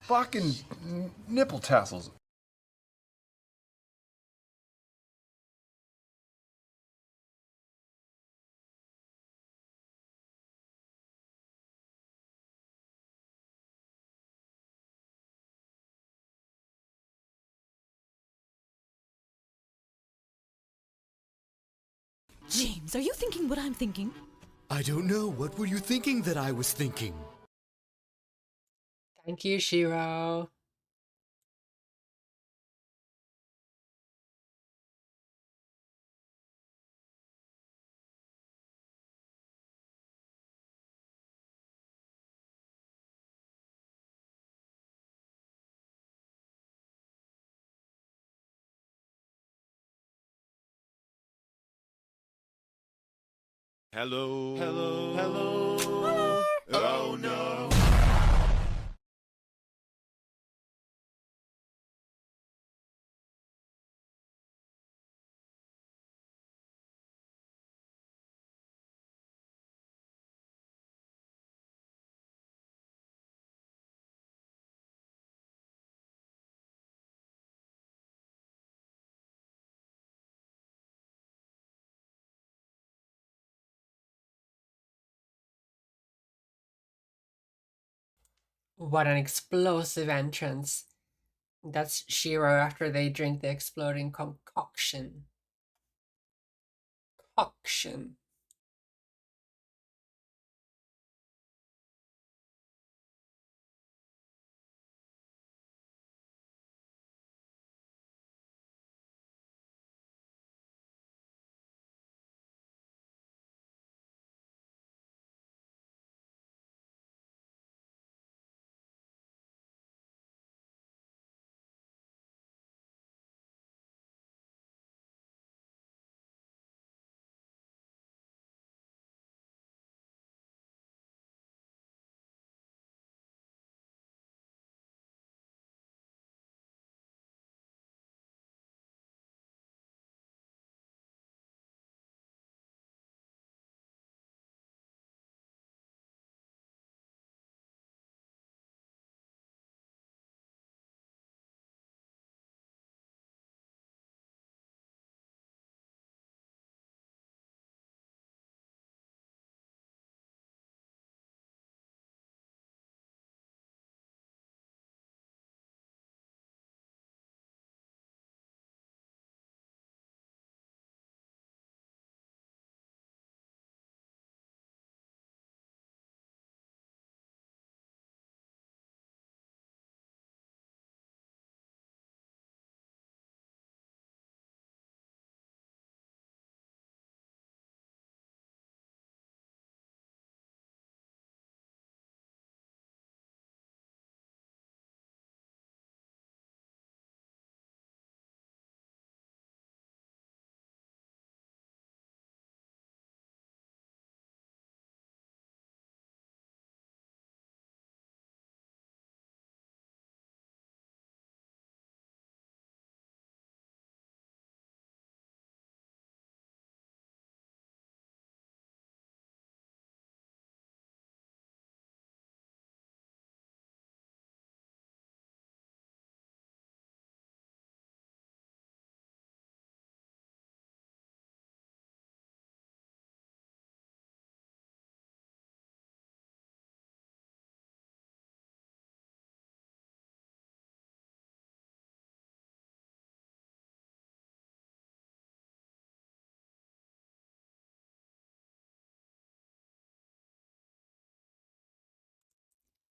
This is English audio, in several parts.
Fucking nipple tassels. James, are you thinking what I'm thinking? I don't know. What were you thinking that I was thinking? Thank you, Shiro. Hello. Hello. Hello. Oh no. What an explosive entrance. That's Shiro after they drink the exploding concoction. Concoction.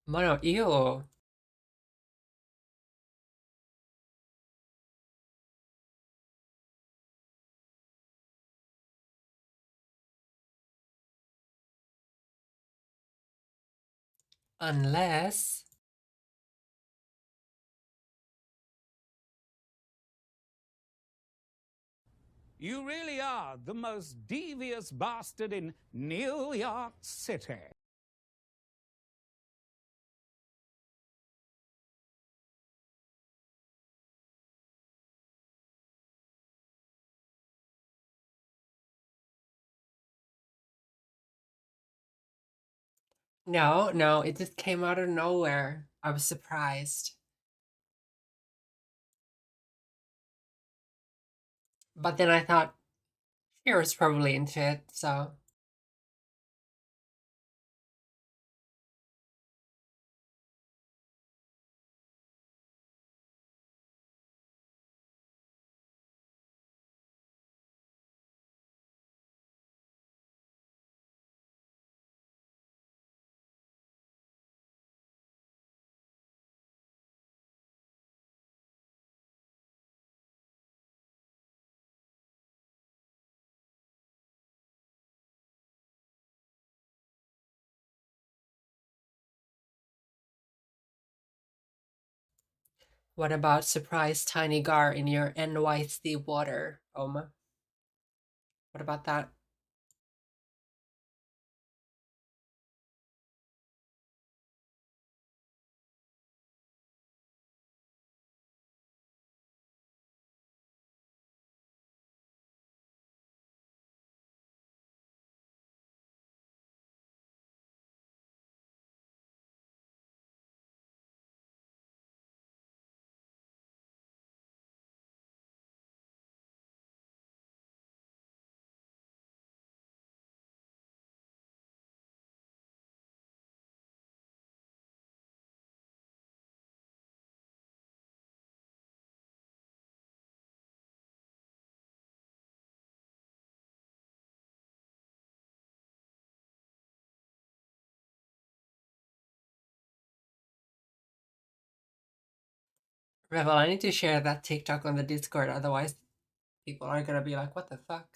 Mono, ew. Unless... You really are the most devious bastard in New York City. No, no, it just came out of nowhere. I was surprised. But then I thought she was probably into it, so. What about surprise Tiny Gar in your NYC water, Oma? What about that? Revel, I need to share that TikTok on the Discord, otherwise people are gonna be like, what the fuck?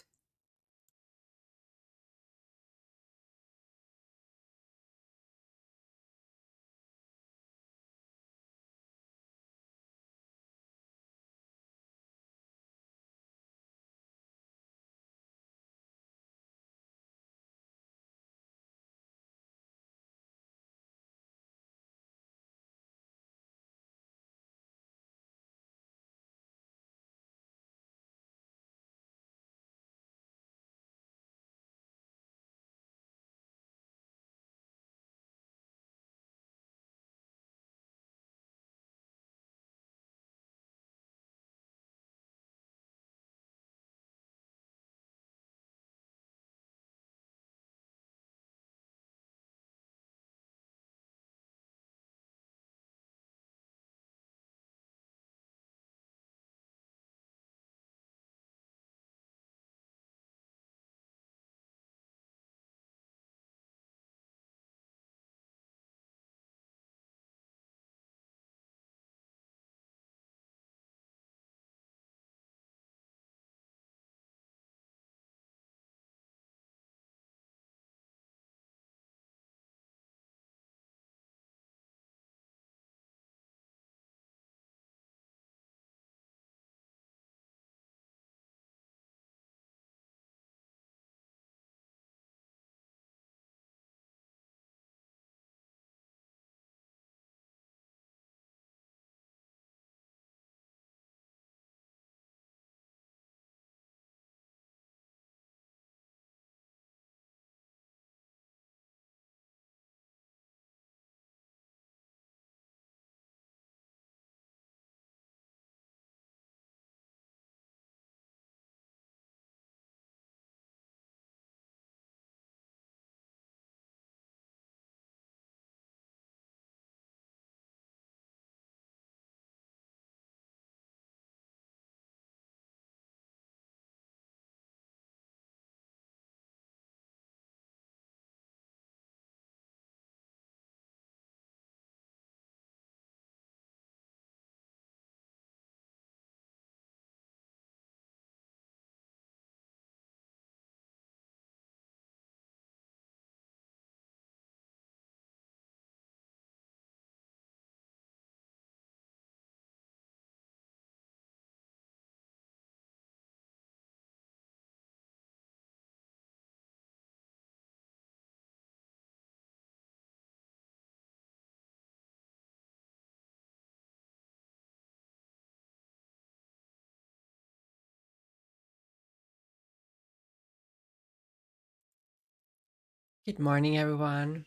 Good morning, everyone.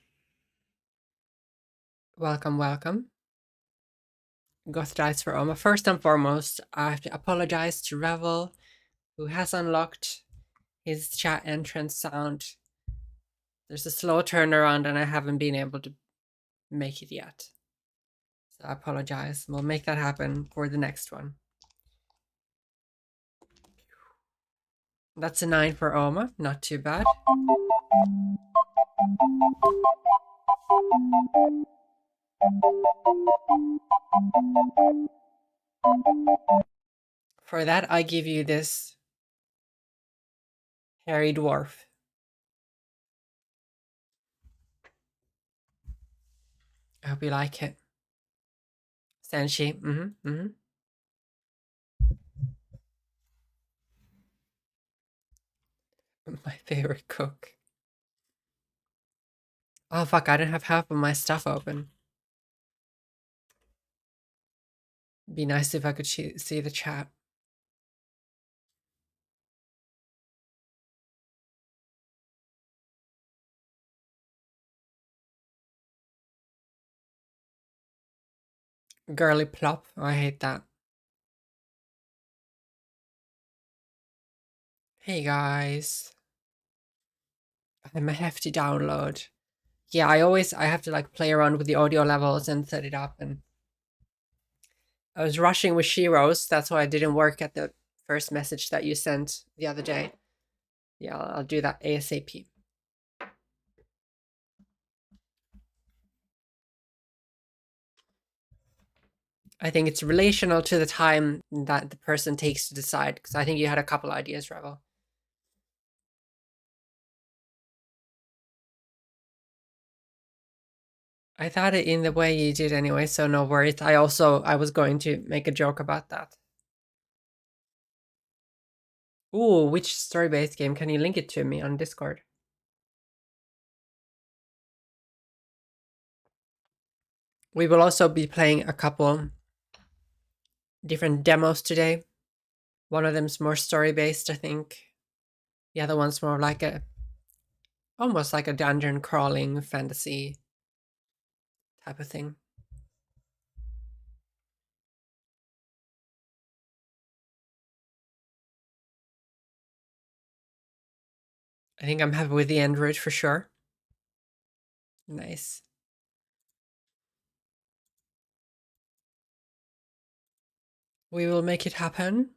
Welcome, welcome. Goth dice for Oma. First and foremost, I have to apologize to Revel, who has unlocked his chat entrance sound. There's a slow turnaround and I haven't been able to make it yet. So I apologize. We'll make that happen for the next one. That's a 9 for Oma. Not too bad. For that, I give you this hairy dwarf. I hope you like it. Senshi. My favorite cook. Oh fuck, I didn't have half of my stuff open. Be nice if I could see the chat. Girly plop. Oh, I hate that. Hey guys. I'm a hefty download. Yeah, I have to like play around with the audio levels and set it up, and I was rushing with Shiro's. That's why it didn't work at the first message that you sent the other day. Yeah, I'll do that ASAP. I think it's relational to the time that the person takes to decide, because I think you had a couple ideas, Revel. I thought it in the way you did anyway, so no worries. I was going to make a joke about that. Ooh, which story-based game? Can you link it to me on Discord? We will also be playing a couple different demos today. One of them's more story-based, I think. The other one's more like almost like a dungeon crawling fantasy type of thing. I think I'm happy with the Android for sure. Nice. We will make it happen.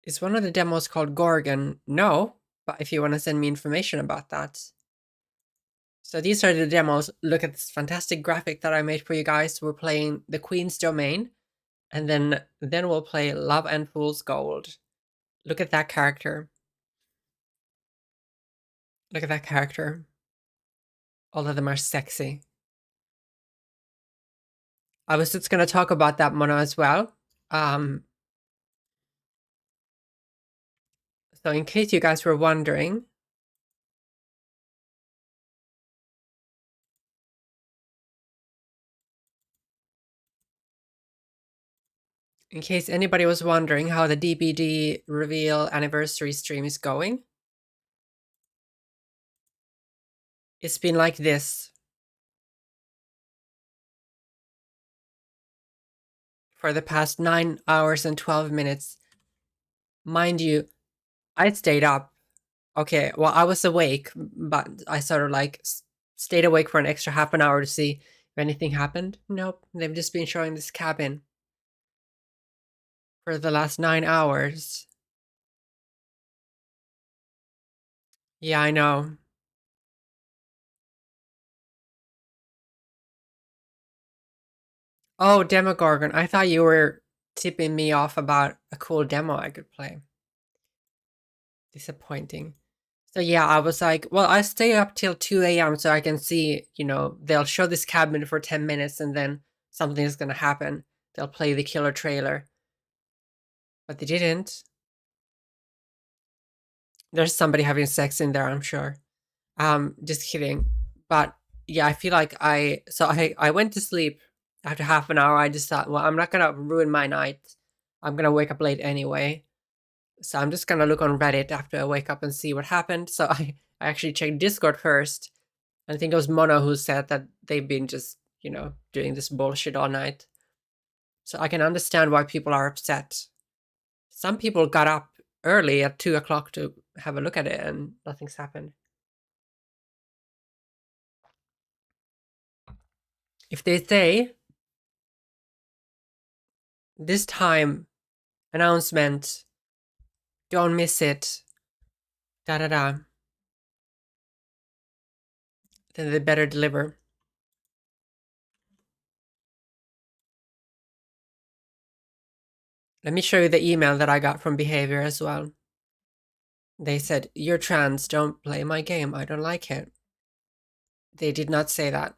Is one of the demos called Gorgon? No, but if you want to send me information about that. So these are the demos. Look at this fantastic graphic that I made for you guys. We're playing the Queen's Domain, and then we'll play Love and Fool's Gold. Look at that character. Look at that character. All of them are sexy. I was just going to talk about that mono as well. So in case you guys were wondering, in case anybody was wondering how the DBD reveal anniversary stream is going, it's been like this for the past 9 hours and 12 minutes. Mind you, I stayed up. Okay, well, I was awake, but I sort of like stayed awake for an extra half an hour to see if anything happened. Nope, they've just been showing this cabin for the last 9 hours. Yeah, I know. Oh, Demogorgon. I thought you were tipping me off about a cool demo I could play. Disappointing. So yeah, I was like, well, I stay up till 2 a.m. so I can see, you know, they'll show this cabin for 10 minutes and then something is going to happen. They'll play the killer trailer. But they didn't. There's somebody having sex in there, I'm sure. Just kidding. But yeah, I feel like I went to sleep after half an hour. I just thought, well, I'm not going to ruin my night. I'm going to wake up late anyway. So I'm just going to look on Reddit after I wake up and see what happened. So I actually checked Discord first. I think it was Mono who said that they've been just, you know, doing this bullshit all night. So I can understand why people are upset. Some people got up early at 2 o'clock to have a look at it and nothing's happened. If they say this time announcement, don't miss it, da da da, then they better deliver. Let me show you the email that I got from Behavior as well. They said, "You're trans, don't play my game, I don't like it." They did not say that.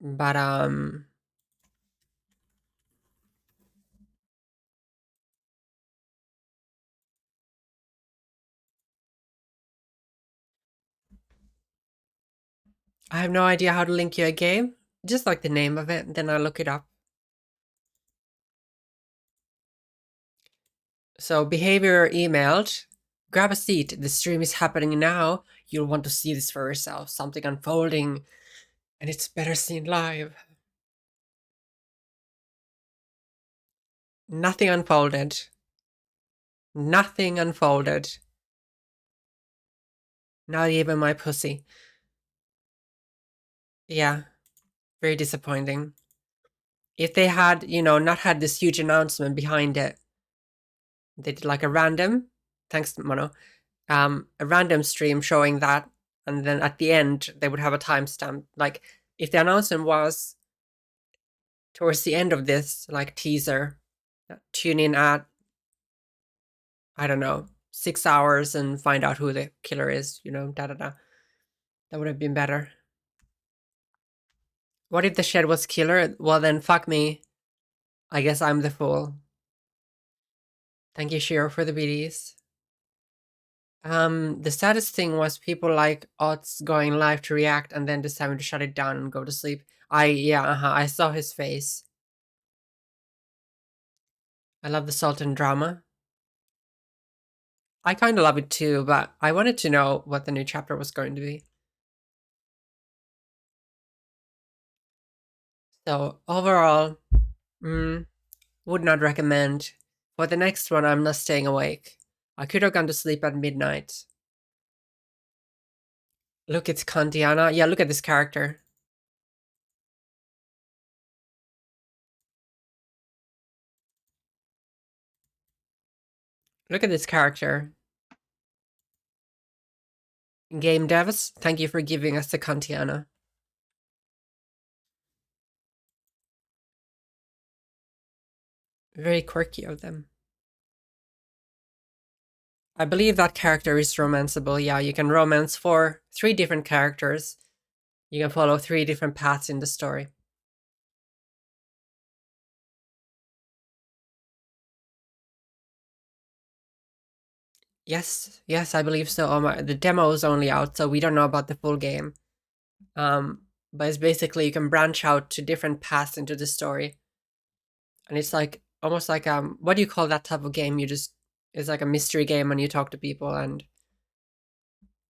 But, I have no idea how to link you a game. Just like the name of it, then I look it up. So Behavior emailed, "Grab a seat, the stream is happening now. You'll want to see this for yourself. Something unfolding, and it's better seen live." Nothing unfolded. Nothing unfolded. Not even my pussy. Yeah, very disappointing. If they had, not had this huge announcement behind it, they did like a random, thanks Mono, a random stream showing that, and then at the end they would have a timestamp. Like if the announcement was towards the end of this, like teaser, tune in at, I don't know, 6 hours and find out who the killer is, da da da. That would have been better. What if the shed was killer? Well then, fuck me. I guess I'm the fool. Thank you, Shiro, for the BDs. The saddest thing was people like Ots going live to react and then deciding to shut it down and go to sleep. I saw his face. I love the Sultan drama. I kind of love it too, but I wanted to know what the new chapter was going to be. So overall, would not recommend. For the next one, I'm not staying awake. I could have gone to sleep at midnight. Look, it's Kantiana. Yeah, look at this character. Look at this character. Game devs, thank you for giving us the Kantiana. Very quirky of them. I believe that character is romanceable. Yeah, you can romance for 3 different characters. You can follow 3 different paths in the story. Yes, I believe so. The demo is only out, so we don't know about the full game. But it's basically you can branch out to different paths into the story. And it's like almost like what do you call that type of game? It's like a mystery game and you talk to people, and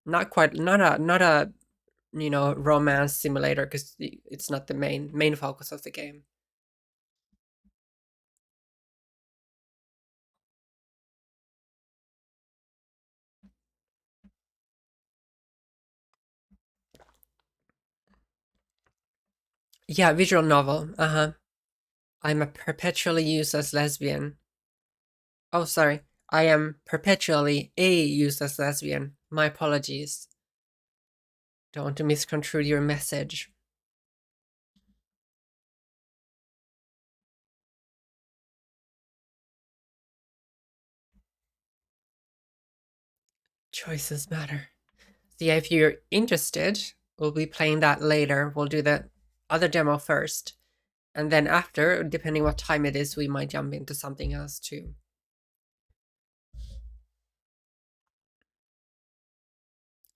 not a romance simulator, because it's not the main focus of the game. Yeah, visual novel. I'm a perpetually useless lesbian. Oh, sorry. I am perpetually a useless lesbian. My apologies. Don't want to misconstrue your message. Choices matter. So yeah, if you're interested, we'll be playing that later. We'll do the other demo first. And then after, depending what time it is, we might jump into something else too.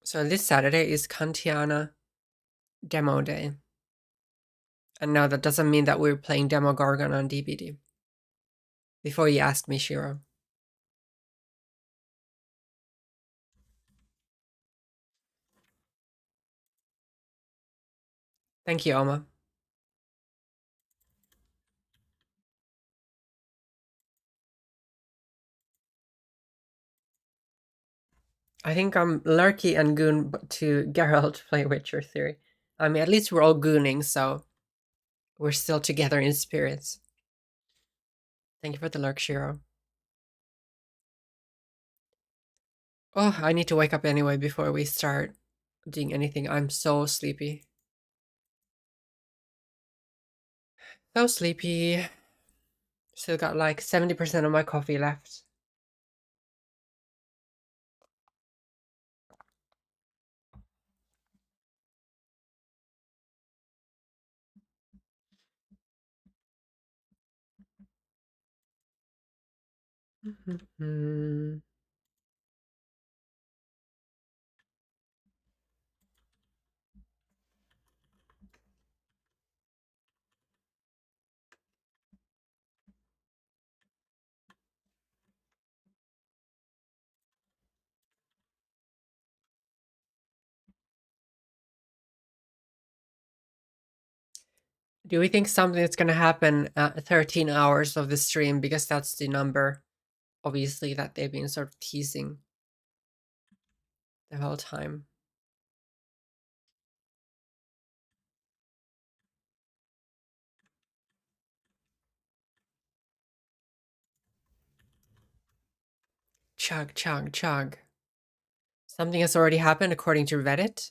So this Saturday is Kantiana demo day. And no, that doesn't mean that we're playing Demo Gorgon on DBD. Before you ask me, Shiro. Thank you, Oma. I think I'm Lurky and Goon to Geralt play Witcher 3. I mean, at least we're all gooning, so we're still together in spirits. Thank you for the lurk, Shiro. Oh, I need to wake up anyway before we start doing anything. I'm so sleepy. So sleepy. Still got like 70% of my coffee left. Mhm. Do we think something that's gonna happen at 13 hours of the stream? Because that's the number, obviously, that they've been sort of teasing the whole time. Chug, chug, chug. Something has already happened according to Reddit?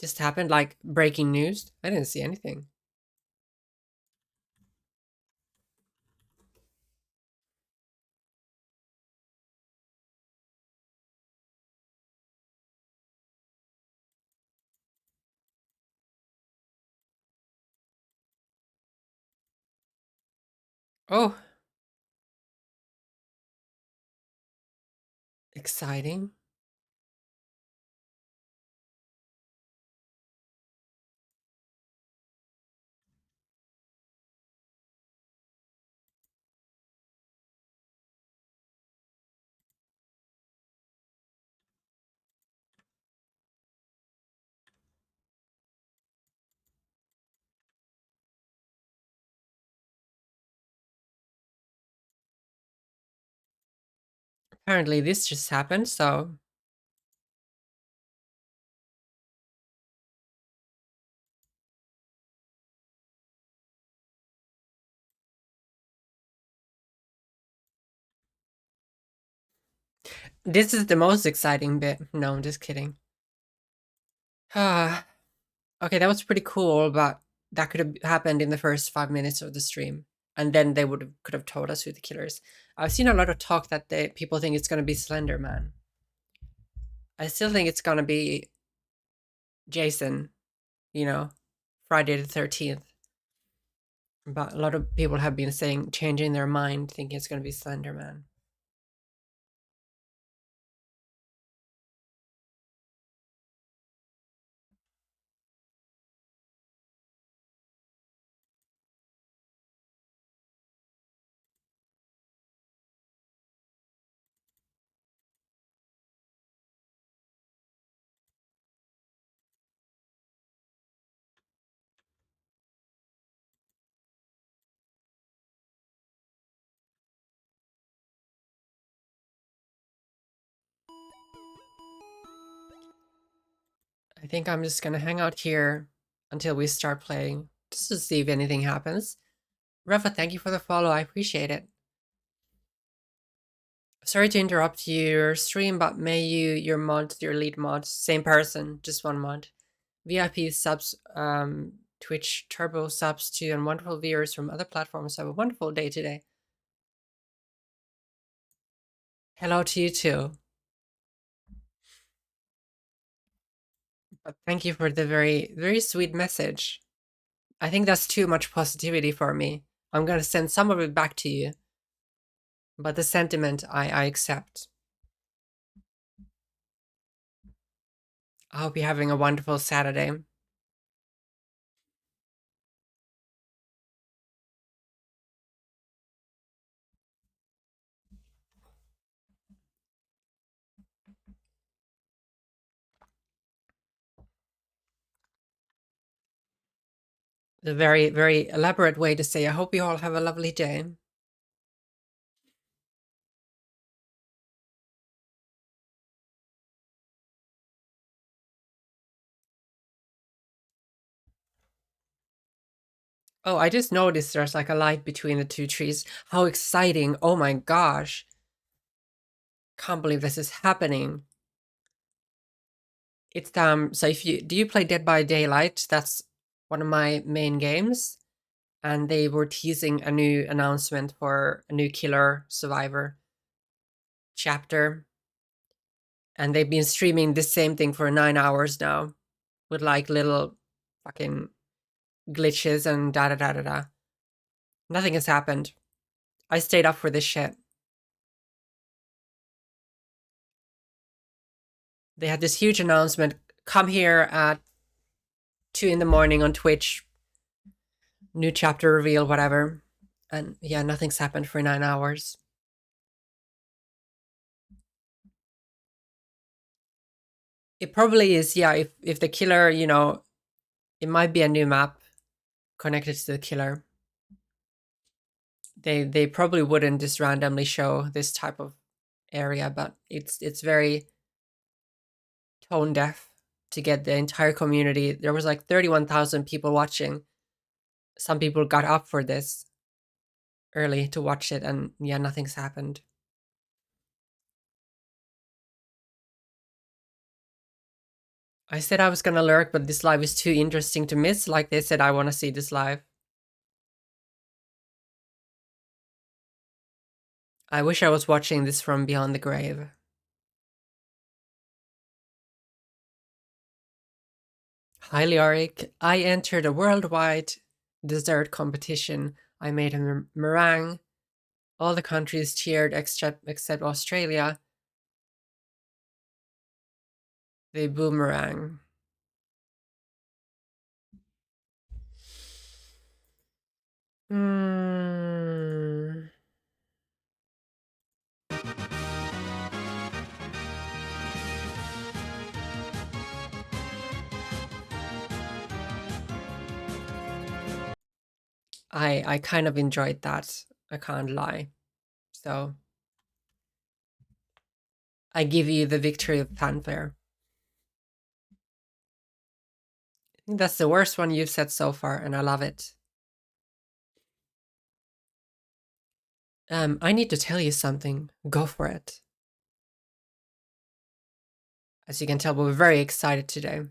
Just happened, like breaking news? I didn't see anything. Oh, exciting. Apparently this just happened, so this is the most exciting bit. No, I'm just kidding. Ah, okay, that was pretty cool, but that could have happened in the first 5 minutes of the stream, and then they could have told us who the killer is. I've seen a lot of talk that people think it's gonna be Slender Man. I still think it's gonna be Jason, you know, Friday the 13th. But a lot of people have been saying, changing their mind, thinking it's gonna be Slender Man. I think I'm just gonna hang out here until we start playing, just to see if anything happens. Rafa, thank you for the follow, I appreciate it. Sorry to interrupt your stream, but may your lead mod, same person, just one mod. VIP subs, Twitch Turbo subs to, and wonderful viewers from other platforms have a wonderful day today. Hello to you too. But thank you for the very, very sweet message. I think that's too much positivity for me. I'm gonna send some of it back to you. But the sentiment I accept. I hope you're having a wonderful Saturday. A very, very elaborate way to say I hope you all have a lovely day. Oh, I just noticed there's like a light between the two trees. How exciting. Oh my gosh. Can't believe this is happening. It's so if you do you play Dead by Daylight? That's one of my main games. And they were teasing a new announcement for a new Killer Survivor chapter. And they've been streaming the same thing for 9 hours now. With like little fucking glitches and da da da da da. Nothing has happened. I stayed up for this shit. They had this huge announcement. Come here at 2 in the morning on Twitch. New chapter reveal, whatever. And yeah, nothing's happened for 9 hours. It probably is, yeah, if the killer, you know, it might be a new map connected to the killer. They probably wouldn't just randomly show this type of area, but it's very tone deaf to get the entire community. There was like 31,000 people watching. Some people got up for this early to watch it, and yeah, nothing's happened. I said I was gonna lurk, but this live is too interesting to miss. Like they said, I want to see this live. I wish I was watching this from beyond the grave. Hi, Leoric. I entered a worldwide dessert competition. I made a meringue. All the countries cheered except Australia. The boomerang. Hmm. I kind of enjoyed that. I can't lie. So I give you the victory of fanfare. I think that's the worst one you've said so far, and I love it. I need to tell you something. Go for it. As you can tell, we're very excited today.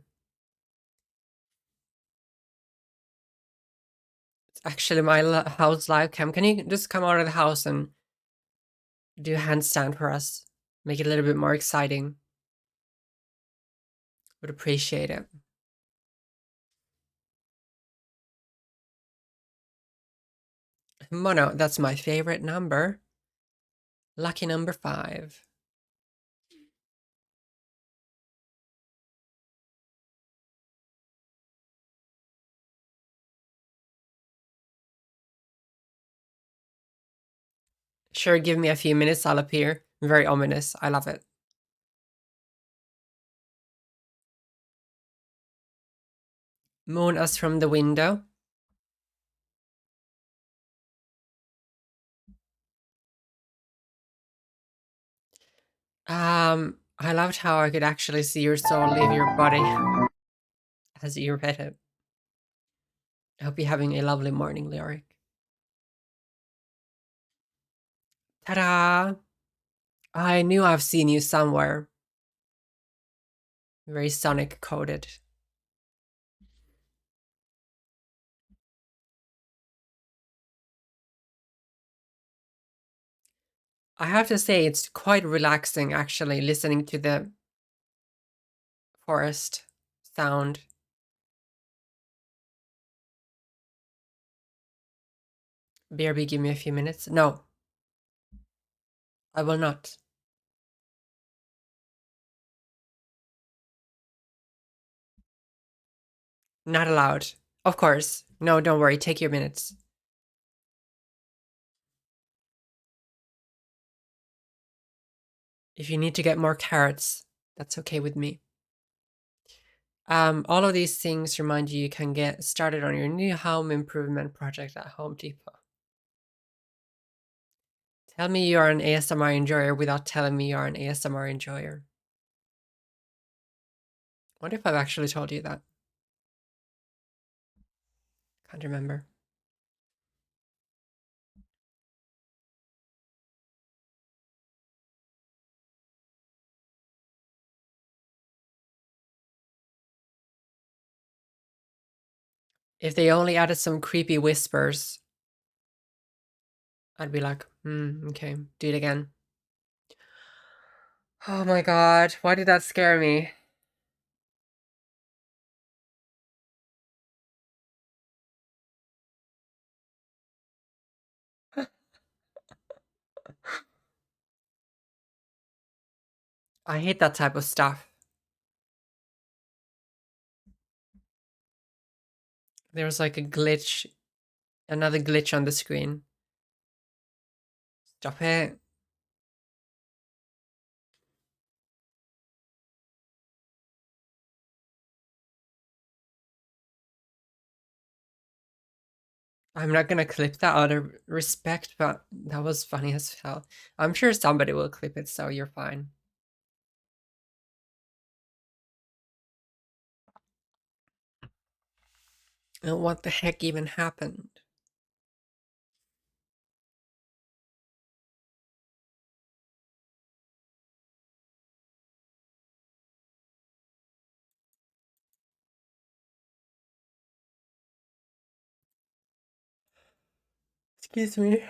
It's actually my house live cam. Can you just come out of the house and do a handstand for us? Make it a little bit more exciting. Would appreciate it. Mono, that's my favorite number. Lucky number 5. Sure, give me a few minutes, I'll appear. Very ominous. I love it. Moon us from the window. I loved how I could actually see your soul leave your body as you read it. I hope you're having a lovely morning, Lyric. Ta-da! I knew I've seen you somewhere. Very Sonic coded. I have to say, it's quite relaxing actually listening to the forest sound. BRB, give me a few minutes. No, I will not. Not allowed. Of course. No, don't worry. Take your minutes. If you need to get more carrots, that's okay with me. All of these things remind you can get started on your new home improvement project at Home Depot. Tell me you are an ASMR enjoyer without telling me you are an ASMR enjoyer. I wonder if I've actually told you that. Can't remember. If they only added some creepy whispers, I'd be like, okay, do it again. Oh my god, why did that scare me? I hate that type of stuff. There was like a glitch, another glitch on the screen. Stop it. I'm not gonna clip that out of respect, but that was funny as hell. I'm sure somebody will clip it, so you're fine. And what the heck even happened? Excuse me.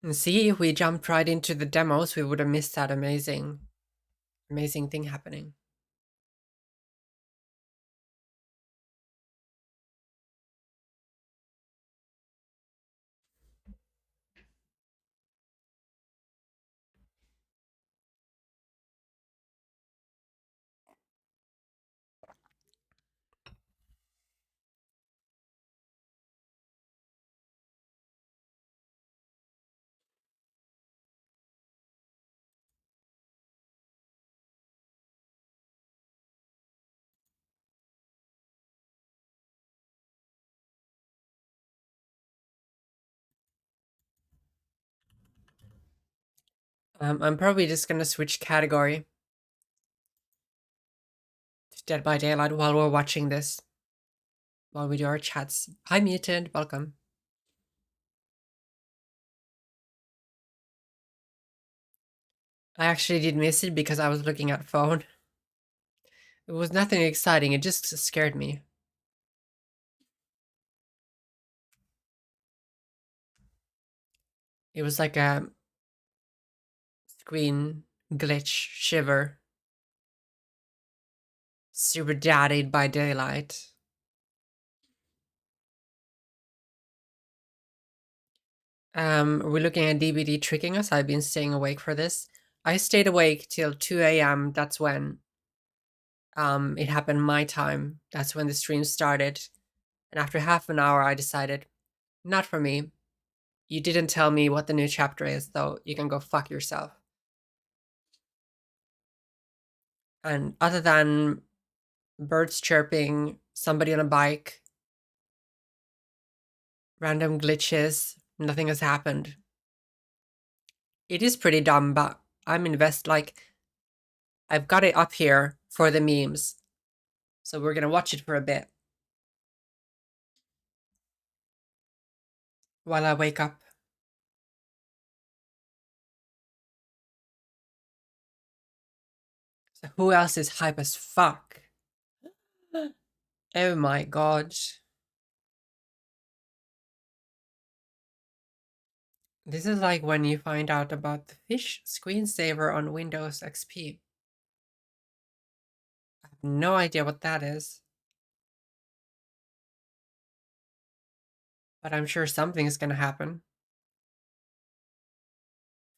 And see, if we jumped right into the demos, we would have missed that amazing thing happening. I'm probably just gonna switch category to Dead by Daylight while we're watching this. While we do our chats. Hi Mutant, welcome. I actually did miss it because I was looking at phone. It was nothing exciting, it just scared me. It was like a screen glitch shiver. Super Dead by Daylight. We're looking at DBD tricking us. I've been staying awake for this. I stayed awake till 2 a.m. That's when it happened my time. That's when the stream started. And after half an hour, I decided, not for me. You didn't tell me what the new chapter is, though. You can go fuck yourself. And other than birds chirping, somebody on a bike, random glitches, nothing has happened. It is pretty dumb, but I'm like, I've got it up here for the memes. So we're gonna watch it for a bit. While I wake up. So who else is hype as fuck? Oh my god. This is like when you find out about the fish screensaver on Windows XP. I have no idea what that is. But I'm sure something is gonna happen.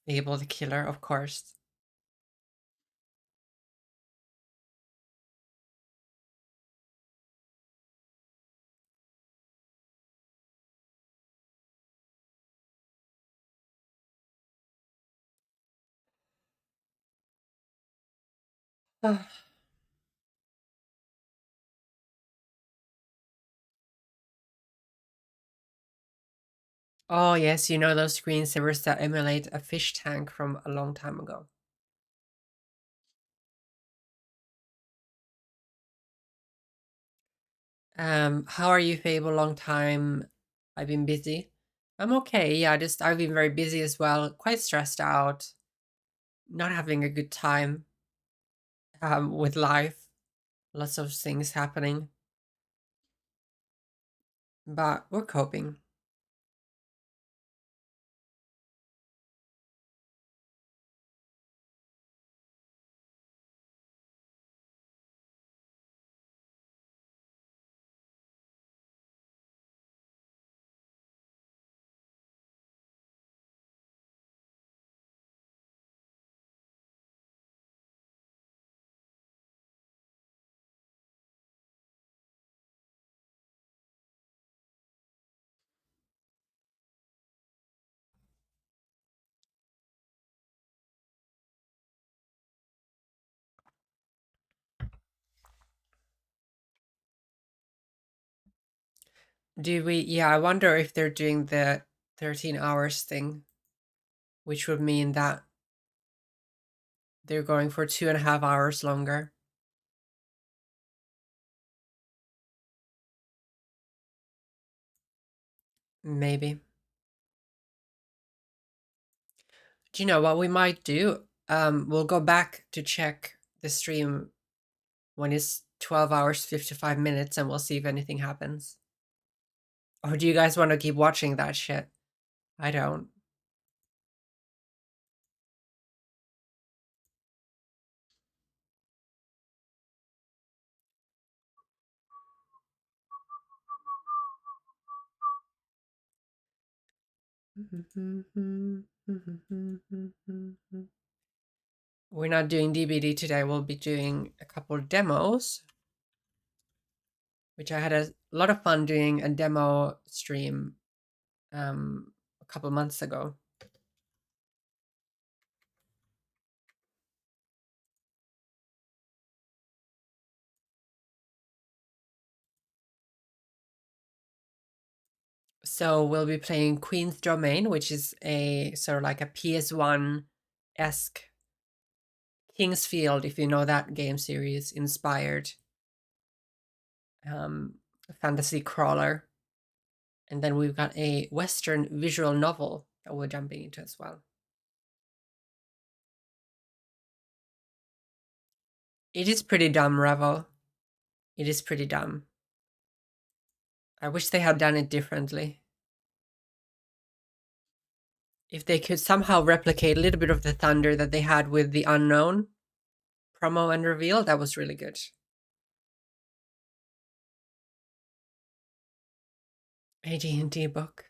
Able the killer, of course. Oh yes, you know those screensavers that emulate a fish tank from a long time ago. How are you, Fable? Long time. I've been busy. I'm okay. Yeah, just I've been very busy as well, quite stressed out, not having a good time with life. Lots of things happening, but we're coping. Do we? Yeah, I wonder if they're doing the 13 hours thing, which would mean that they're going for 2.5 hours longer. Maybe. Do you know what we might do? We'll go back to check the stream when it's 12 hours 55 minutes and we'll see if anything happens. Or do you guys want to keep watching that shit? I don't. We're not doing DBD today. We'll be doing a couple demos, which I had a lot of fun doing a demo stream a couple months ago. So we'll be playing Queen's Domain, which is a sort of like a PS1-esque King's Field, if you know that game series, inspired fantasy crawler. And then we've got a Western visual novel that we're jumping into as well. It is pretty dumb, Revel. It is pretty dumb. I wish they had done it differently. If they could somehow replicate a little bit of the thunder that they had with the Unknown promo and reveal, that was really good. AD&D book.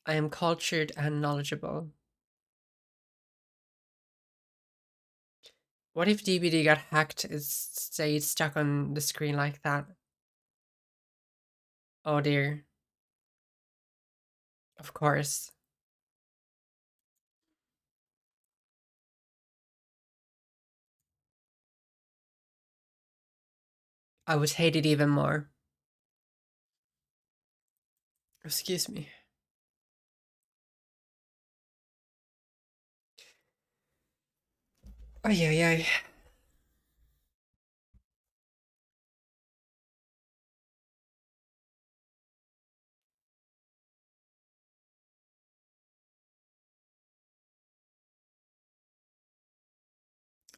I am cultured and knowledgeable. What if DBD got hacked? It stayed stuck on the screen like that. Oh dear. Of course. I would hate it even more. Excuse me. Ay, ay, ay.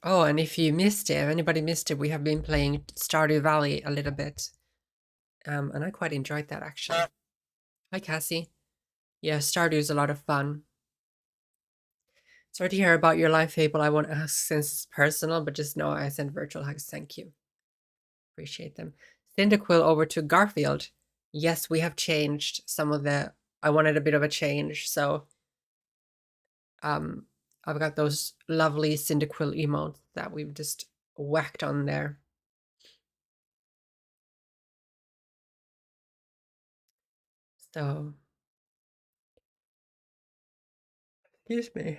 Oh, and if you missed it, if anybody missed it, we have been playing Stardew Valley a little bit. And I quite enjoyed that, actually. Hi, Cassie. Yeah, Stardew is a lot of fun. Sorry to hear about your life, Fable. I won't ask since it's personal, but just know I send virtual hugs. Thank you. Appreciate them. Cyndaquil over to Garfield. Yes, we have changed some of the... I wanted a bit of a change, so... I've got those lovely Cyndaquil emotes that we've just whacked on there. So... Excuse me.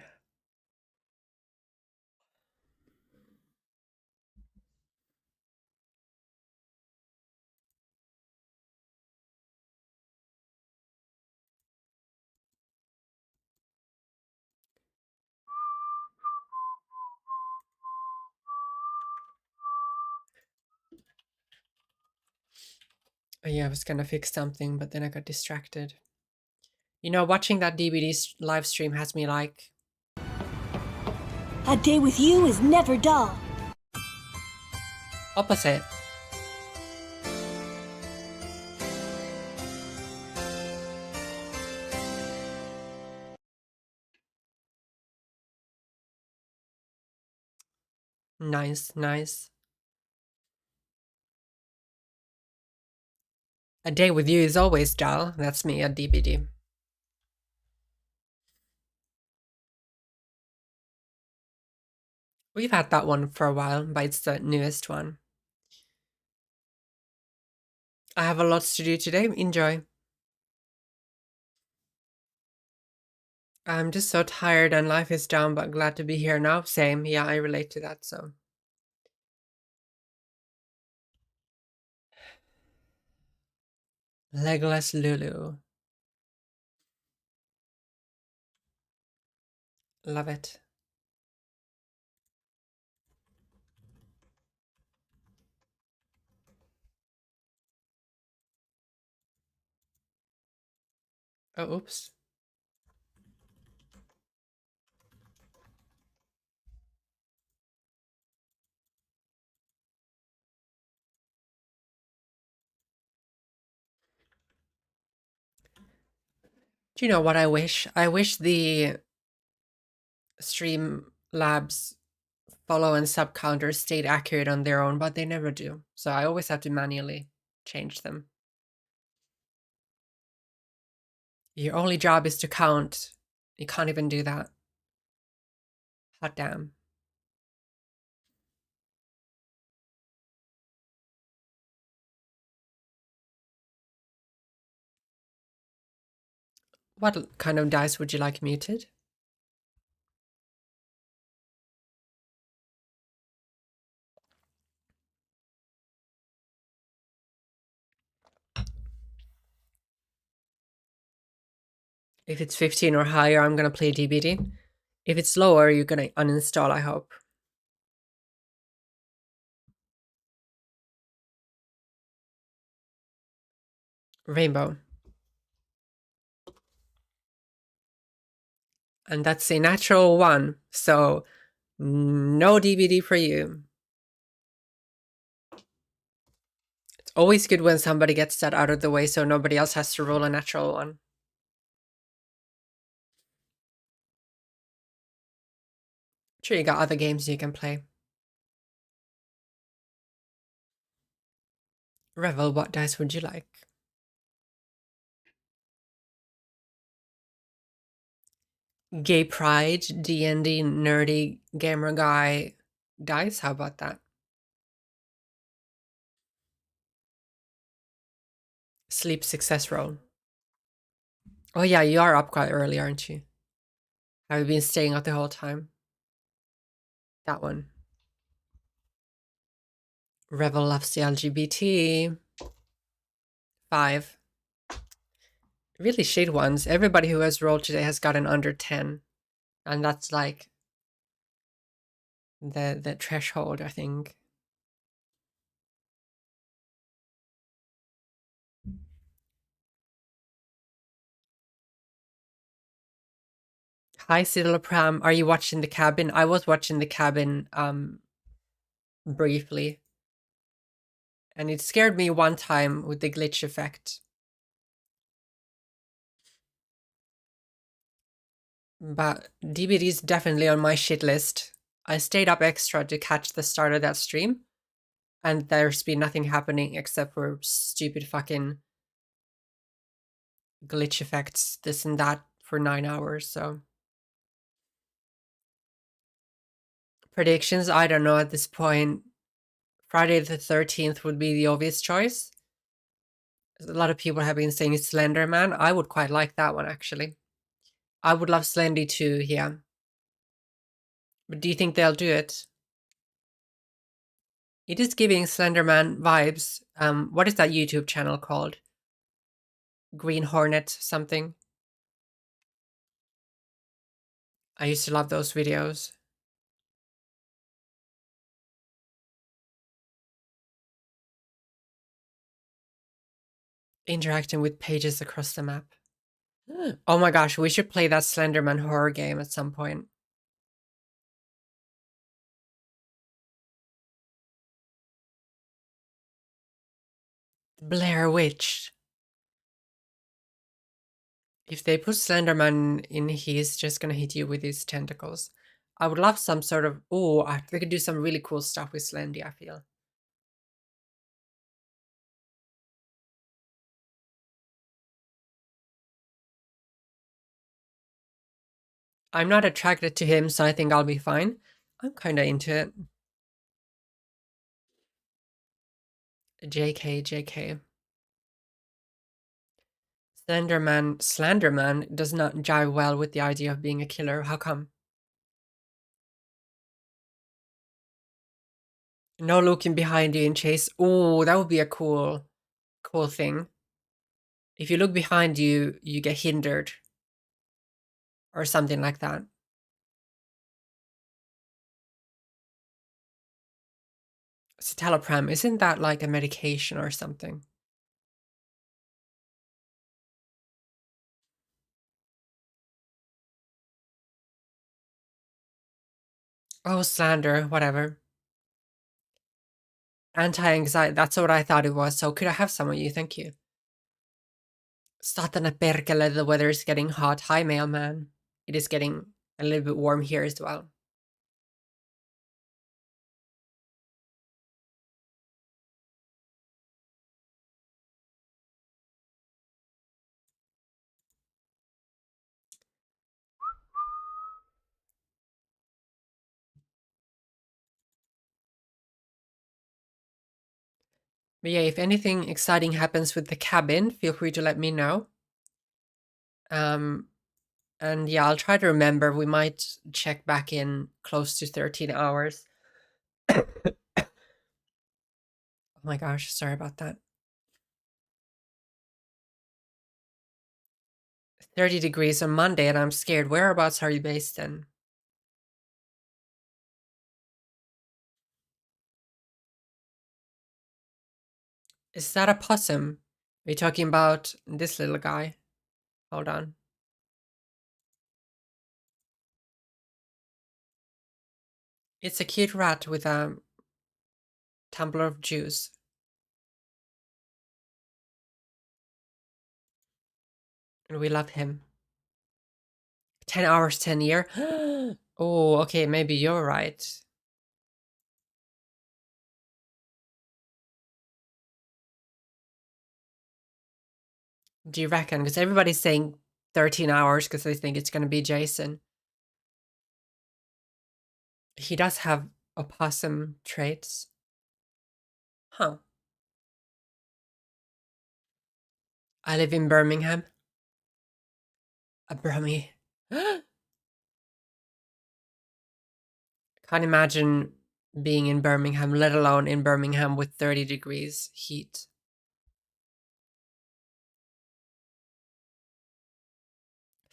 Oh yeah, I was gonna fix something, but then I got distracted. You know, watching that DBD live stream has me like, A day with you is never dull. opposite. Nice, nice. A day with you is always dull. That's me at DBD. We've had that one for a while, but it's the newest one. I have a lot to do today. Enjoy. I'm just so tired and life is down, but glad to be here now. Same. Yeah, I relate to that, so. Legolas Lulu. Love it. Oh, oops. Do you know what I wish? I wish the Streamlabs follow and sub counters stayed accurate on their own, but they never do. So I always have to manually change them. Your only job is to count. You can't even do that. Hot damn. What kind of dice would you like muted? If it's 15 or higher, I'm gonna play DBD. If it's lower, you're gonna uninstall, I hope. Rainbow. And that's a natural 1, so no DBD for you. It's always good when somebody gets that out of the way so nobody else has to roll a natural 1. Sure, you got other games you can play. Revel, what dice would you like? Gay Pride, D&D, nerdy, gamer guy dice? How about that? Sleep success roll. Oh yeah, you are up quite early, aren't you? Have you been staying up the whole time? That one. Revel loves the LGBT. 5. Really shit ones. Everybody who has rolled today has gotten under 10. And that's like the threshold, I think. Hi, Pram. Are you watching The Cabin? I was watching The Cabin briefly. And it scared me one time with the glitch effect. But DBD is definitely on my shit list. I stayed up extra to catch the start of that stream. And there's been nothing happening except for stupid fucking glitch effects, this and that, for 9 hours, so. Predictions, I don't know at this point. Friday the 13th would be the obvious choice. A lot of people have been saying Slender Man. I would quite like that one, actually. I would love Slendy too, yeah. But do you think they'll do it? It is giving Slenderman vibes. What is that YouTube channel called? Green Hornet something. I used to love those videos. Interacting with pages across the map. Oh my gosh, we should play that Slenderman horror game at some point. Blair Witch. If they put Slenderman in, he's just gonna hit you with his tentacles. I would love some sort of... Oh, they could do some really cool stuff with Slendy, I feel. I'm not attracted to him, so I think I'll be fine. I'm kinda into it. JK, JK. Slenderman does not jive well with the idea of being a killer. How come? No looking behind you in chase. Oh, that would be a cool thing. If you look behind you, you get hindered. Or something like that. Citalopram, isn't that like a medication or something? Oh, slander, whatever. Anti-anxiety, that's what I thought it was. So could I have some of you? Thank you. Satana perkele, the weather is getting hot. Hi, mailman. It is getting a little bit warm here as well. But yeah, if anything exciting happens with the cabin, feel free to let me know. And yeah, I'll try to remember. We might check back in close to 13 hours. Oh my gosh, sorry about that. 30 degrees on Monday and I'm scared. Whereabouts are you based then? Is that a possum? Are you talking about this little guy? Hold on. It's a cute rat with a tumbler of juice. And we love him. 10 hours, 10 year. Oh, okay, maybe you're right. Do you reckon? Because everybody's saying 13 hours because they think it's going to be Jason. He does have opossum traits. Huh. I live in Birmingham. A Brummie. Can't imagine being in Birmingham, let alone in Birmingham with 30 degrees heat.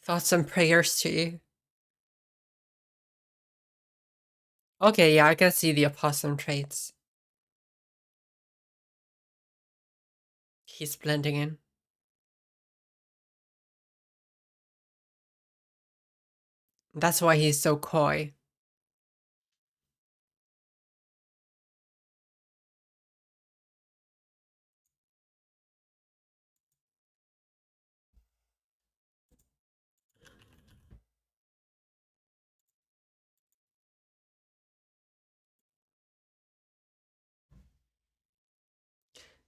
Thoughts and prayers to you. Okay, yeah, I can see the opossum traits. He's blending in. That's why he's so coy.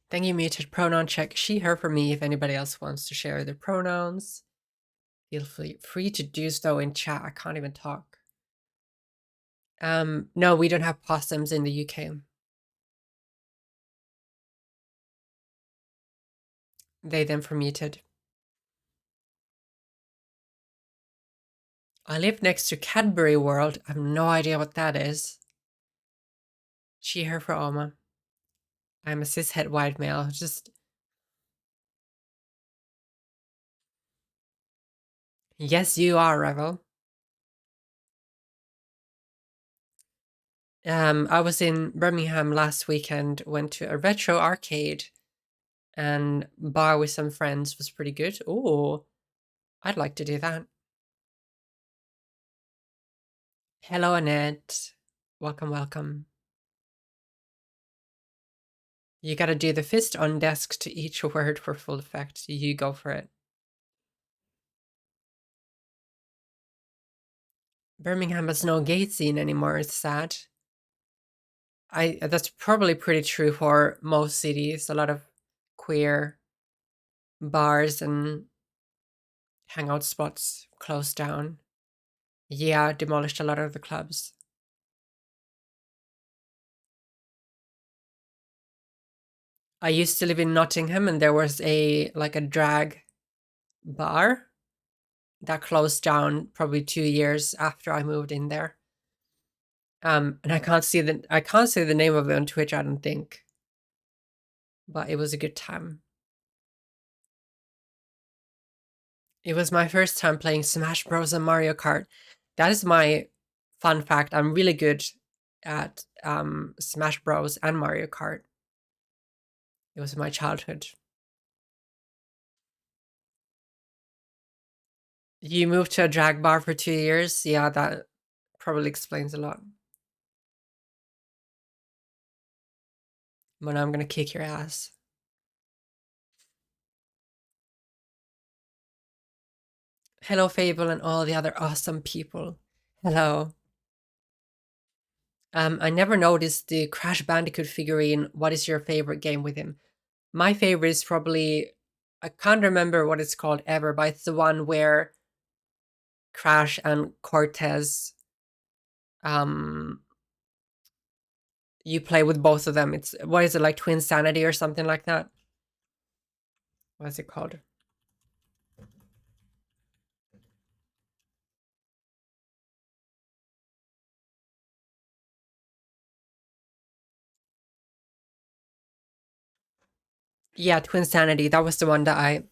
Thank you, muted pronoun check. She, her for me. If anybody else wants to share their pronouns, feel free to do so in chat. I can't even talk. No, we don't have possums in the UK. They them for muted. I live next to Cadbury World. I have no idea what that is. She, her for Oma. I'm a cishet white male. Just... Yes, you are, Revel. I was in Birmingham last weekend, went to a retro arcade, and bar with some friends was pretty good. Oh, I'd like to do that. Hello, Annette. Welcome, welcome. You gotta do the fist on desk to each word for full effect. You go for it. Birmingham has no gay scene anymore. It's sad. That's probably pretty true for most cities. A lot of queer bars and hangout spots closed down. Yeah, demolished a lot of the clubs. I used to live in Nottingham, and there was a drag bar that closed down probably 2 years after I moved in there. And I can't say the name of it on Twitch, I don't think. But it was a good time. It was my first time playing Smash Bros. And Mario Kart. That is my fun fact. I'm really good at Smash Bros. And Mario Kart. It was my childhood. You moved to a drag bar for 2 years? Yeah, that probably explains a lot. But now I'm gonna kick your ass. Hello, Fable, and all the other awesome people. Hello. I never noticed the Crash Bandicoot figurine. What is your favorite game with him? My favorite is probably, I can't remember what it's called ever, but it's the one where Crash and Cortez, you play with both of them. It's, what is it, like Twinsanity or something like that? What is it called? Yeah, Twinsanity. That was the one that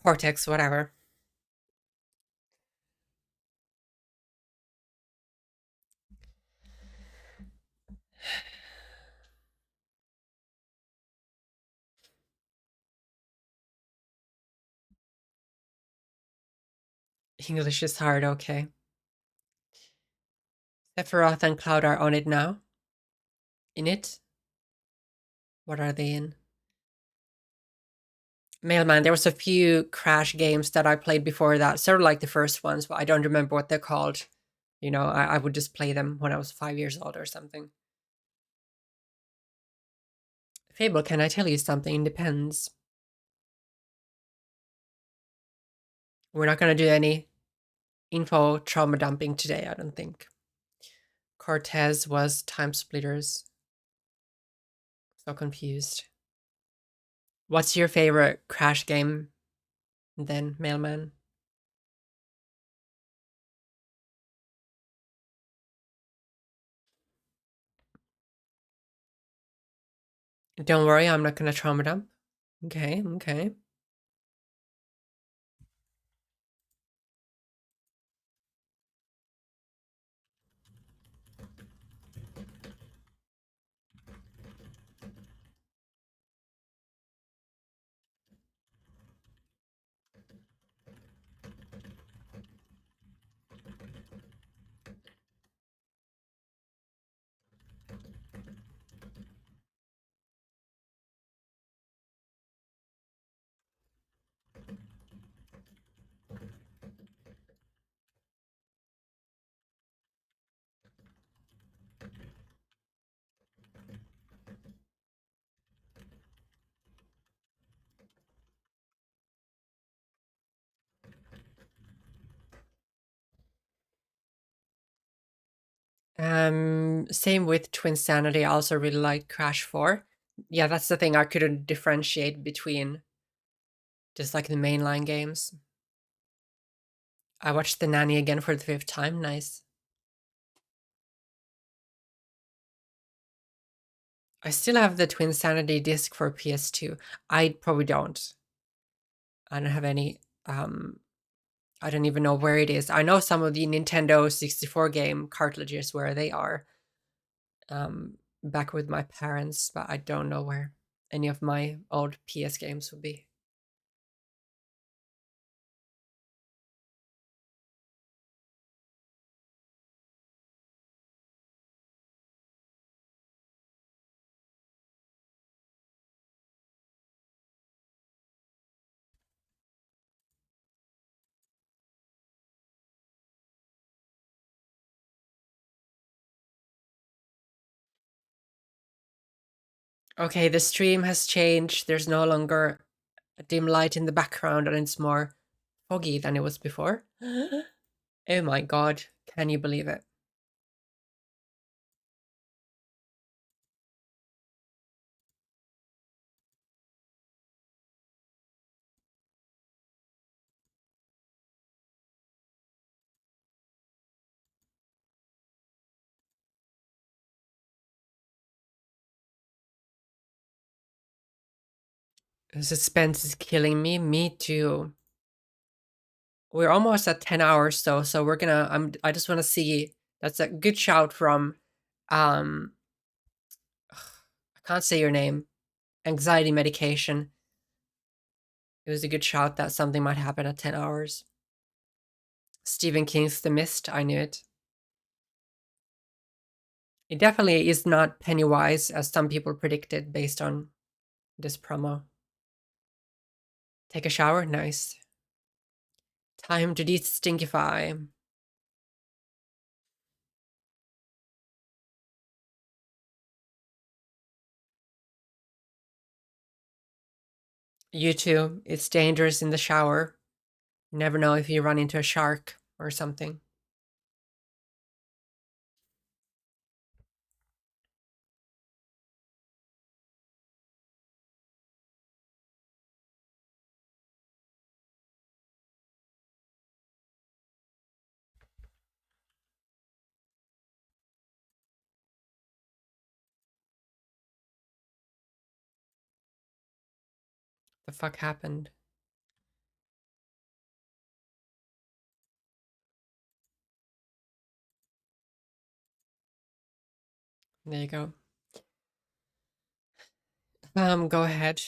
Cortex, whatever. English is hard, okay. Sephiroth and Cloud are on it now. In it? What are they in? Mailman, there was a few Crash games that I played before that, sort of like the first ones, but I don't remember what they're called. You know, I would just play them when I was 5 years old or something. Fable, can I tell you something? Depends. We're not gonna do any info trauma dumping today, I don't think. Cortez was Time Splitters. So confused. What's your favorite Crash game then, Mailman? Don't worry, I'm not gonna trauma dump. Okay, okay. Same with Twinsanity. I also really like Crash 4. Yeah, that's the thing. I couldn't differentiate between just like the mainline games. I watched The Nanny again for the 5th time. Nice. I still have the Twinsanity disc for PS2. I probably don't. I don't have any. I don't even know where it is. I know some of the Nintendo 64 game cartridges where they are. Back with my parents, but I don't know where. any of my old PS games would be. Okay, the stream has changed. There's no longer a dim light in the background and it's more foggy than it was before. Oh my god, can you believe it? The suspense is killing me. Me too. We're almost at 10 hours though, so we're gonna I just wanna see. That's a good shout from I can't say your name. Anxiety medication. It was a good shout that something might happen at 10 hours. Stephen King's The Mist, I knew it. It definitely is not Pennywise, as some people predicted based on this promo. Take a shower? Nice. Time to de-stinkify. You too. It's dangerous in the shower. You never know if you run into a shark or something. The fuck happened? There you go. Go ahead.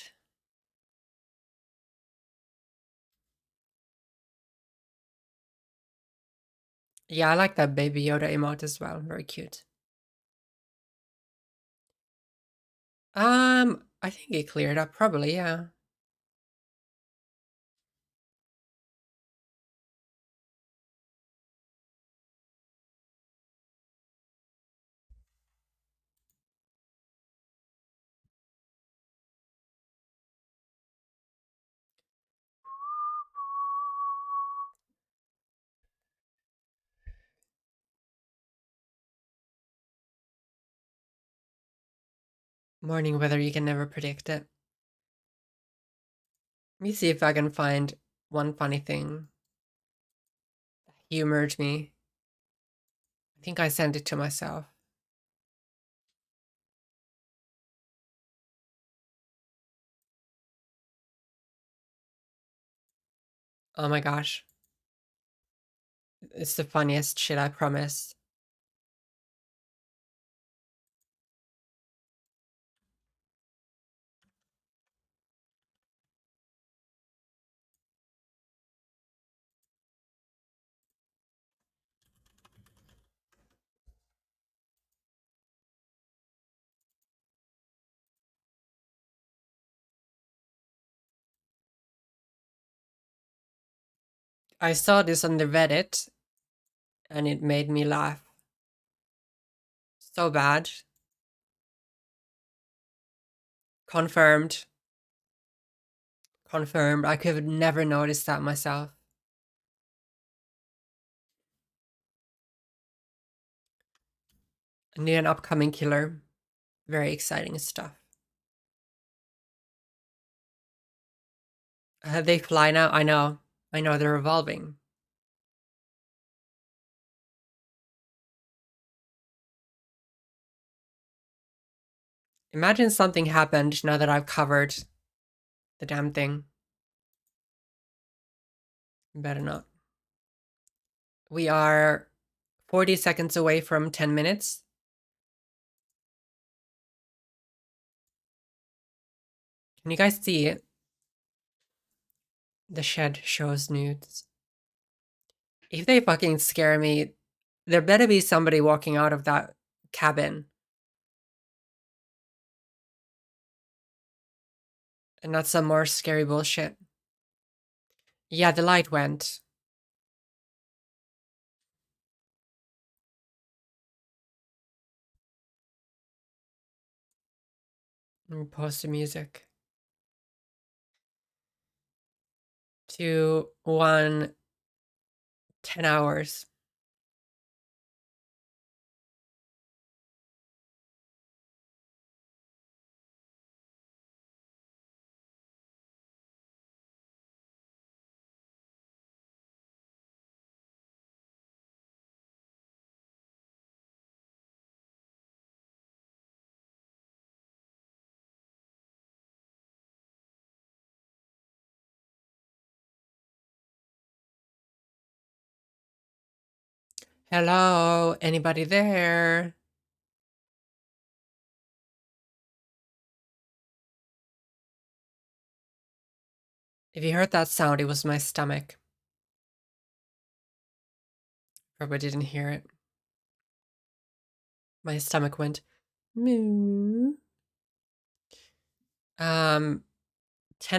Yeah, I like that Baby Yoda emote as well. Very cute. I think it cleared up, probably, yeah. Morning weather, you can never predict it. Let me see if I can find one funny thing that humored me. I think I sent it to myself. Oh my gosh. It's the funniest shit, I promise. I saw this on the Reddit and it made me laugh. So bad. Confirmed. Confirmed. I could have never noticed that myself. I need an upcoming killer. Very exciting stuff. They fly now? I know. I know, they're evolving. Imagine something happened now that I've covered the damn thing. Better not. We are 40 seconds away from 10 minutes. Can you guys see it? The shed shows nudes. If they fucking scare me, there better be somebody walking out of that cabin. And not some more scary bullshit. Yeah, the light went. Let me pause the music. 2, 1, 10 hours. Hello, anybody there? If you heard that sound, it was my stomach. Probably didn't hear it. My stomach went moo. 10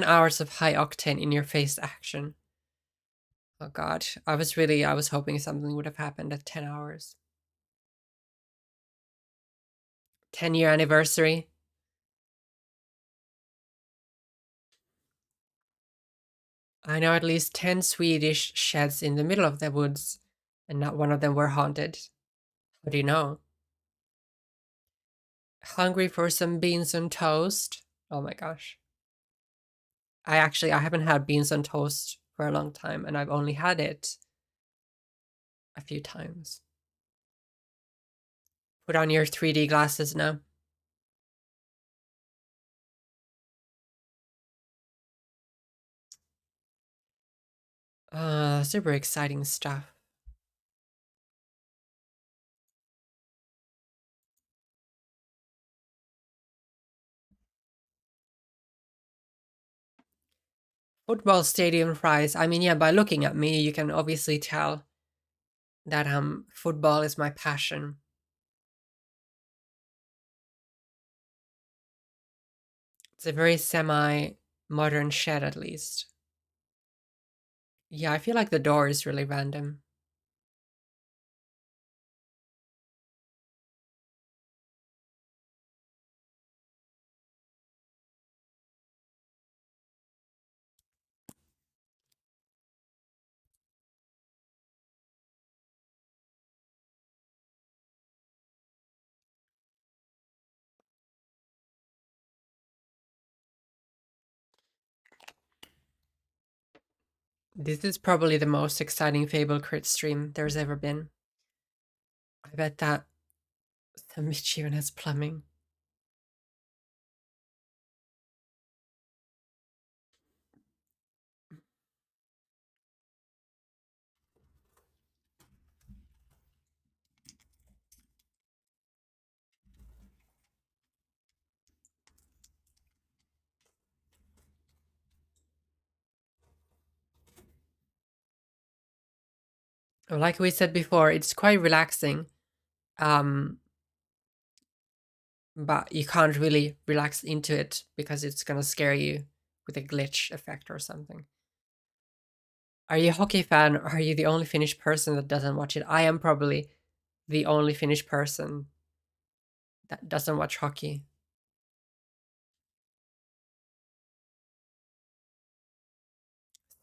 hours of high octane in your face action. Oh god, I was hoping something would have happened at 10 hours. 10-year anniversary. I know at least 10 Swedish sheds in the middle of the woods, and not one of them were haunted. How do you know? Hungry for some beans on toast? Oh my gosh. I haven't had beans on toast for a long time, and I've only had it a few times. Put on your 3D glasses now. Super exciting stuff. Football stadium fries. I mean, yeah, by looking at me, you can obviously tell that football is my passion. It's a very semi-modern shed, at least. Yeah, I feel like the door is really random. This is probably the most exciting Fable Crit stream there's ever been. I bet that the Mitch even has plumbing. Like we said before, it's quite relaxing. But you can't really relax into it because it's gonna scare you with a glitch effect or something. Are you a hockey fan, or are you the only Finnish person that doesn't watch it? I am probably the only Finnish person that doesn't watch hockey.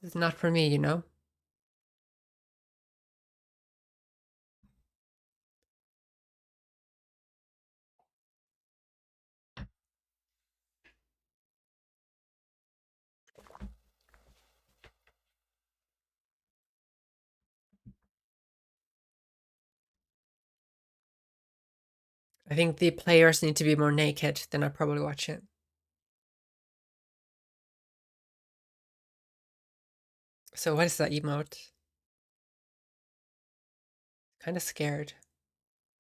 It's not for me, you know? I think the players need to be more naked, then I'd probably watch it. So what is that emote? Kind of scared.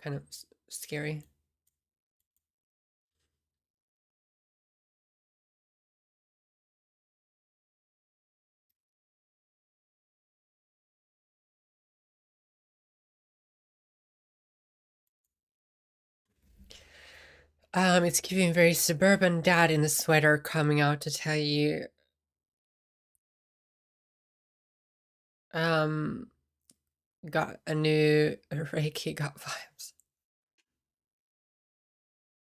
Kind of scary. It's giving very suburban dad in a sweater coming out to tell you. Got a new Reiki got vibes.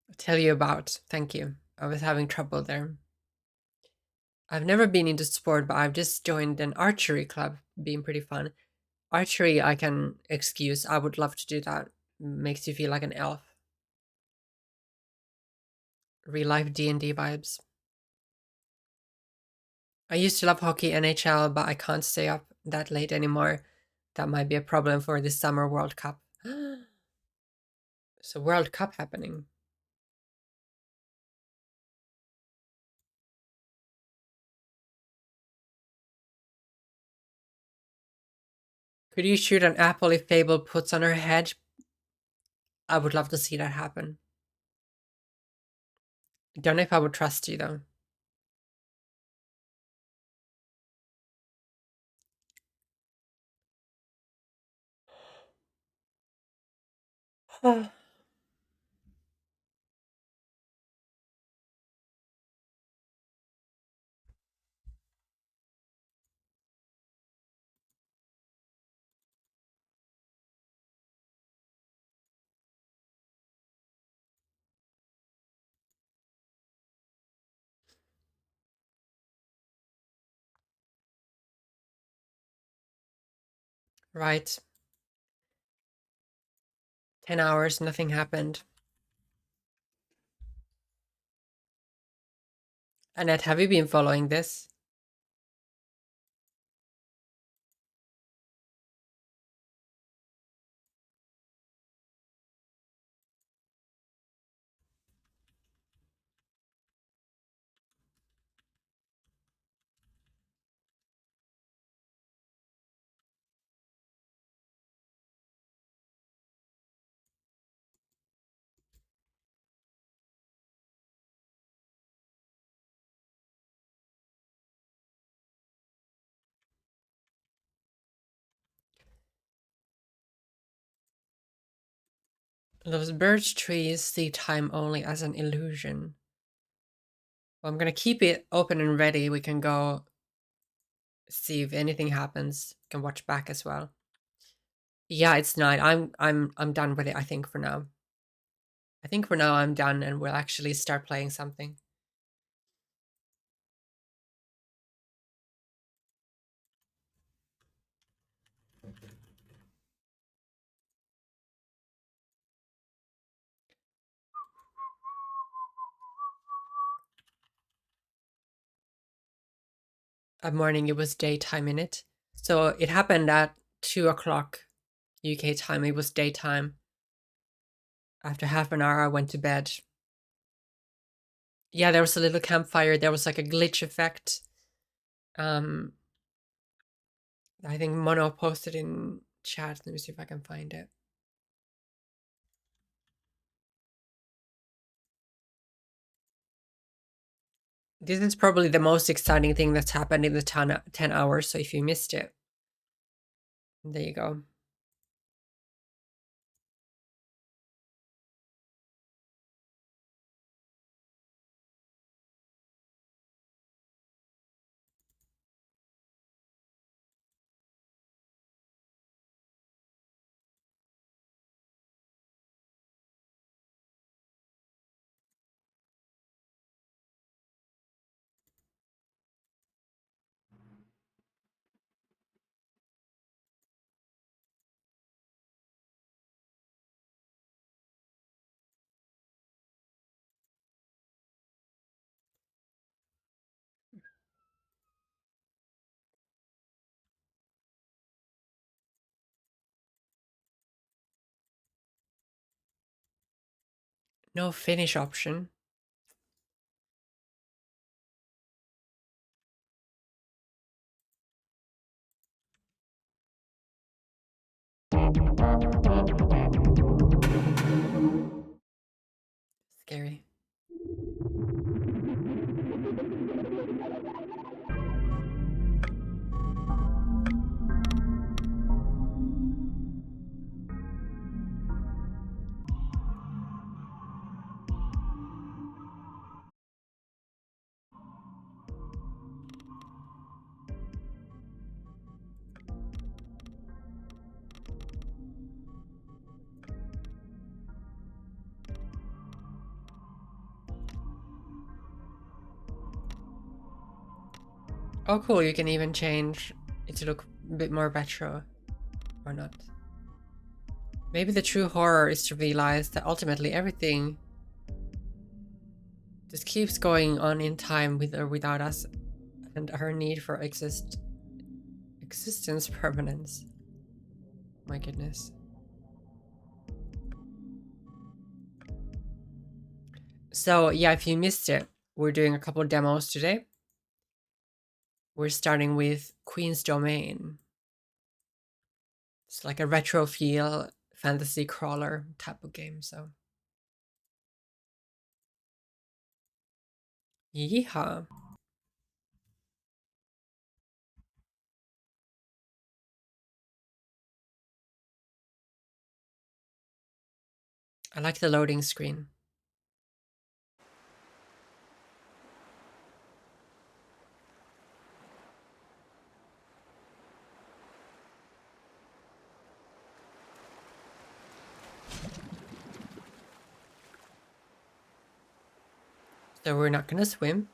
I'll tell you about. Thank you. I was having trouble there. I've never been into sport, but I've just joined an archery club, being pretty fun. Archery, I can excuse. I would love to do that. Makes you feel like an elf. Real life D&D vibes. I used to love hockey, NHL, but I can't stay up that late anymore. That might be a problem for this summer World Cup. So World Cup happening. Could you shoot an apple if Fable puts on her head? I would love to see that happen. Don't know if I would trust you though. Right. 10 hours, nothing happened. Annette, have you been following this? Those birch trees see time only as an illusion. Well, I'm gonna keep it open and ready. We can go see if anything happens. Can watch back as well. Yeah, it's night. I'm done with it, I think, for now. I think for now I'm done and we'll actually start playing something. At morning it was daytime in it. So it happened at 2 o'clock UK time. It was daytime. After half an hour I went to bed. Yeah, there was a little campfire. There was like a glitch effect. I think Mono posted in chat. Let me see if I can find it. This is probably the most exciting thing that's happened in the 10 hours, so if you missed it, there you go. No finish option. Scary. Oh cool, you can even change it to look a bit more retro. Or not. Maybe the true horror is to realize that ultimately everything just keeps going on in time with or without us, and our need for existence permanence. My goodness. So yeah, if you missed it, we're doing a couple demos today. We're starting with Queen's Domain. It's like a retro feel fantasy crawler type of game, so. Yeehaw. I like the loading screen. So we're not gonna swim.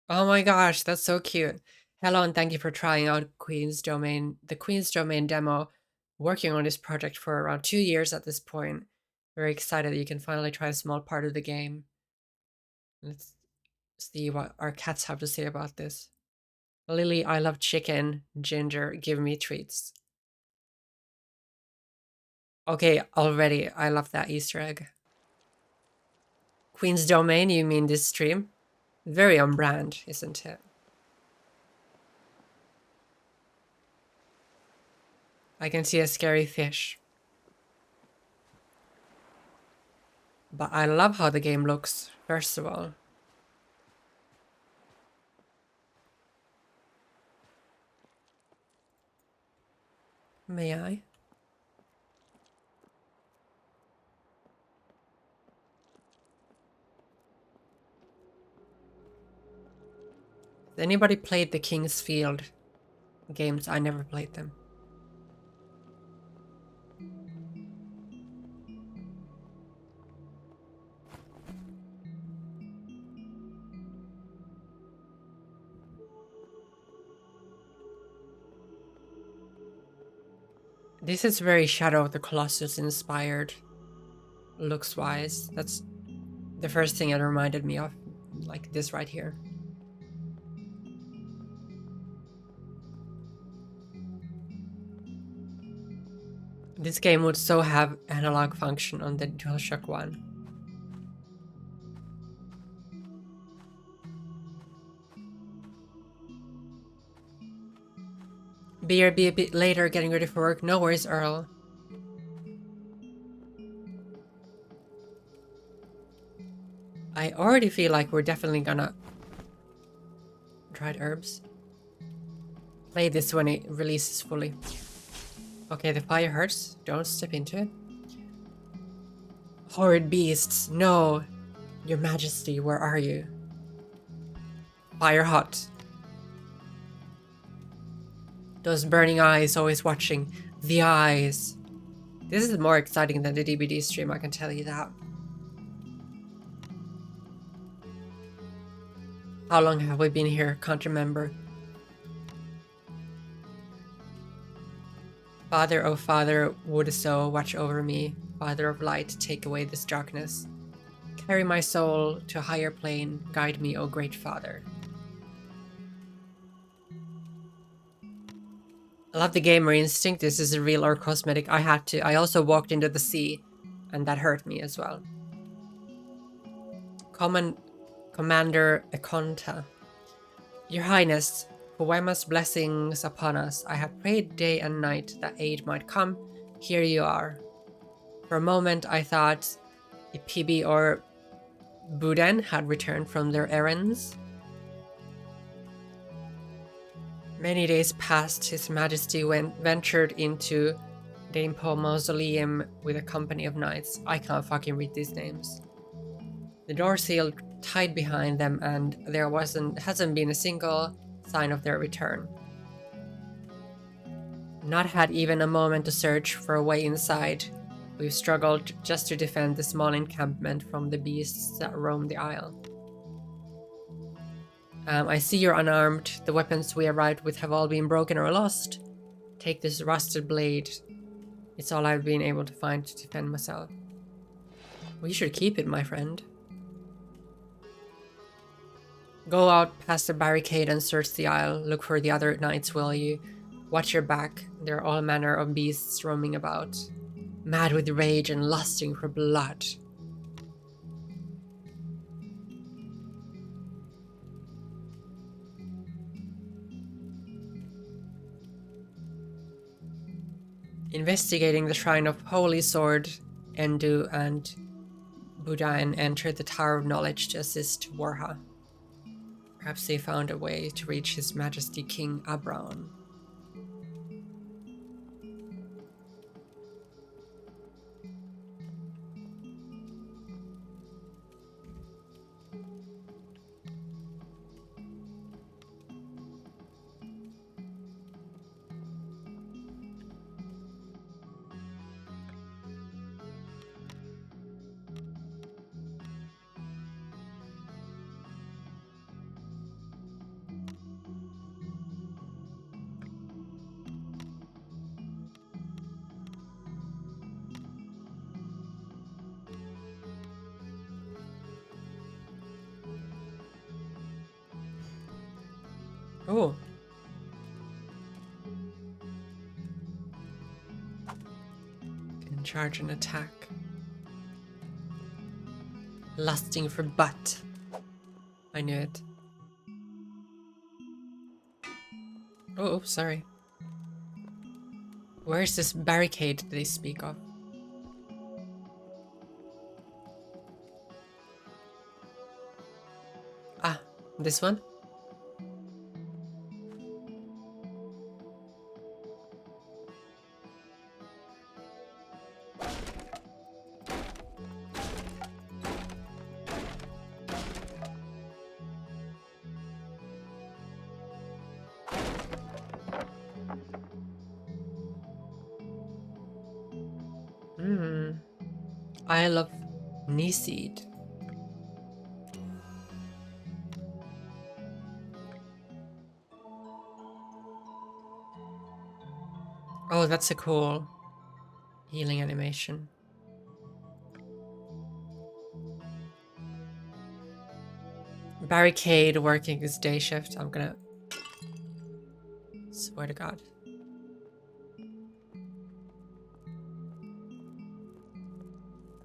Oh my gosh, that's so cute. Hello and thank you for trying out Queen's Domain, the Queen's Domain demo. Working on this project for around 2 years at this point. Very excited that you can finally try a small part of the game. Let's see what our cats have to say about this. Lily, I love chicken. Ginger, give me treats. Okay, already, I love that Easter egg. Queen's Domain, you mean this stream? Very on brand, isn't it? I can see a scary fish. But I love how the game looks, first of all. May I? Has anybody played the King's Field games? I never played them. This is very Shadow of the Colossus inspired, looks wise. That's the first thing it reminded me of, like this right here. This game would so have analog function on the DualShock 1. BRB a bit later, getting ready for work. No worries, Earl. I already feel like we're definitely gonna... Dried herbs. Play this when it releases fully. Okay, the fire hurts. Don't step into it. Horrid beasts. No. Your Majesty, where are you? Fire hot. Those burning eyes always watching. The eyes. This is more exciting than the DBD stream, I can tell you that. How long have we been here? Can't remember. Father, oh Father, would so watch over me. Father of light, take away this darkness. Carry my soul to a higher plane. Guide me, O great Father. I love the gamer instinct. This is a real or cosmetic. I also walked into the sea, and that hurt me as well. Commander Ekonta. Your Highness, Huwaima's blessings upon us. I have prayed day and night that aid might come. Here you are. For a moment I thought Ipibi or Buden had returned from their errands. Many days passed. His Majesty ventured into Daimpo Mausoleum with a company of knights. I can't fucking read these names. The door sealed tight behind them, and there hasn't been a single sign of their return. Not had even a moment to search for a way inside. We've struggled just to defend the small encampment from the beasts that roam the isle. I see you're unarmed. The weapons we arrived with have all been broken or lost. Take this rusted blade. It's all I've been able to find to defend myself. Well, you should keep it, my friend. Go out past the barricade and search the isle. Look for the other knights, will you? Watch your back. There are all manner of beasts roaming about, mad with rage and lusting for blood. Investigating the shrine of Holy Sword, Endu and Budain entered the Tower of Knowledge to assist Warha. Perhaps they found a way to reach His Majesty King Abraon. Oh. Can charge an attack. Lusting for butt. I knew it. Oh, sorry. Where's this barricade they speak of? Ah, this one? Isle of Niseed. Oh, that's a cool healing animation. Barricade working his day shift. I'm gonna swear to God.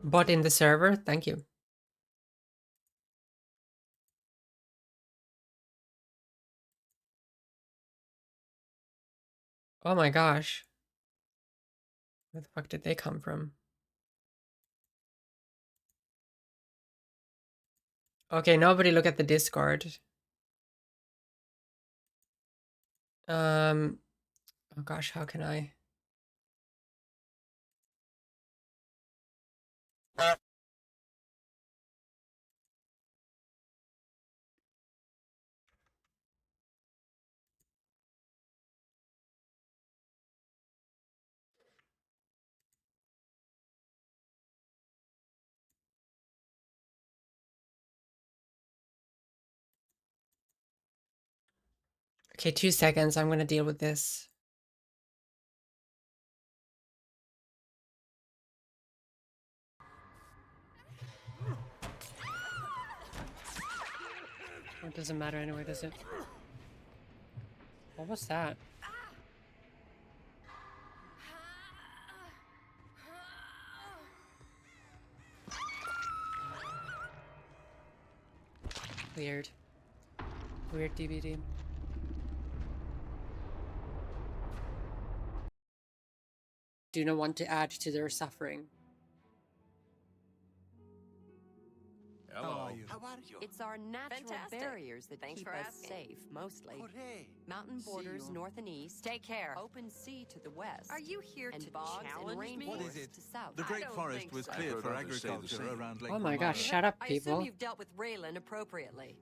Bot in the server, thank you. Oh my gosh. Where the fuck did they come from? Okay, nobody look at the Discord. Oh gosh, how can I? Okay, 2 seconds. I'm gonna deal with this. It doesn't matter anyway, does it? What was that? Weird. Weird DVD. Do not want to add to their suffering. Hello. How are you? It's our natural Fantastic. barriers that Thanks keep for us asking. safe, mostly. Hooray. Mountain See borders you. north and east. Take care. Open sea to the west. Are you here and to bogs and challenge me? What is rainforests it? to south. The I Great don't Forest think was so. cleared I've for heard others say the agriculture same. around Lake Oh my gosh, Mamaroneck. shut up, I assume people. you've dealt with Raylan appropriately.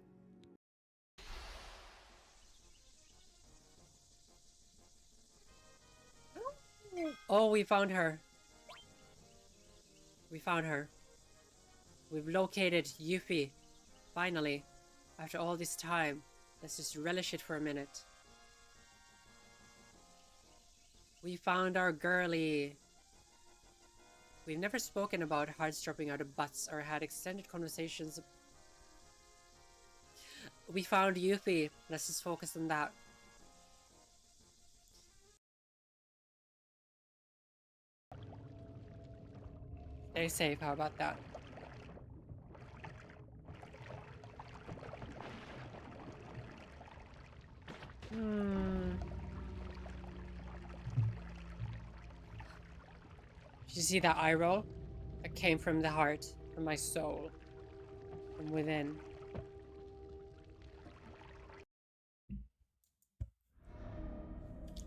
Oh, we found her. We found her. We've located Yuffie. Finally. After all this time. Let's just relish it for a minute. We found our girlie. We've never spoken about hearts dropping out of butts or had extended conversations. We found Yuffie. Let's just focus on that. Stay safe, how about that? Did you see that eye roll? That came from the heart, from my soul, from within.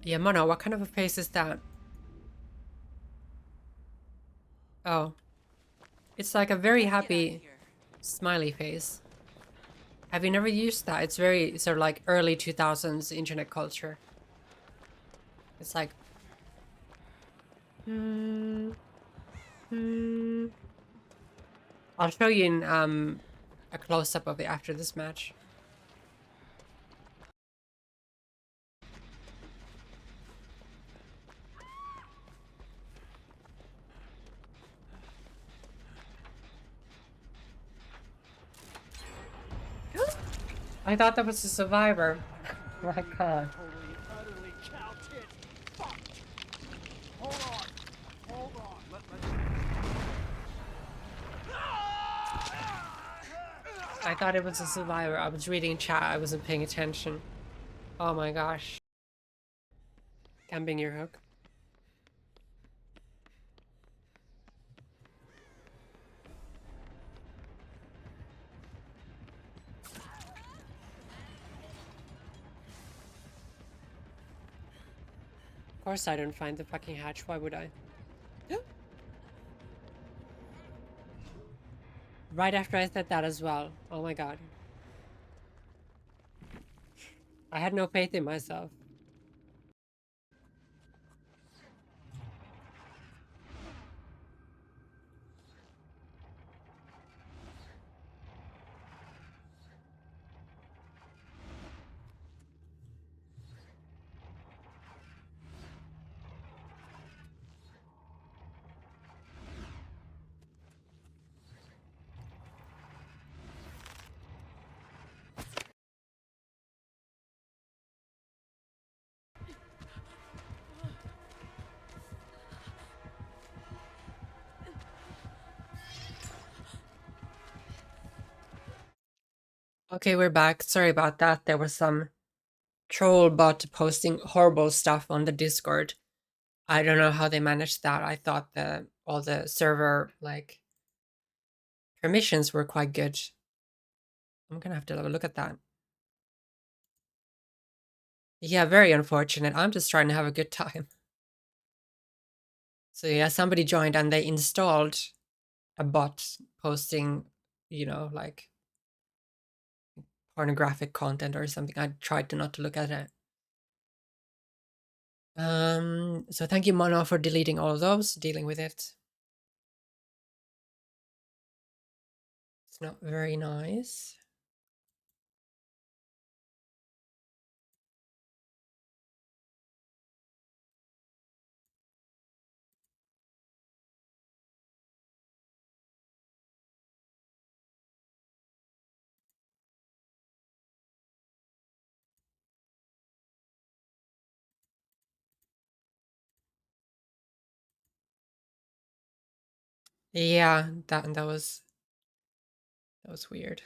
Yeah, Mono, what kind of a face is that? Oh. It's like a very happy, smiley face. Have you never used that? It's very sort of like early 2000s internet culture. It's like... I'll show you in a close-up of it after this match. I thought that was a survivor. Oh my god. Utterly counted. Fuck. Hold on. Hold on. I thought it was a survivor. I was reading chat. I wasn't paying attention. Oh my gosh. Camping your hook. Of course I don't find the fucking hatch. Why would I? Right after I said that as well. Oh my god. I had no faith in myself. Okay, we're back. Sorry about that. There was some troll bot posting horrible stuff on the Discord. I don't know how they managed that. I thought all the server like permissions were quite good. I'm gonna have to have a look at that. Yeah, very unfortunate. I'm just trying to have a good time. So yeah, somebody joined and they installed a bot posting, you know, like pornographic content or something. I tried to not to look at it. So thank you, Mono, for deleting all of those, dealing with it. It's not very nice. Yeah, that was weird.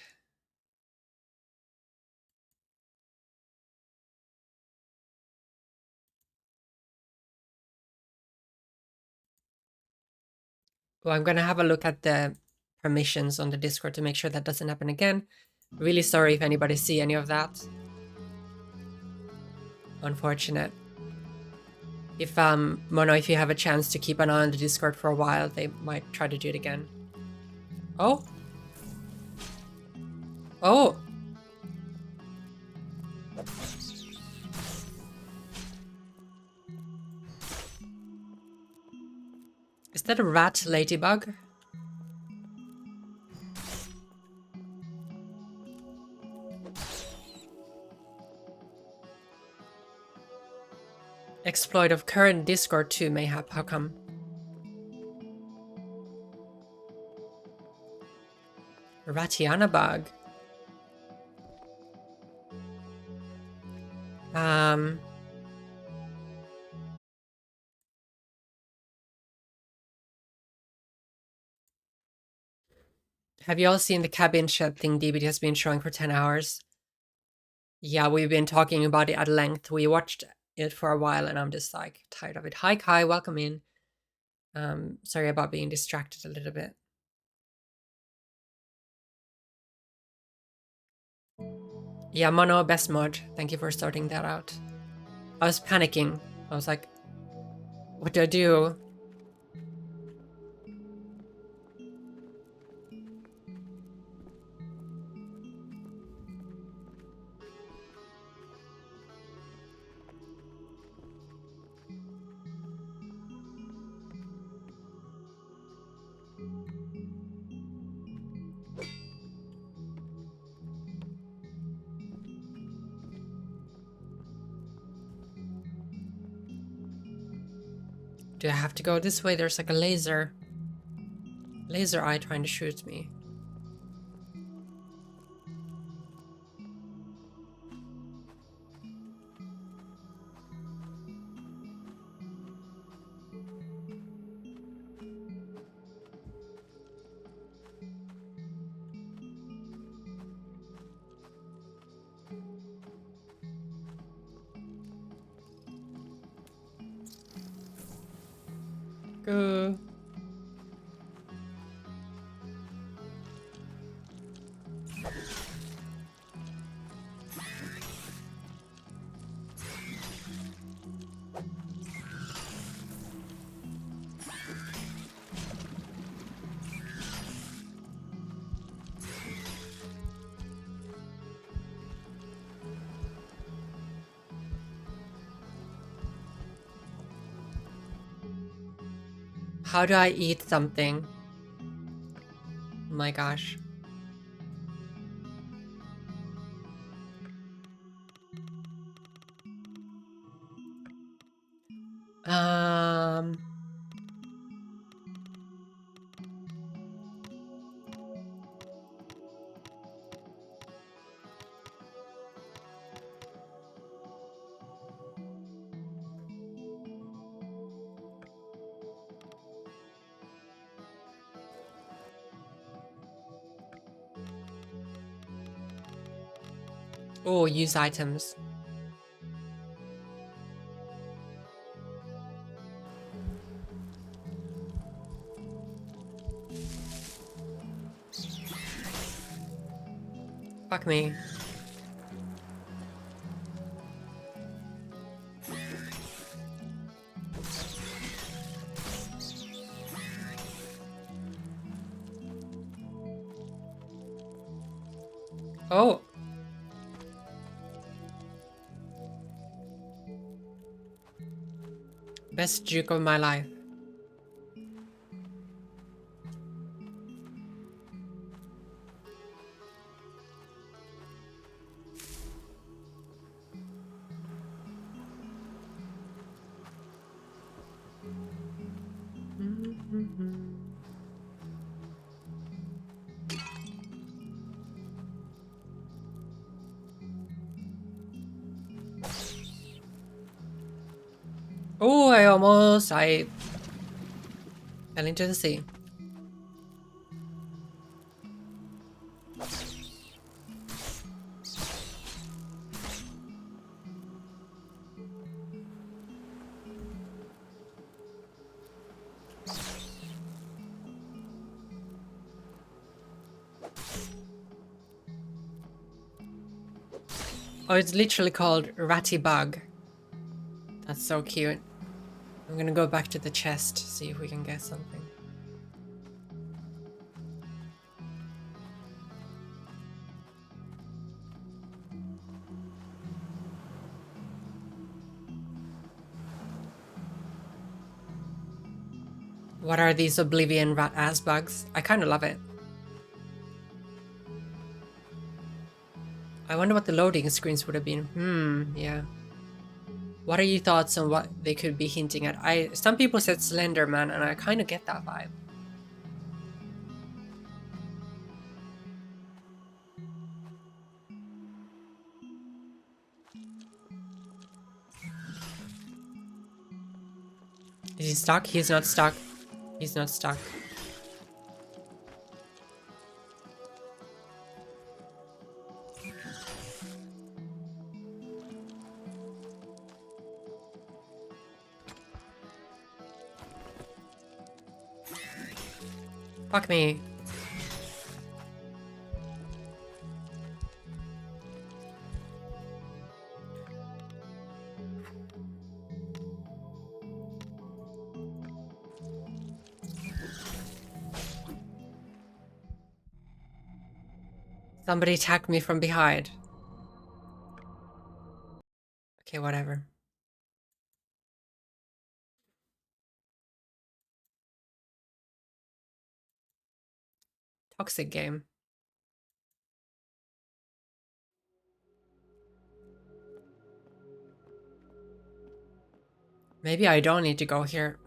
Well, I'm gonna have a look at the permissions on the Discord to make sure that doesn't happen again. Really sorry if anybody see any of that. Unfortunate. If Mono, if you have a chance to keep an eye on the Discord for a while, they might try to do it again. Oh. Oh. Is that a rat ladybug? Exploit of current Discord 2 mayhap. How come? Ratiana bug. Have you all seen the cabin shed thing DBD has been showing for 10 hours? Yeah, we've been talking about it at length. We watched it for a while and I'm just like tired of it. Hi Kai, welcome in. Sorry about being distracted a little bit. Yeah, Mono, best mod. Thank you for sorting that out. I was panicking. I was like, what do I do? Do I have to go this way? There's like a laser eye trying to shoot me. Go. How do I eat something? Oh my gosh. Oh, use items. Fuck me. Oh. Best juke of my life. Oh, I fell into the sea. Oh, it's literally called Ratty Bug. That's so cute. I'm gonna go back to the chest, see if we can get something. What are these Oblivion rat ass bugs? I kinda love it. I wonder what the loading screens would have been. Yeah. What are your thoughts on what they could be hinting at? Some people said Slender Man, and I kind of get that vibe. Is he stuck? He's not stuck. He's not stuck. Fuck me. Somebody attacked me from behind. Okay, whatever. Toxic game. Maybe I don't need to go here.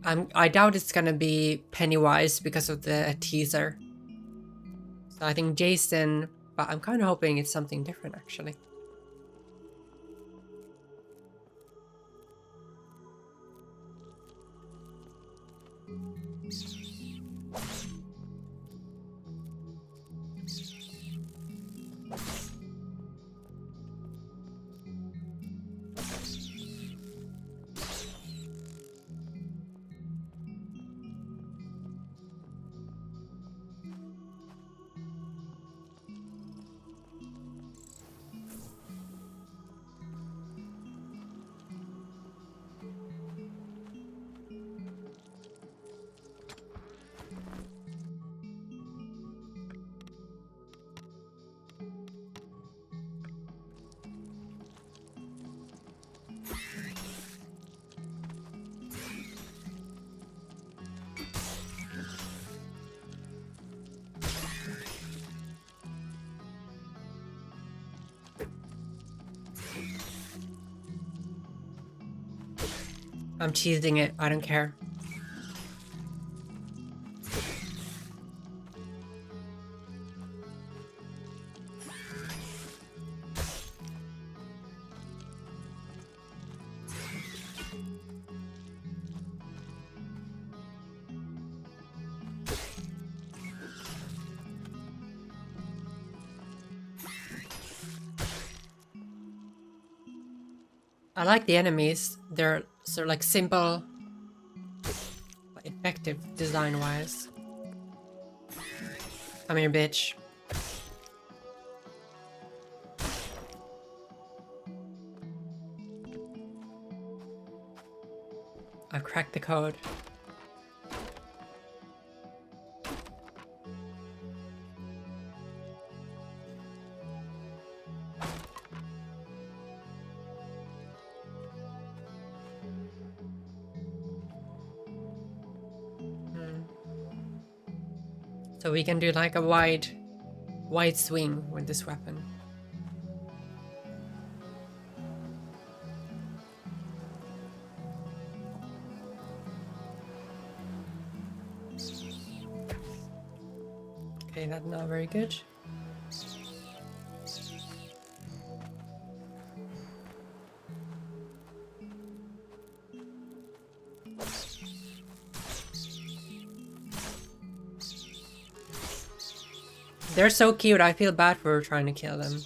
I doubt it's gonna be Pennywise because of the teaser. So I think Jason, but I'm kind of hoping it's something different actually. I'm cheesing it, I don't care. I like the enemies. They're sort of like simple, but effective design-wise. Come here, bitch. I've cracked the code. So we can do like a wide swing with this weapon. Okay, that's not very good. They're so cute, I feel bad for trying to kill them.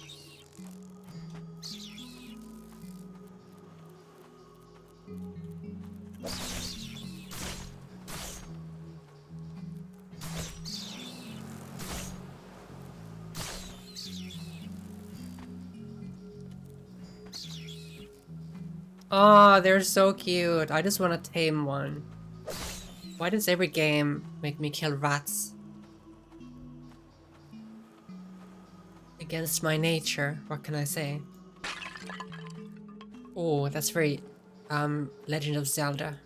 Oh, they're so cute. I just want to tame one. Why does every game make me kill rats? Against my nature, what can I say? Oh, that's very Legend of Zelda.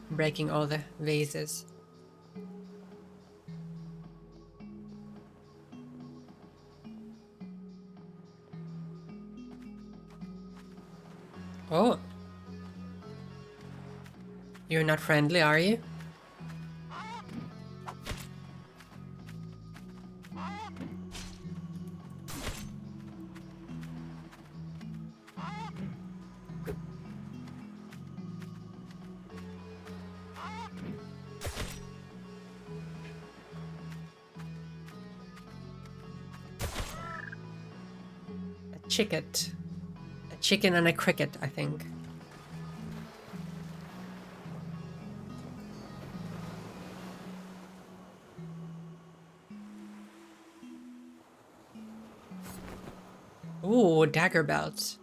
Breaking all the vases. Oh. You're not friendly, are you? Chicket. A chicken and a cricket, I think. Ooh, dagger belt.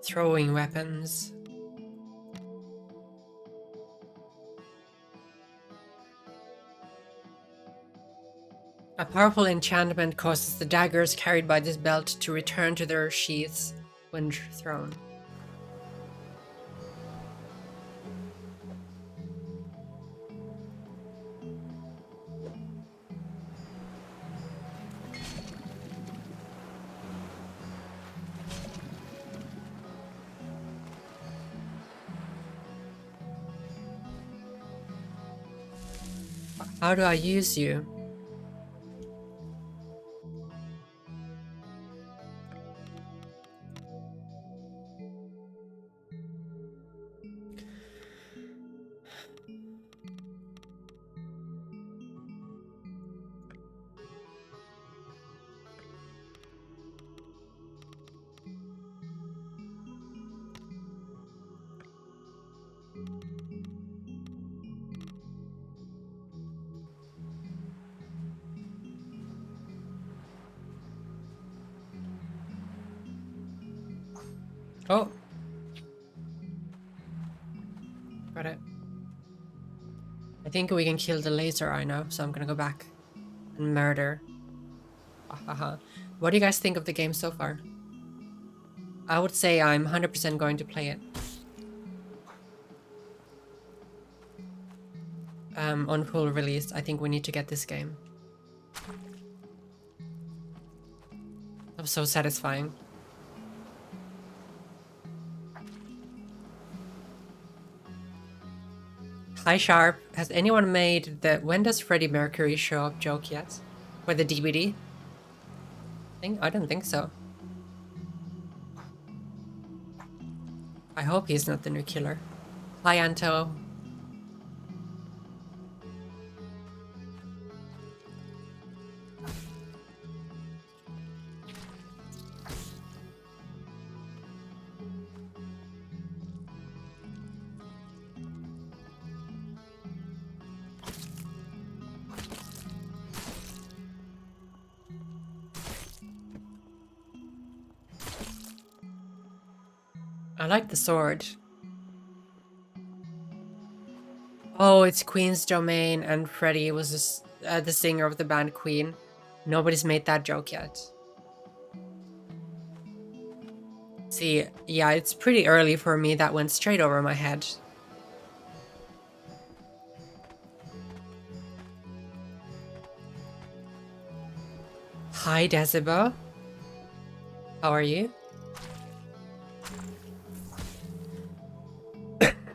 Throwing weapons. A powerful enchantment causes the daggers carried by this belt to return to their sheaths when thrown. How do I use you? Oh. Got it. I think we can kill the laser eye now, so I'm gonna go back and murder. Haha. What do you guys think of the game so far? I would say I'm 100% going to play it. On full release, I think we need to get this game. That was so satisfying. Hi Sharp, has anyone made the when does Freddie Mercury show up joke yet? For the DVD? I don't think so. I hope he's not the new killer. Hi Anto. I like the sword. Oh, it's Queen's Domain and Freddie was the singer of the band Queen. Nobody's made that joke yet. See, yeah, it's pretty early for me. That went straight over my head. Hi, Decibel. How are you?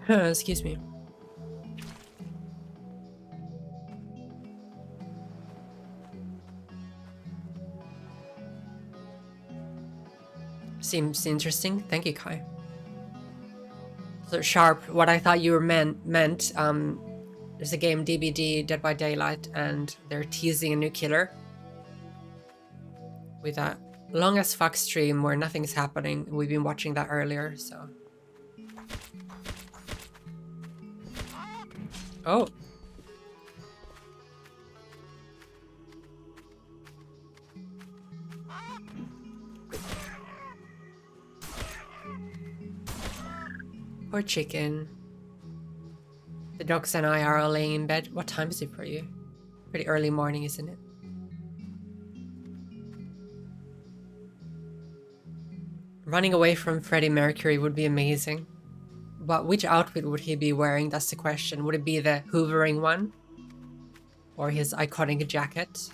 Excuse me. Seems interesting. Thank you, Kai. So Sharp, what I thought you were meant, there's a game DBD, Dead by Daylight, and they're teasing a new killer. With that long as fuck stream where nothing's happening. We've been watching that earlier, so. Oh. Poor chicken. The dogs and I are all laying in bed. What time is it for you? Pretty early morning, isn't it? Running away from Freddie Mercury would be amazing. But which outfit would he be wearing? That's the question. Would it be the hoovering one? or his iconic jacket.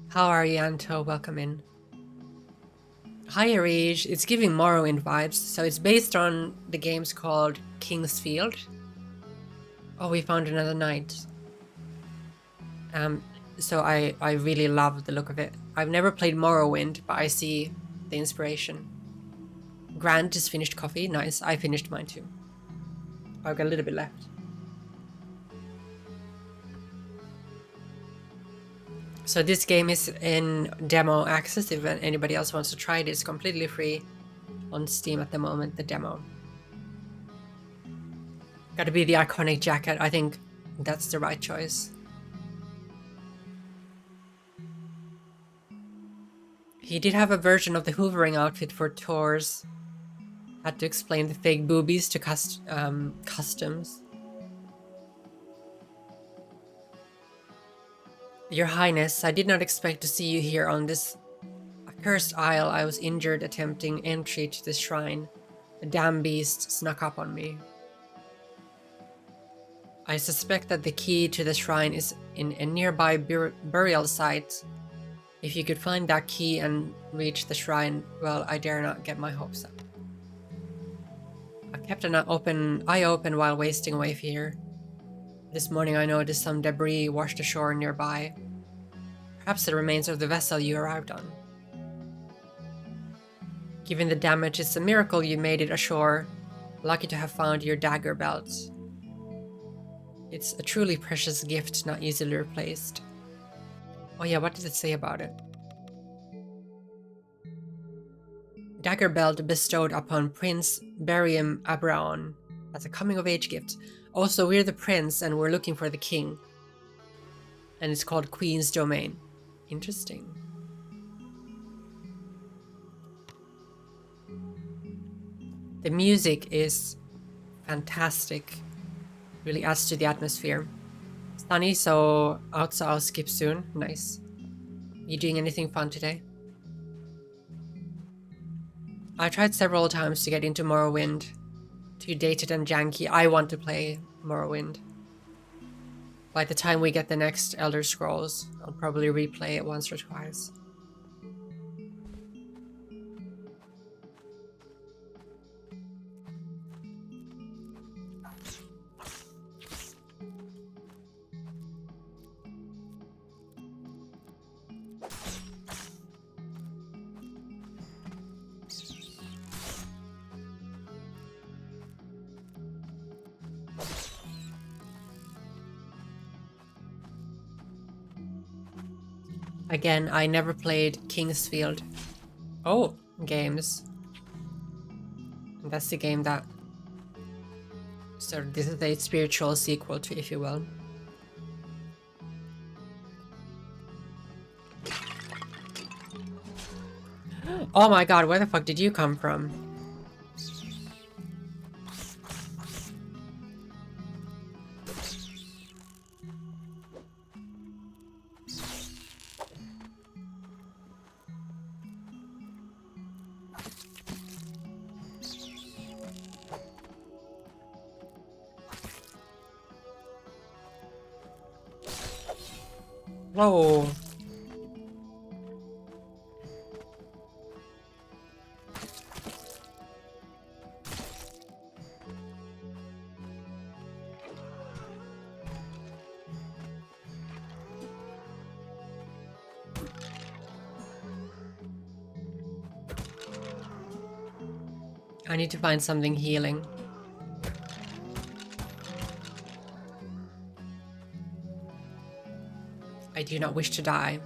How are you, Anto? Welcome in. Hi, Arij. It's giving Morrowind vibes, so it's based on the games called King's Field. Oh, we found another knight. So I really love the look of it. I've never played Morrowind, but I see the inspiration. Grant just finished coffee. Nice. I finished mine too. I've got a little bit left. So this game is in demo access. If anybody else wants to try it, it's completely free on Steam at the moment, the demo. Gotta be the iconic jacket. I think that's the right choice. He did have a version of the hoovering outfit for tours. Had to explain the fake boobies to customs. Your Highness, I did not expect to see you here on this accursed isle. I was injured attempting entry to the shrine. A damn beast snuck up on me. I suspect that the key to the shrine is in a nearby burial site. If you could find that key and reach the shrine, well, I dare not get my hopes up. I kept an eye open while wasting away here. This morning I noticed some debris washed ashore nearby. Perhaps the remains of the vessel you arrived on. Given the damage, it's a miracle you made it ashore. Lucky to have found your dagger belt. It's a truly precious gift, not easily replaced. Oh yeah, what does it say about it? Dagger belt bestowed upon Prince Berium Abraon as a coming-of-age gift. Also, we're the prince and we're looking for the king. And it's called Queen's Domain. Interesting. The music is fantastic. Really adds to the atmosphere. Sunny, so I'll skip soon. Nice. You doing anything fun today? I tried several times to get into Morrowind. Too dated and janky. I want to play Morrowind. By the time we get the next Elder Scrolls, I'll probably replay it once or twice. Again, I never played King's Field. Oh, games. And that's the game that... So this is a spiritual sequel to, if you will. Oh my god, where the fuck did you come from? Whoa. I need to find something healing. I do not wish to die.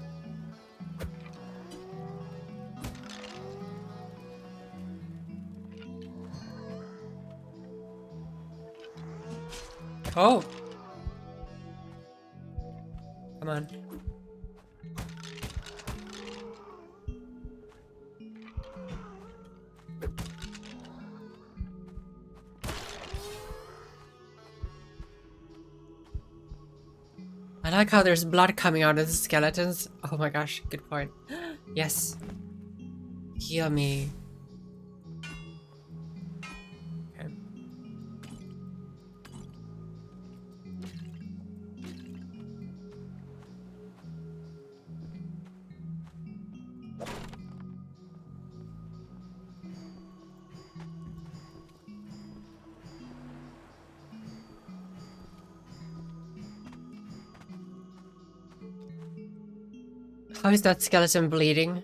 Oh! Come on. I like how there's blood coming out of the skeletons. Oh my gosh, good point. Yes. Heal me. Okay. How is that skeleton bleeding?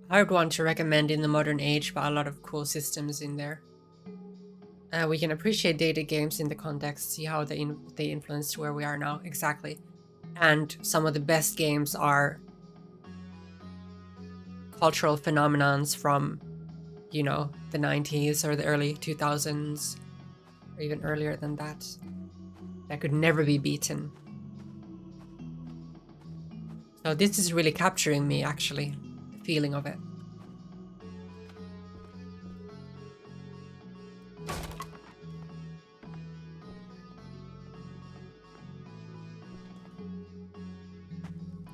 Hard one to recommend in the modern age, but a lot of cool systems in there. We can appreciate dated games in the context, see how they influenced where we are now, exactly. And some of the best games are cultural phenomenons from, you know, the 90s or the early 2000s, or even earlier than that. That could never be beaten. So this is really capturing me, actually, the feeling of it.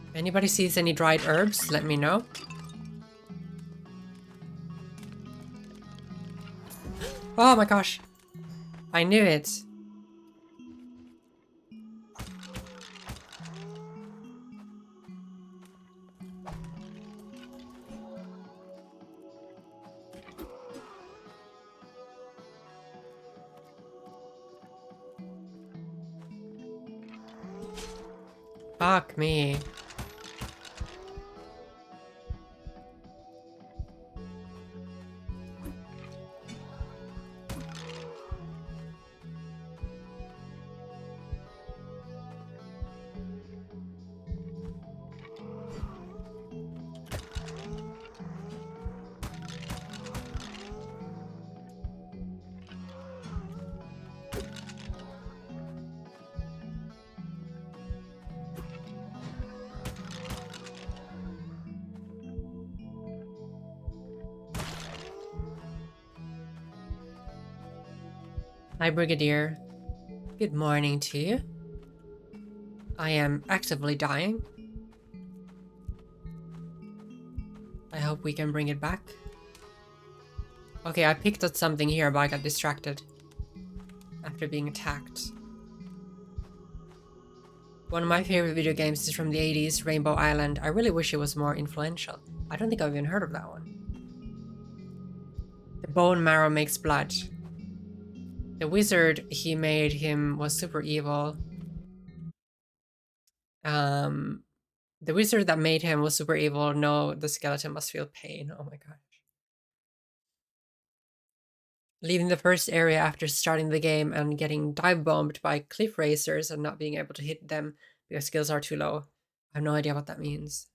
If anybody sees any dried herbs, let me know. Oh my gosh. I knew it. Fuck me. Hi, Brigadier. Good morning to you. I am actively dying. I hope we can bring it back. Okay, I picked up something here, but I got distracted after being attacked. One of my favorite video games is from the 80s, Rainbow Island. I really wish it was more influential. I don't think I've even heard of that one. The bone marrow makes blood. The wizard he made him was super evil. The wizard that made him was super evil. No, the skeleton must feel pain. Oh my gosh. Leaving the first area after starting the game and getting dive bombed by cliff racers and not being able to hit them because skills are too low. I have no idea what that means.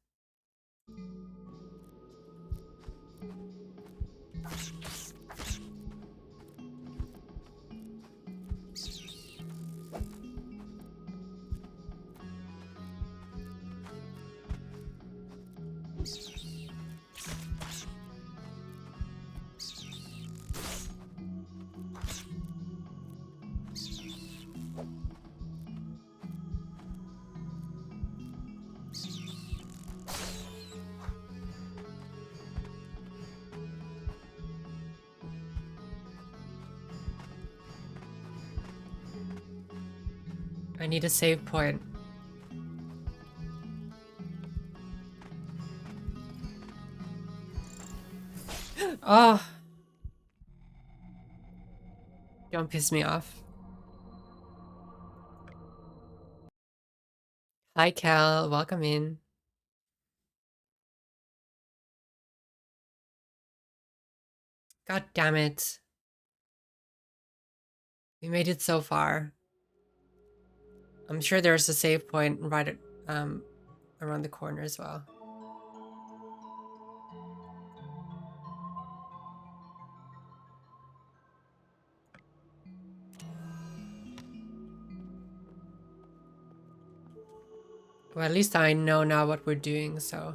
I need a save point. Oh. Don't piss me off. Hi, Cal. Welcome in. God damn it. We made it so far. I'm sure there's a save point right around the corner as well. Well, at least I know now what we're doing, so...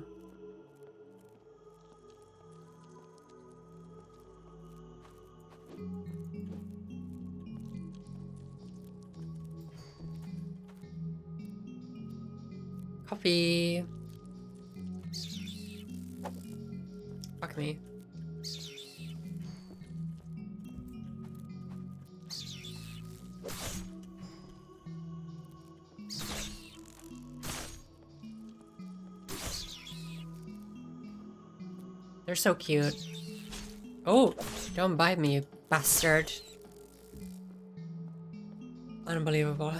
Puppy. Fuck me. They're so cute. Oh, don't bite me, you bastard. Unbelievable.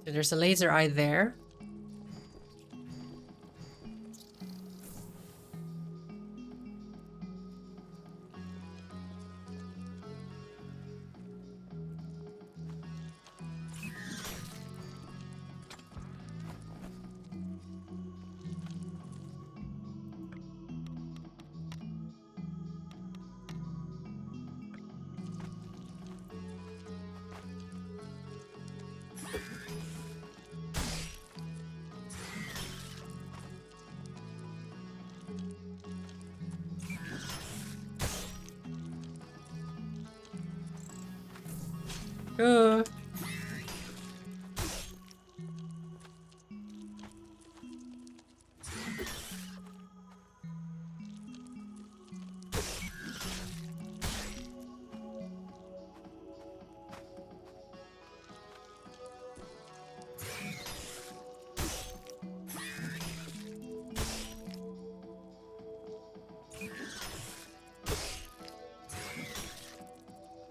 So there's a laser eye there. Uh.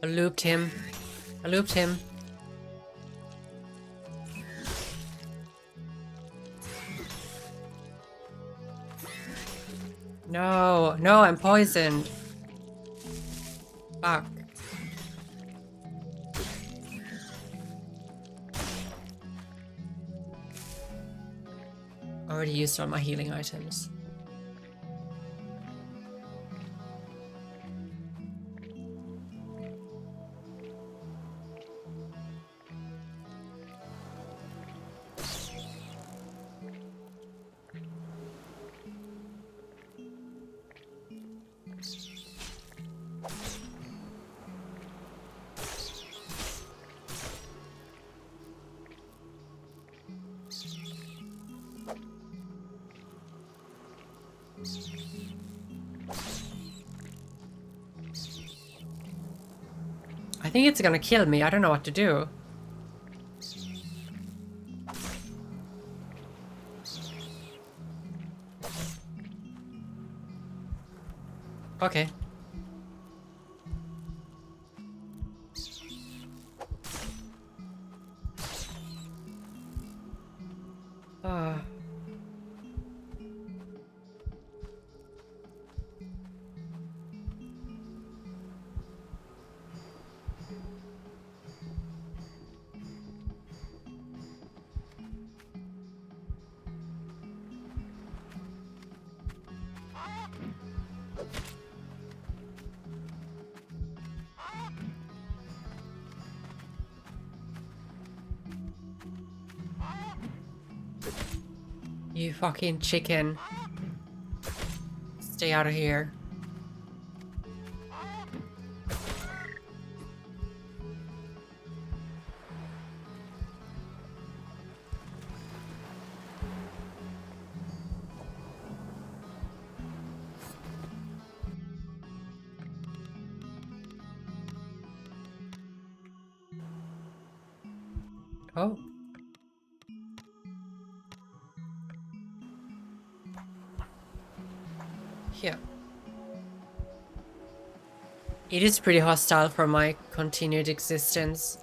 I looped him. I looped him. No, no, I'm poisoned. Fuck. Already used all my healing items. I think it's gonna kill me. I don't know what to do. Okay. Ah. You fucking chicken. Stay out of here. Oh. Here. It is pretty hostile for my continued existence.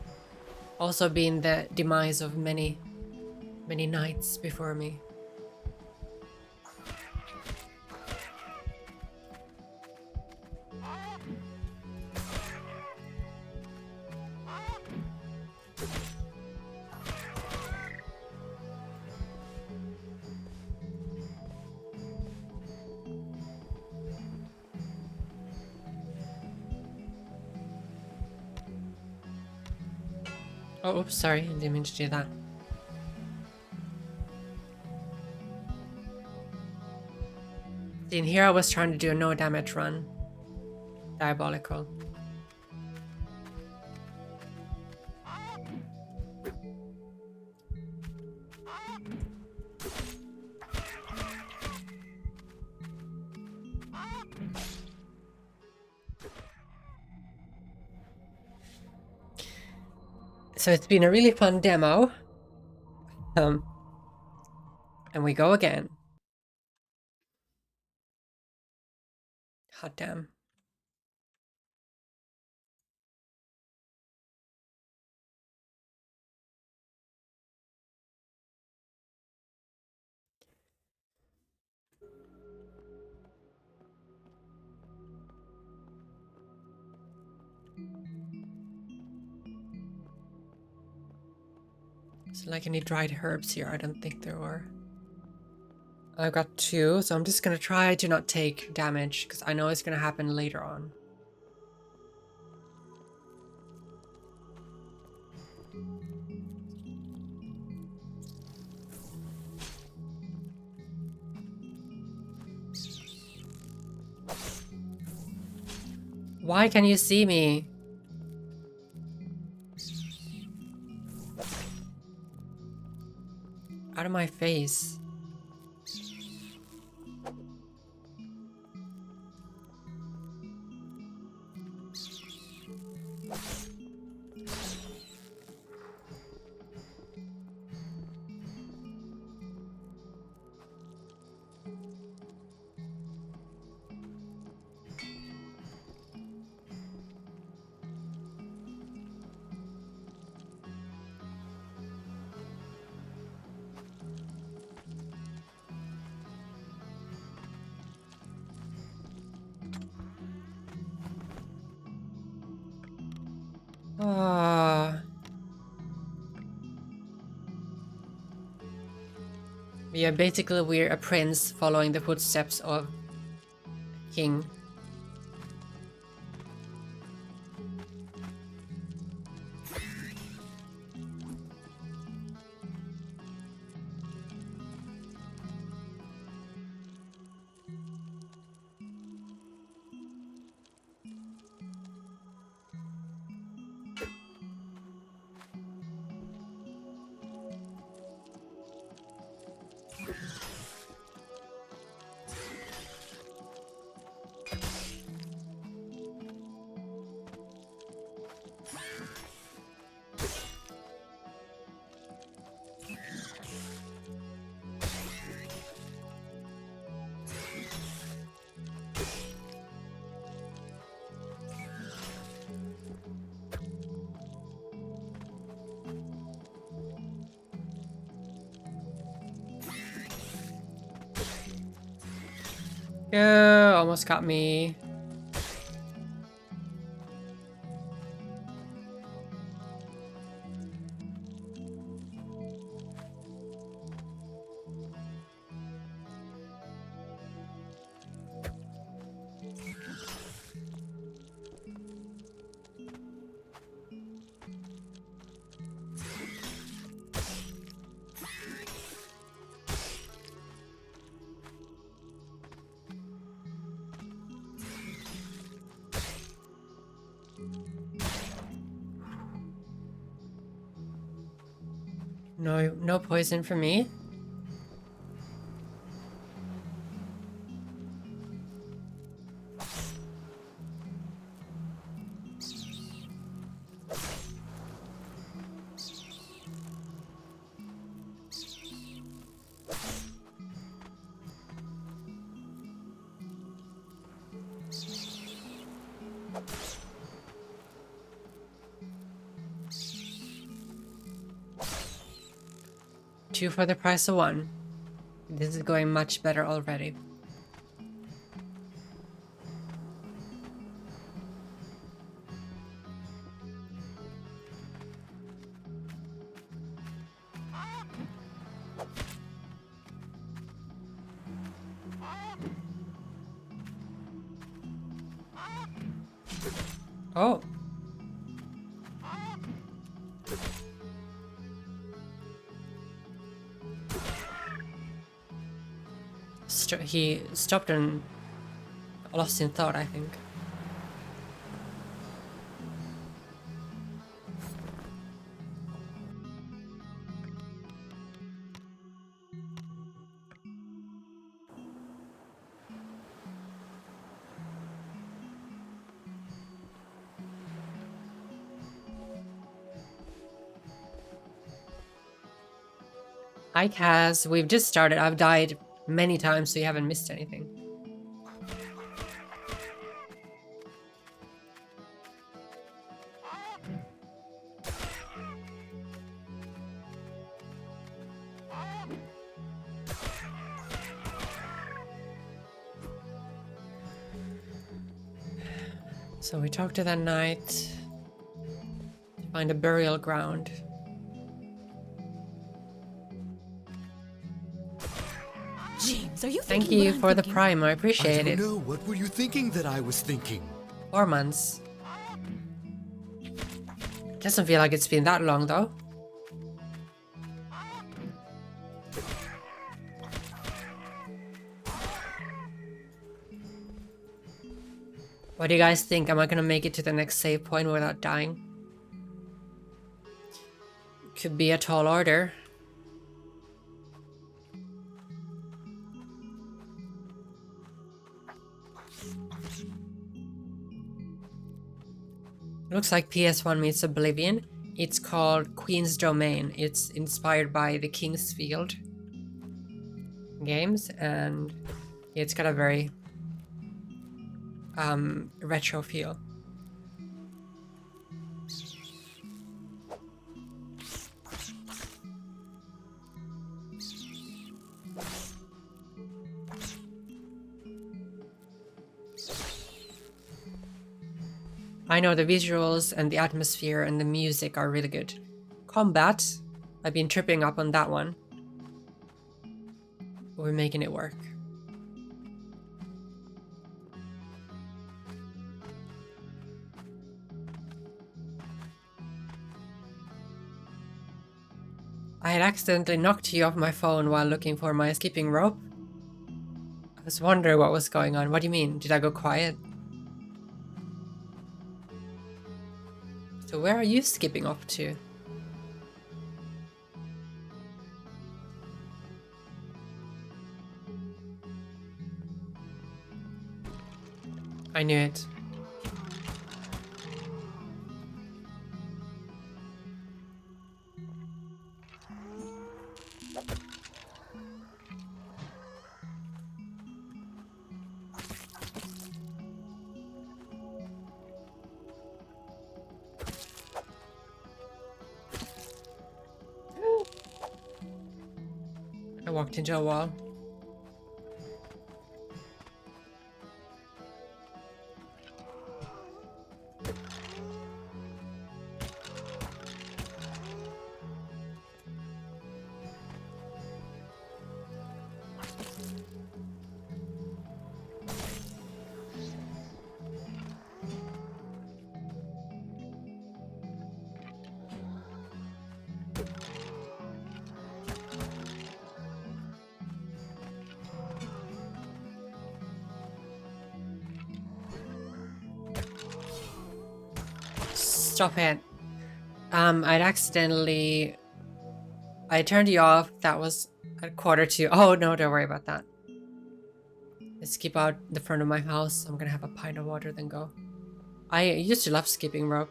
Also being the demise of many knights before me. Oh, oops, sorry, I didn't mean to do that. See, in here I was trying to do a no damage run. Diabolical. so it's been a really fun demo. And we go again. Hot damn. Is there like any dried herbs here? I don't think there were. I got 2, so I'm just gonna try to not take damage, because I know it's gonna happen later on. Why can you see me? Out of my face. Ah. Yeah, basically we're a prince following the footsteps of a king. Yeah, almost got me. No poison for me. Two for the price of one. This is going much better already. Oh. He stopped and lost in thought, I think. Hi, Kaz. We've just started. I've died many times, so you haven't missed anything. So we talked to that knight to find a burial ground. James, are you Thank thinking you what I'm for the thinking? prime. I I appreciate don't it. know. What were you thinking that I was thinking? 4 months. Doesn't feel like it's been that long though. What do you guys think? Am I gonna make it to the next save point without dying? Could be a tall order. Looks like PS1 meets Oblivion. It's called Queen's Domain. It's inspired by the King's Field games, and it's got a very retro feel. I know the visuals and the atmosphere and the music are really good. Combat, I've been tripping up on that one. But we're making it work. I had accidentally knocked you off my phone while looking for my skipping rope. I was wondering what was going on. What do you mean? Did I go quiet? So where are you skipping off to? I knew it. I walked into a wall. Stop it. I'd accidentally... I turned you off. That was at 1:45. Oh, no, don't worry about that. Let's keep out the front of my house. I'm gonna have a pint of water, then go. I used to love skipping rope.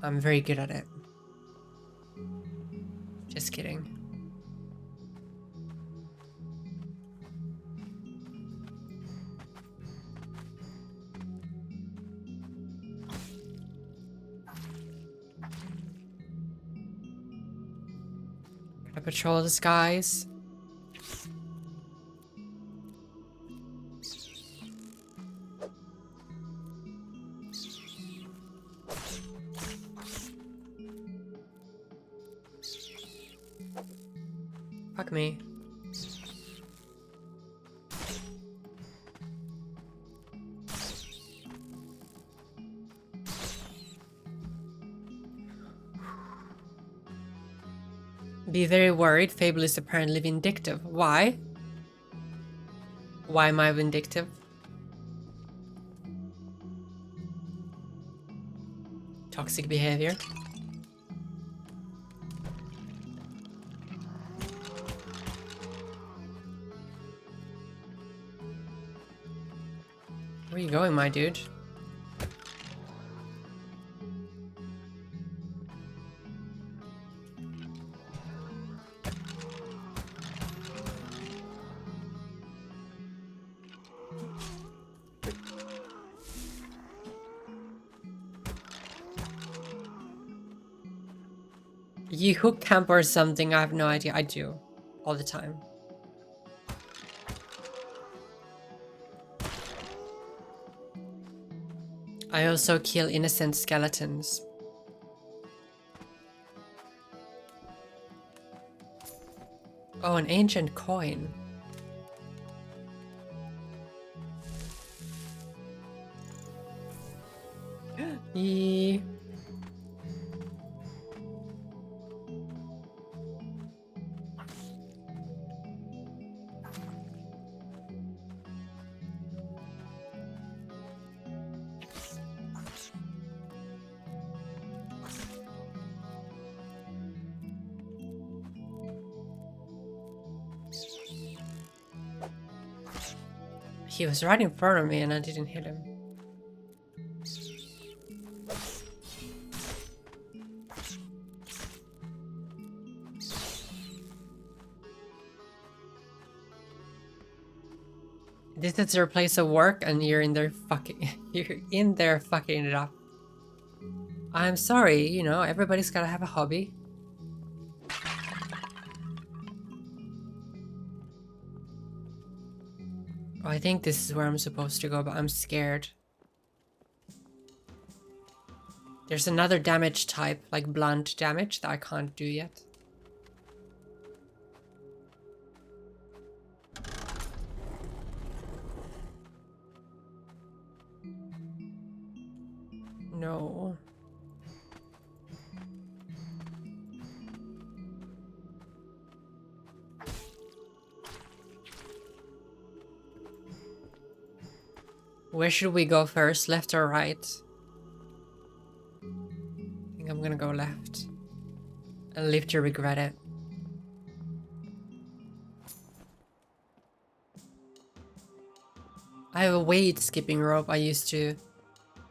I'm very good at it. Just kidding. Gotta patrol the skies. Fuck me. Be very worried. Fable is apparently vindictive. Why? Why am I vindictive? Toxic behavior. Where are you going, my dude? You hook camp or something, I have no idea. I do. All the time. I also kill innocent skeletons. Oh, an ancient coin. Yee. He was right in front of me and I didn't hit him. This is your place of work and you're in there fucking fucking it up. I'm sorry, you know, everybody's gotta have a hobby. Oh, I think this is where I'm supposed to go, but I'm scared. There's another damage type, like blunt damage, that I can't do yet. No. Where should we go first, left or right? I think I'm gonna go left. And live to regret it. I have a weight skipping rope I used to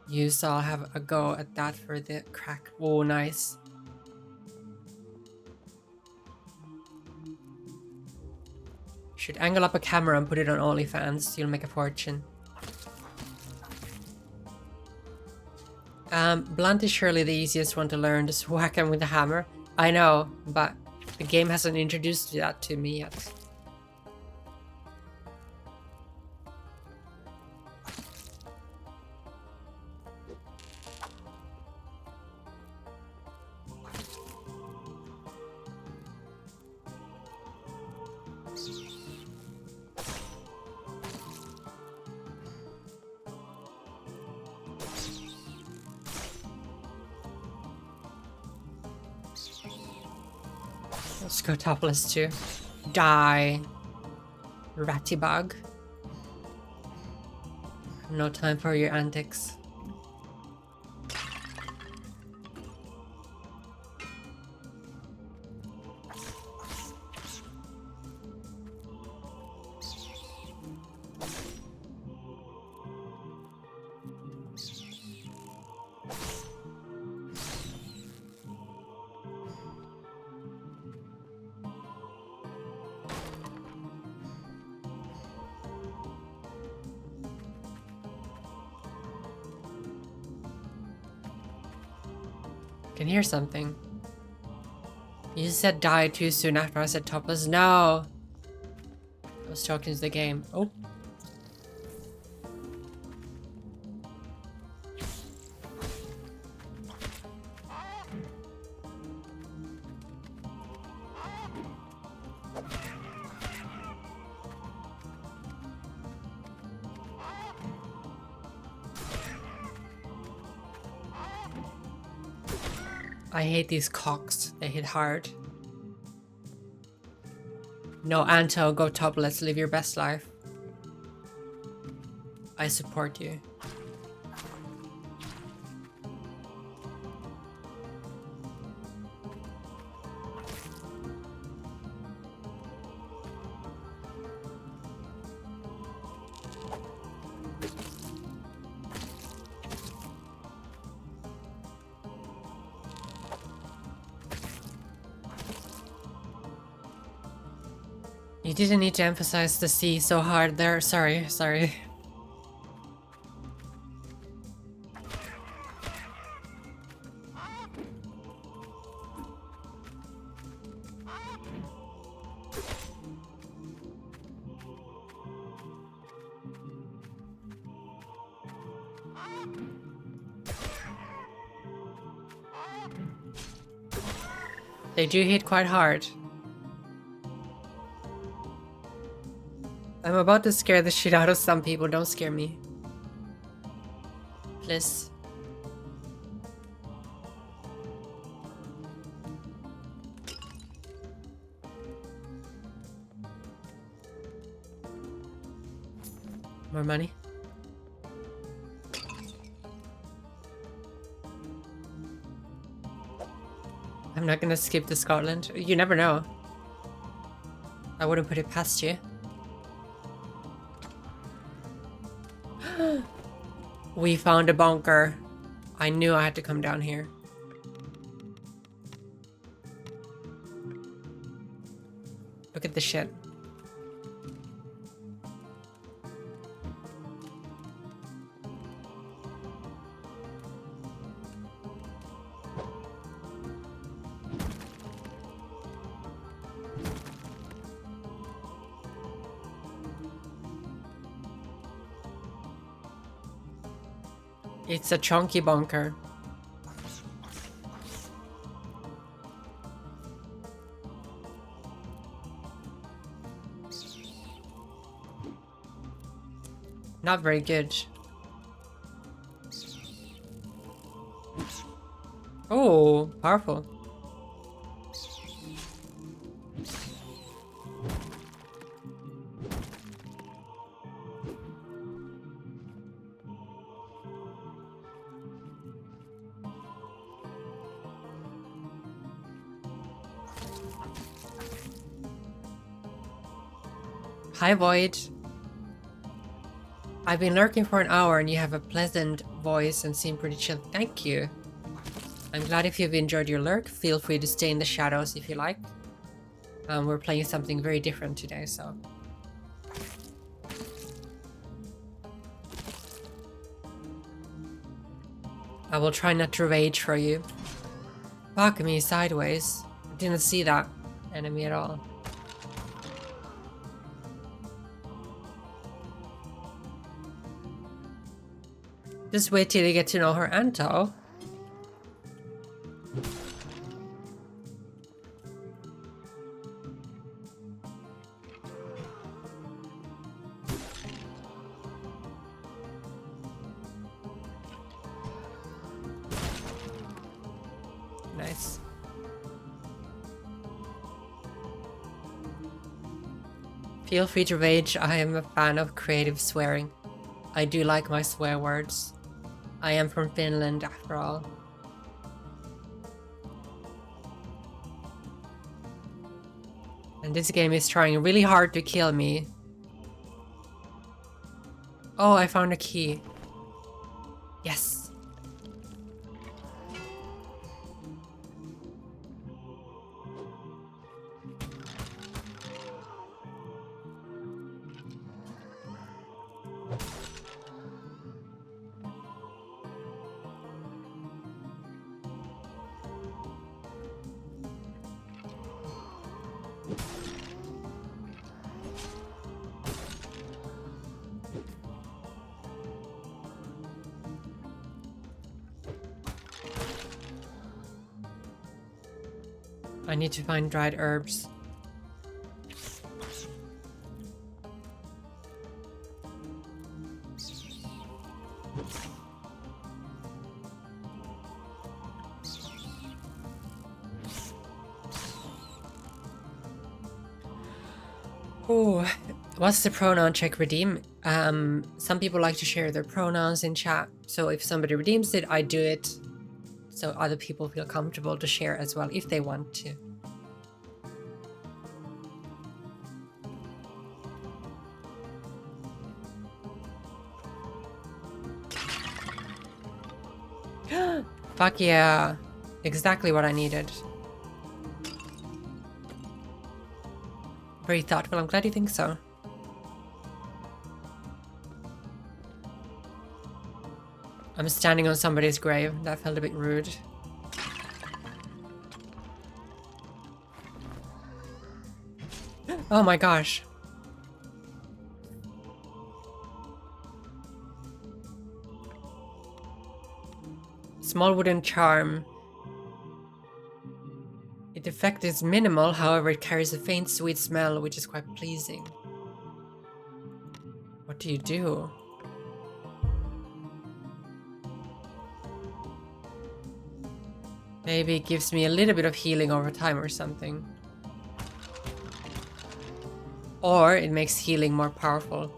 use, so I'll have a go at that for the crack. Oh, nice. Should angle up a camera and put it on OnlyFans, you'll make a fortune. Blunt is surely the easiest one to learn, just whack him with a hammer. I know, but the game hasn't introduced that to me yet. Let's go topless too. Die. Ratty bug. No time for your antics. Can hear something. You said die too soon after I said topless. No! I was talking to the game. Oh. I hate these cocks. They hit hard. No, Anto, go topless. Live your best life. I support you. You didn't need to emphasize the C so hard there. Sorry. They do hit quite hard. I'm about to scare the shit out of some people. Don't scare me. Please. More money. I'm not gonna skip to Scotland. You never know. I wouldn't put it past you. We found a bunker. I knew I had to come down here. Look at the shit. It's a chunky bunker. Not very good. Oh, powerful. Hi, Void. I've been lurking for an hour and you have a pleasant voice and seem pretty chill. Thank you. I'm glad if you've enjoyed your lurk. Feel free to stay in the shadows if you like. We're playing something very different today, so... I will try not to rage for you. Fuck me sideways. Didn't see that enemy at all. Just wait till you get to know her, Anto. Nice. Feel free to rage. I am a fan of creative swearing. I do like my swear words. I am from Finland, after all. And this game is trying really hard to kill me. Oh, I found a key. Yes. I need to find dried herbs. Oh, what's the pronoun check redeem? Some people like to share their pronouns in chat, so if somebody redeems it, I do it so other people feel comfortable to share as well if they want to. Fuck yeah, exactly what I needed. Very thoughtful, I'm glad you think so. I'm standing on somebody's grave, that felt a bit rude. Oh my gosh. Small wooden charm. Its effect is minimal, however it carries a faint sweet smell which is quite pleasing. What do you do? Maybe it gives me a little bit of healing over time or something. Or it makes healing more powerful.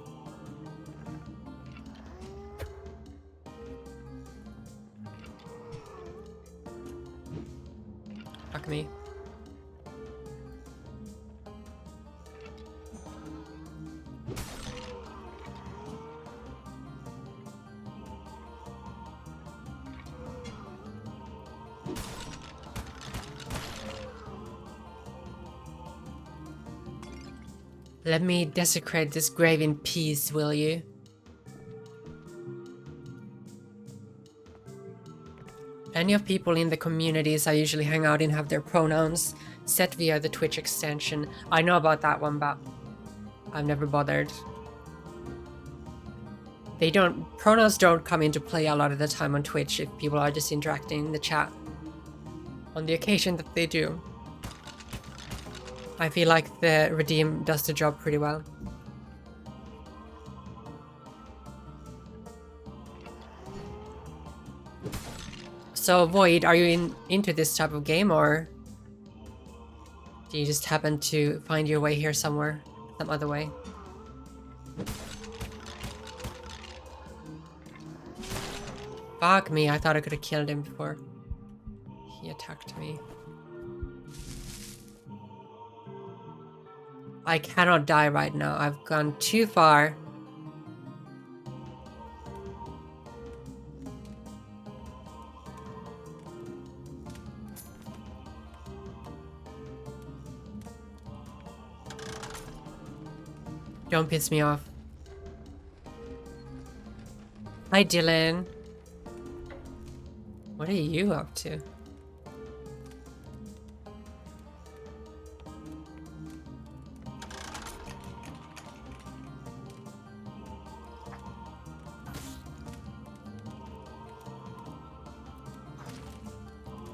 Fuck me. Let me desecrate this grave in peace, will you? Plenty of people in the communities I usually hang out in have their pronouns set via the Twitch extension. I know about that one, but I've never bothered. Pronouns don't come into play a lot of the time on Twitch if people are just interacting in the chat. On the occasion that they do, I feel like the redeem does the job pretty well. So Void, are you into this type of game, or do you just happen to find your way here somewhere, some other way? Fuck me, I thought I could have killed him before he attacked me. I cannot die right now. I've gone too far. Don't piss me off. Hi, Dylan. What are you up to?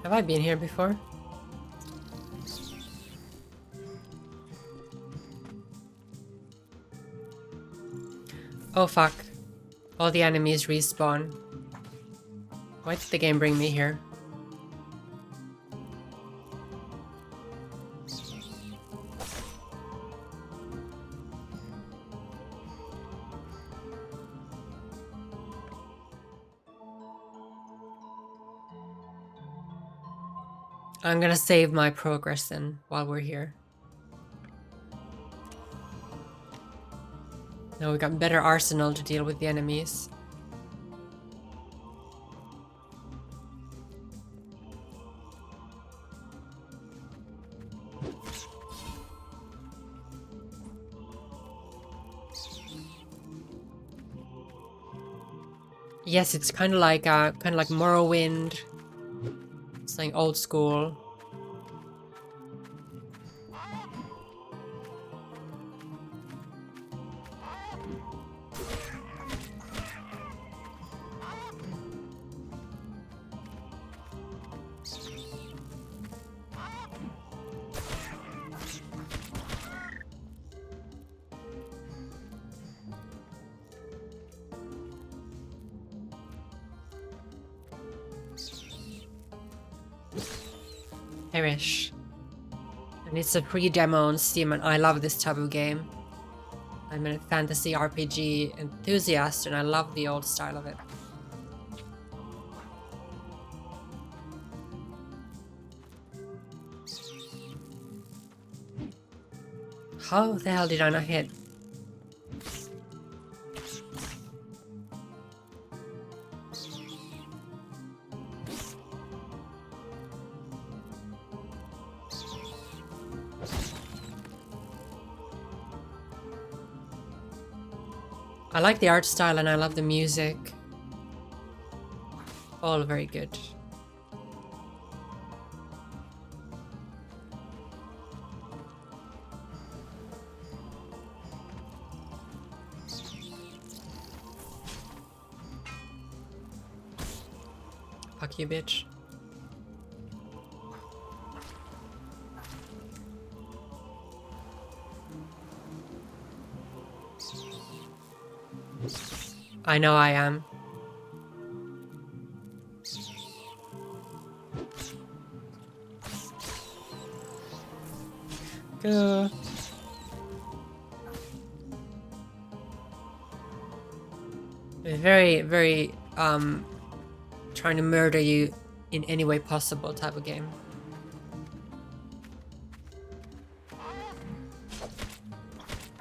Have I been here before? Oh fuck. All the enemies respawn. Why did the game bring me here? I'm gonna save my progress then while we're here. Now we got better arsenal to deal with the enemies. Yes, it's kind of like Morrowind. It's like old school. Perish. And it's a free demo on Steam, and I love this type of game. I'm a fantasy RPG enthusiast and I love the old style of it. How the hell did I not hit? I like the art style and I love the music. All very good. Fuck you, bitch. I know I am. Go. Very, very, trying to murder you in any way possible type of game.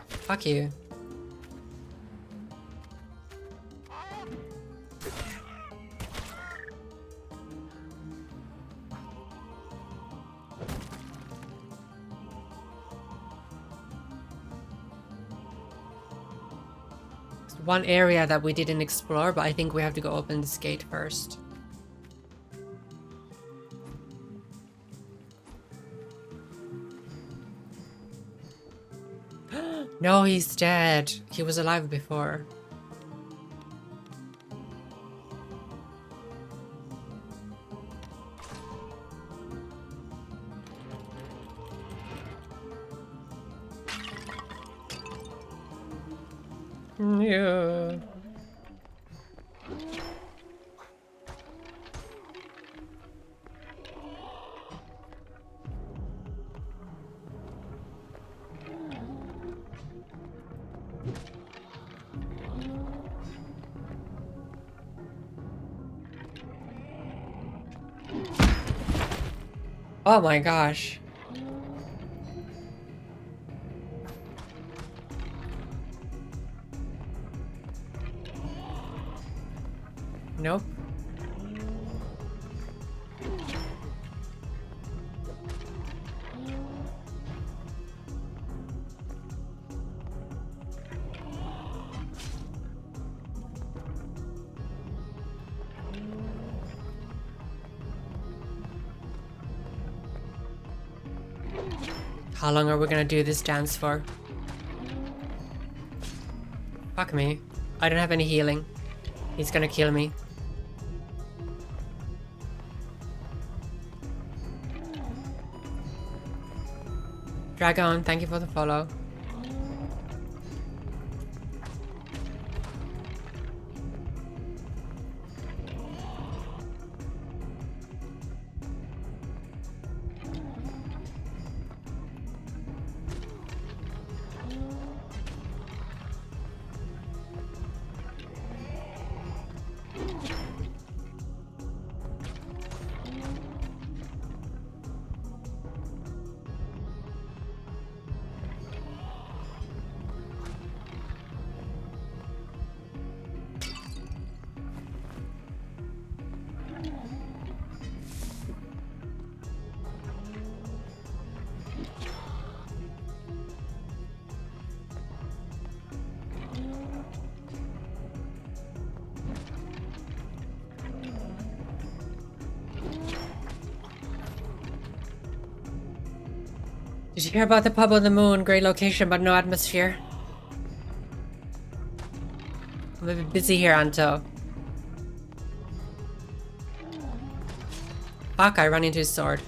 Fuck you. One area that we didn't explore, but I think we have to go open this gate first. No, he's dead. He was alive before. Yeah. Oh my gosh. Nope. How long are we gonna do this dance for? Fuck me. I don't have any healing. He's gonna kill me. Dragon, thank you for the follow. Did you hear about the pub on the moon? Great location, but no atmosphere. I'm a bit busy here, Anto. Fuck, I run into his sword.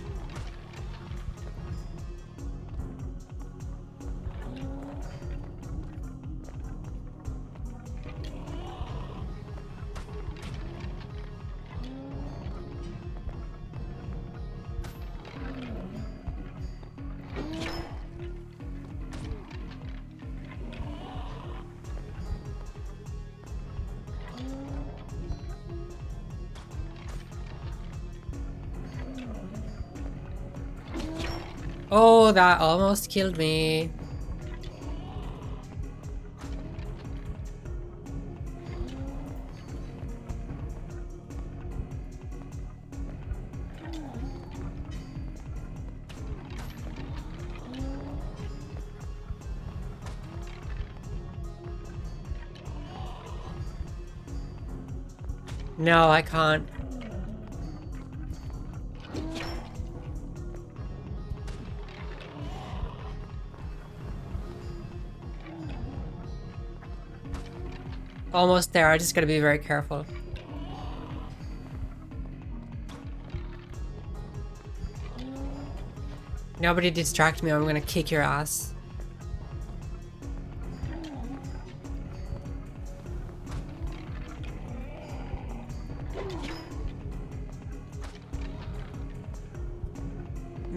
Oh, that almost killed me. No, I can't. Almost there, I just gotta be very careful. Nobody distract me, I'm gonna kick your ass.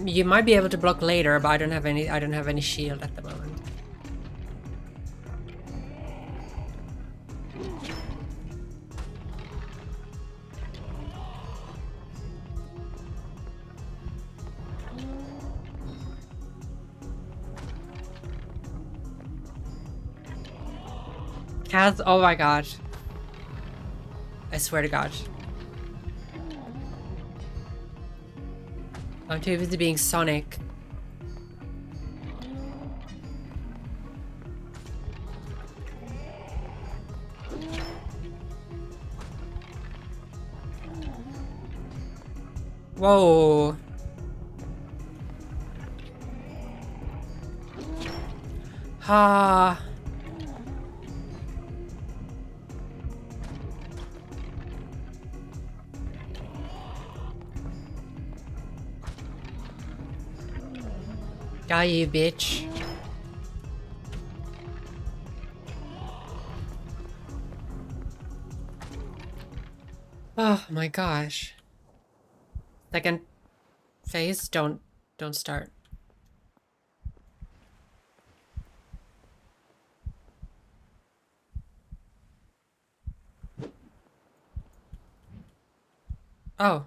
You might be able to block later, but I don't have any shield at the moment. Kaz, oh my god. I swear to god. I'm too busy being Sonic. Whoa. Ha. Die, you bitch. Oh my gosh. Second phase, don't start. Oh.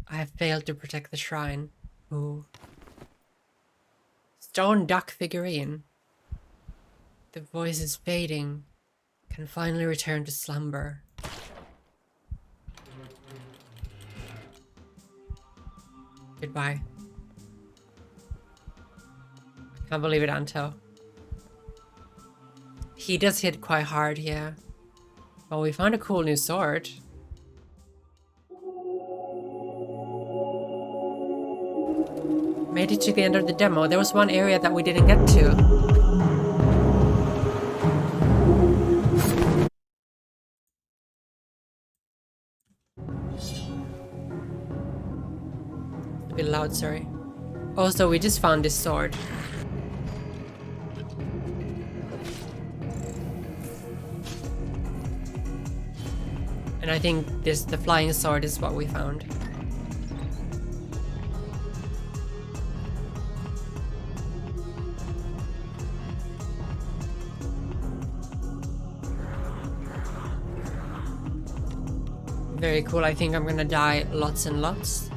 I have failed to protect the shrine. Ooh. Stone duck figurine. The voice is fading. Can finally return to slumber. Goodbye. I can't believe it, Anto. He does hit quite hard, yeah. Well, we found a cool new sword. Made it to the end of the demo. There was one area that we didn't get to. A bit loud, sorry. Also, we just found this sword. And I think the flying sword is what we found. Very cool. I think I'm gonna die lots and lots.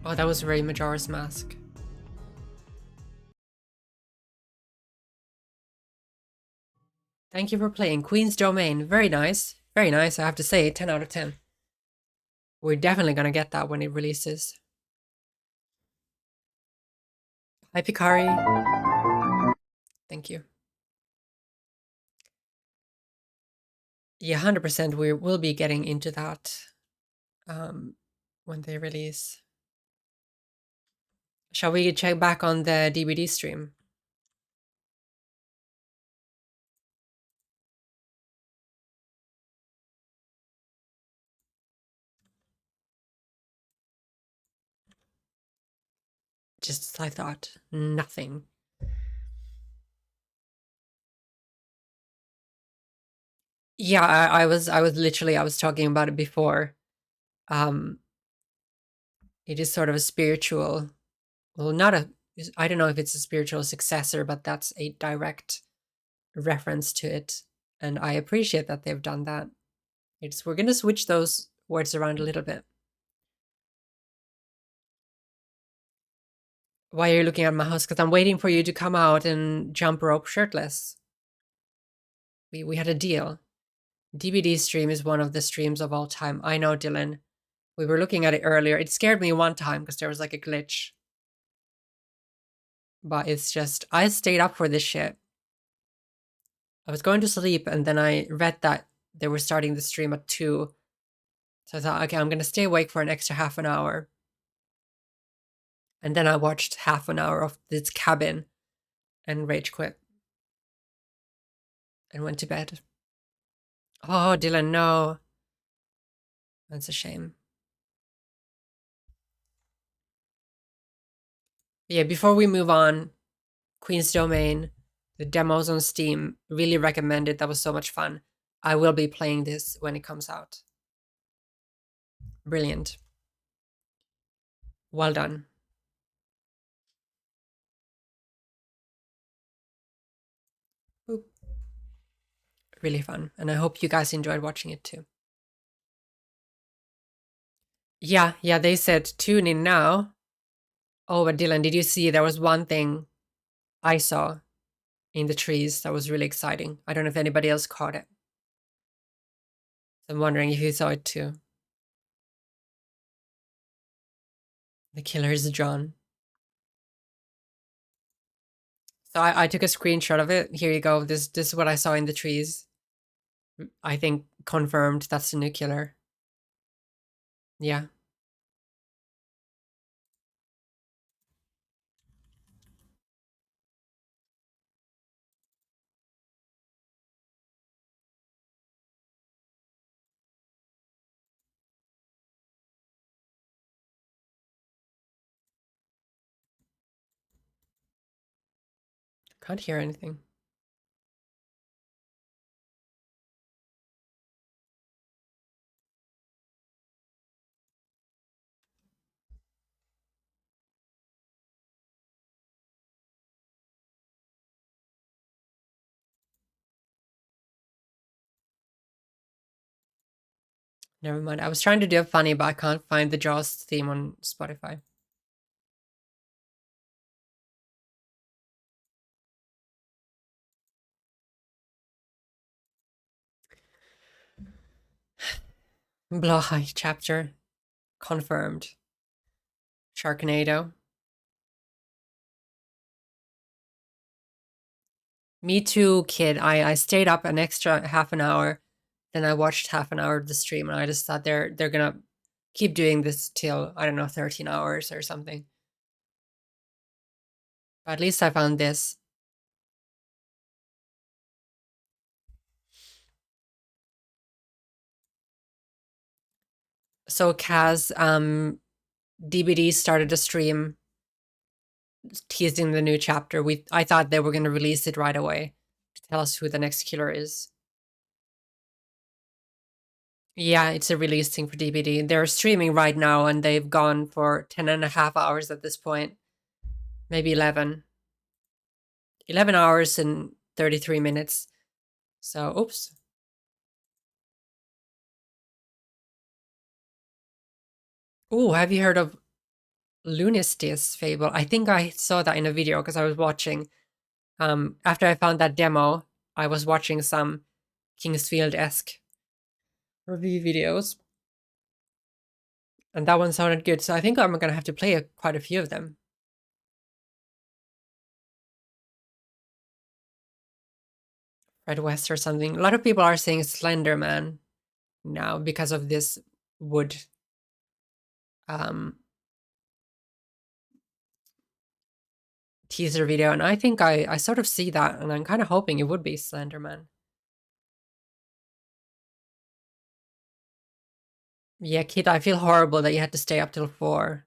Oh, that was Ray Majora's Mask. Thank you for playing Queen's Domain. Very nice. Very nice, I have to say. 10 out of 10. We're definitely gonna get that when it releases. Hi, Pikari. Thank you. Yeah, 100% we will be getting into that when they release. Shall we check back on the DBD stream? Just as I thought, nothing. Yeah, I was literally, I was talking about it before. It is sort of a spiritual, well, not a, I don't know if it's a spiritual successor, but that's a direct reference to it. And I appreciate that they've done that. We're gonna switch those words around a little bit. Why are you looking at my house? Because I'm waiting for you to come out and jump rope shirtless. We had a deal. DBD stream is one of the streams of all time. I know, Dylan. We were looking at it earlier. It scared me one time because there was like a glitch. But it's just, I stayed up for this shit. I was going to sleep and then I read that they were starting the stream at 2. So I thought, okay, I'm going to stay awake for an extra half an hour. And then I watched half an hour of this cabin and rage quit. And went to bed. Oh, Dylan, no. That's a shame. Yeah, before we move on, Queen's Domain, the demos on Steam, really recommend it. That was so much fun. I will be playing this when it comes out. Brilliant. Well done. Boop. Really fun. And I hope you guys enjoyed watching it too. Yeah, they said tune in now. Oh, but Dylan, did you see there was one thing I saw in the trees that was really exciting? I don't know if anybody else caught it. I'm wondering if you saw it too. The killer is John. So I took a screenshot of it. Here you go. This is what I saw in the trees. I think confirmed that's the new killer. Yeah. Can't hear anything. Never mind. I was trying to do a funny, but I can't find the Jaws theme on Spotify. Blah chapter. Confirmed. Sharknado. Me too, kid. I stayed up an extra half an hour. Then I watched half an hour of the stream and I just thought they're gonna keep doing this till, I don't know, 13 hours or something. But at least I found this. So Kaz, DBD started a stream teasing the new chapter. I thought they were gonna release it right away to tell us who the next killer is. Yeah, it's a release thing for DBD. They're streaming right now and they've gone for 10.5 hours at this point. Maybe 11. 11 hours and 33 minutes. So, oops. Ooh, have you heard of Lunistis Fable? I think I saw that in a video because I was watching. After I found that demo, I was watching some Kingsfield-esque review videos. And that one sounded good, so I think I'm gonna have to play quite a few of them. Fred West or something. A lot of people are saying Slender Man now because of this wood teaser video, and I think I sort of see that, and I'm kind of hoping it would be Slender Man. Yeah, Kid, I feel horrible that you had to stay up till 4.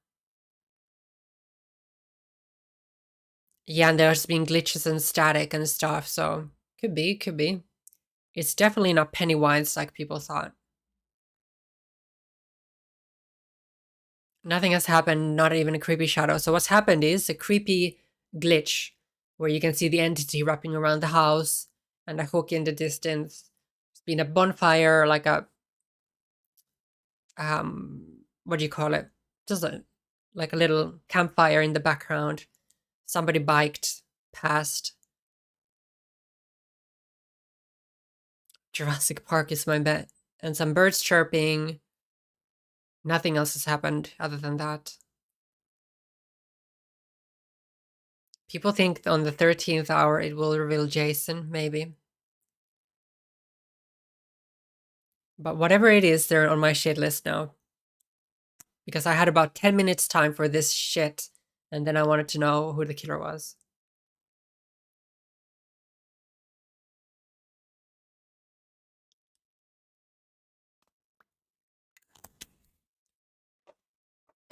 Yeah, and there's been glitches and static and stuff, so could be. It's definitely not Pennywise like people thought. Nothing has happened, not even a creepy shadow. So what's happened is a creepy glitch where you can see the entity wrapping around the house and a hook in the distance. There's been a bonfire, like a what do you call it? Just like a little campfire in the background. Somebody biked past. Jurassic Park is my bet. And some birds chirping. Nothing else has happened other than that. People think on the 13th hour it will reveal Jason, maybe. But whatever it is, they're on my shit list now. Because I had about 10 minutes time for this shit, and then I wanted to know who the killer was.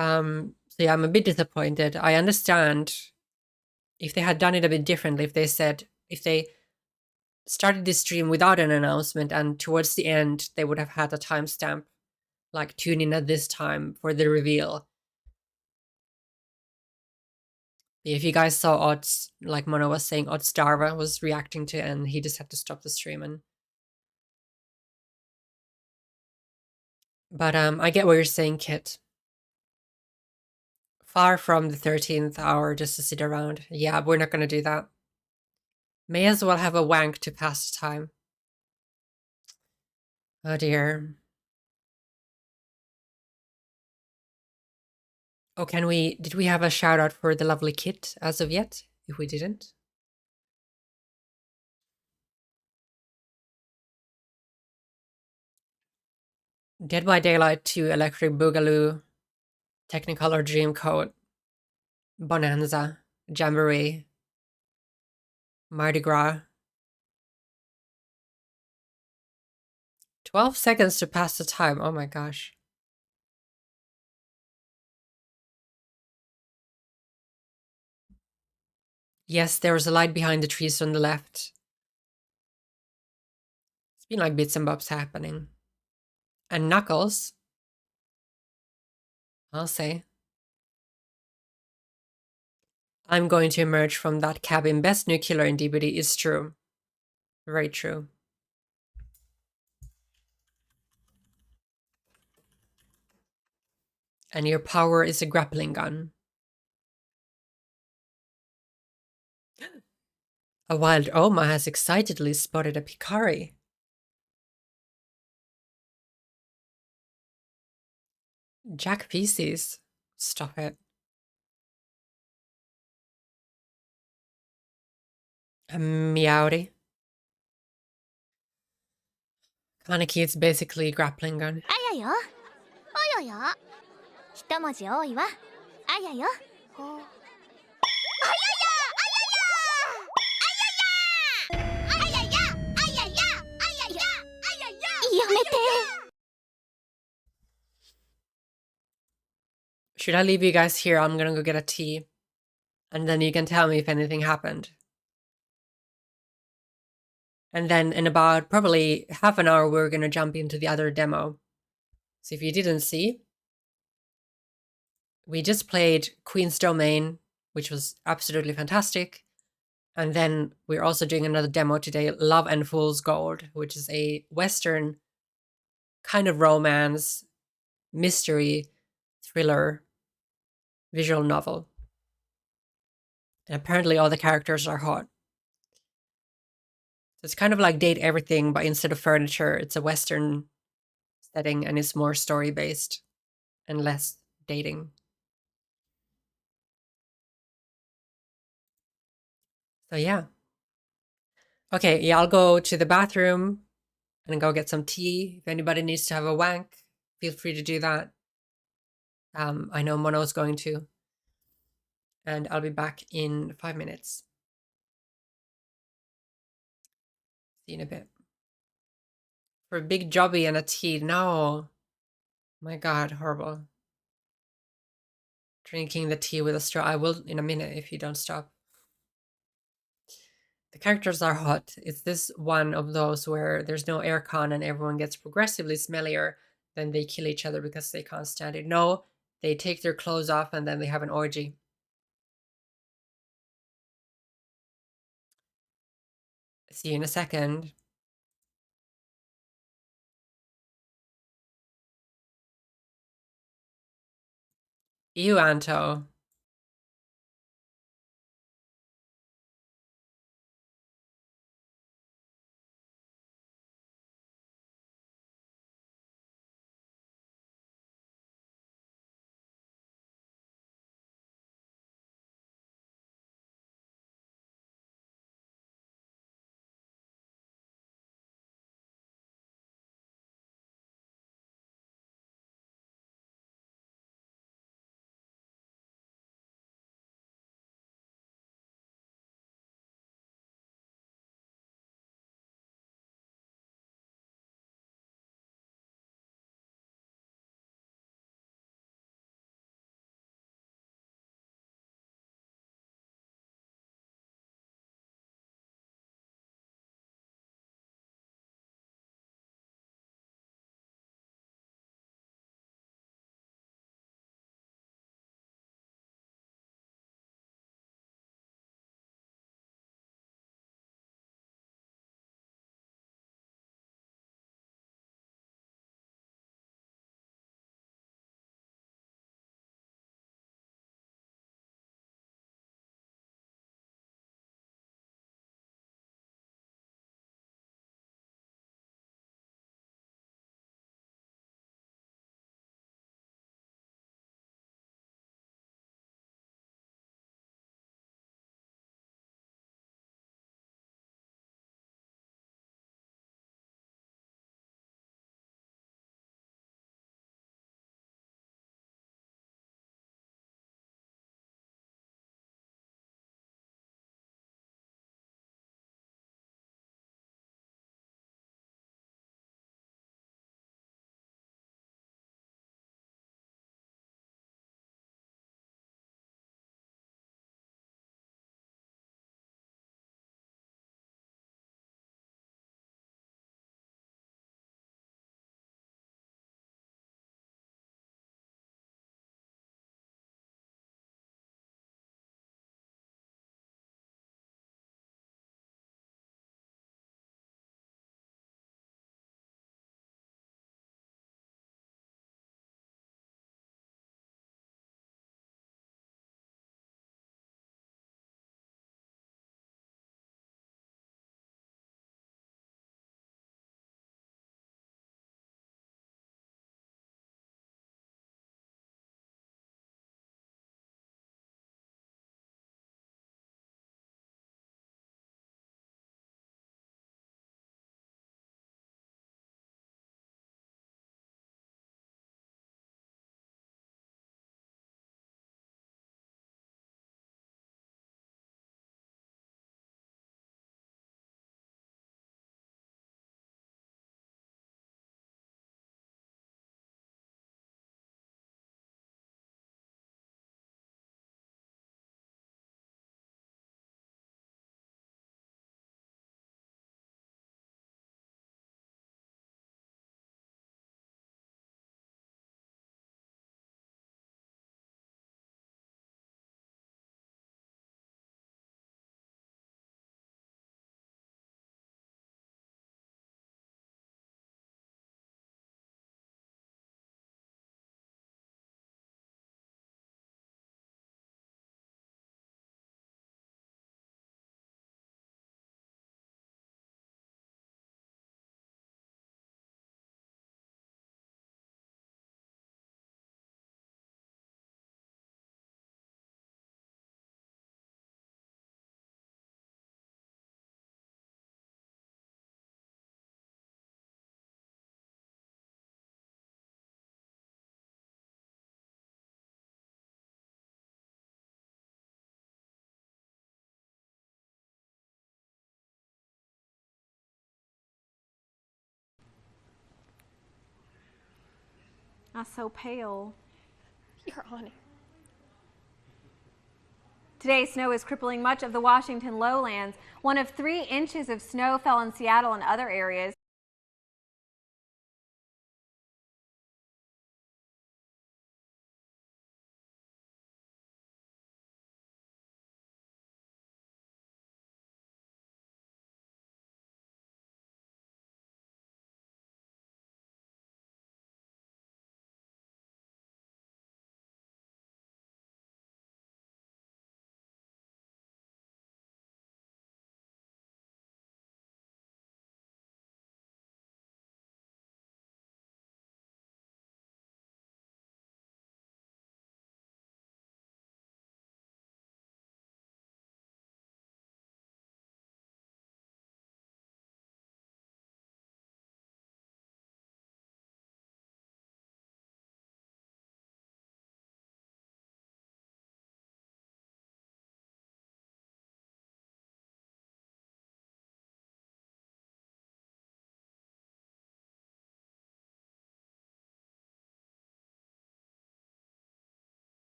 So yeah, I'm a bit disappointed. I understand if they had done it a bit differently, if they started this stream without an announcement and towards the end they would have had a timestamp, like tune in at this time for the reveal. If you guys saw Odds, like Mono was saying, Odds Darva was reacting to it and he just had to stop the stream. But I get what you're saying, Kit. Far from the 13th hour just to sit around. Yeah, we're not going to do that. May as well have a wank to pass the time. Oh dear. Oh, did we have a shout out for the lovely Kit as of yet? If we didn't. Dead by Daylight 2, Electric Boogaloo, Technicolor Dreamcoat, Bonanza, Jamboree, Mardi Gras. 12 seconds to pass the time. Oh my gosh. Yes, there was a light behind the trees on the left. It's been like bits and bobs happening. And Knuckles, I'll say. I'm going to emerge from that cabin. Best new killer in DBD is true. Very true. And your power is a grappling gun. A wild Oma has excitedly spotted a Picari. Jack Pieces. Stop it. A Meowdy. Kaneki is basically a grappling gun. あやよ。およよ。一文字多いわ。あやよ。ほう。やめて。Should I leave you guys here? I'm gonna go get a tea. And then you can tell me if anything happened. And then in about probably half an hour, we're gonna jump into the other demo. So if you didn't see, we just played Queen's Domain, which was absolutely fantastic. And then we're also doing another demo today, Love and Fool's Gold, which is a Western kind of romance, mystery, thriller, visual novel. And apparently all the characters are hot. So it's kind of like Date Everything, but instead of furniture, it's a Western setting and it's more story-based and less dating. So yeah. Okay, yeah, I'll go to the bathroom and go get some tea. If anybody needs to have a wank, feel free to do that. I know Mono's going to. And I'll be back in 5 minutes. See you in a bit. For a big jobby and a tea, no. My God, horrible. Drinking the tea with a straw. I will in a minute if you don't stop. The characters are hot. It's this one of those where there's no aircon and everyone gets progressively smellier, then they kill each other because they can't stand it. No, they take their clothes off and then they have an orgy. See you in a second. Ew, Anto. I'm so pale. You're on it. Today's snow is crippling much of the Washington lowlands. 1 of 3 inches of snow fell in Seattle and other areas.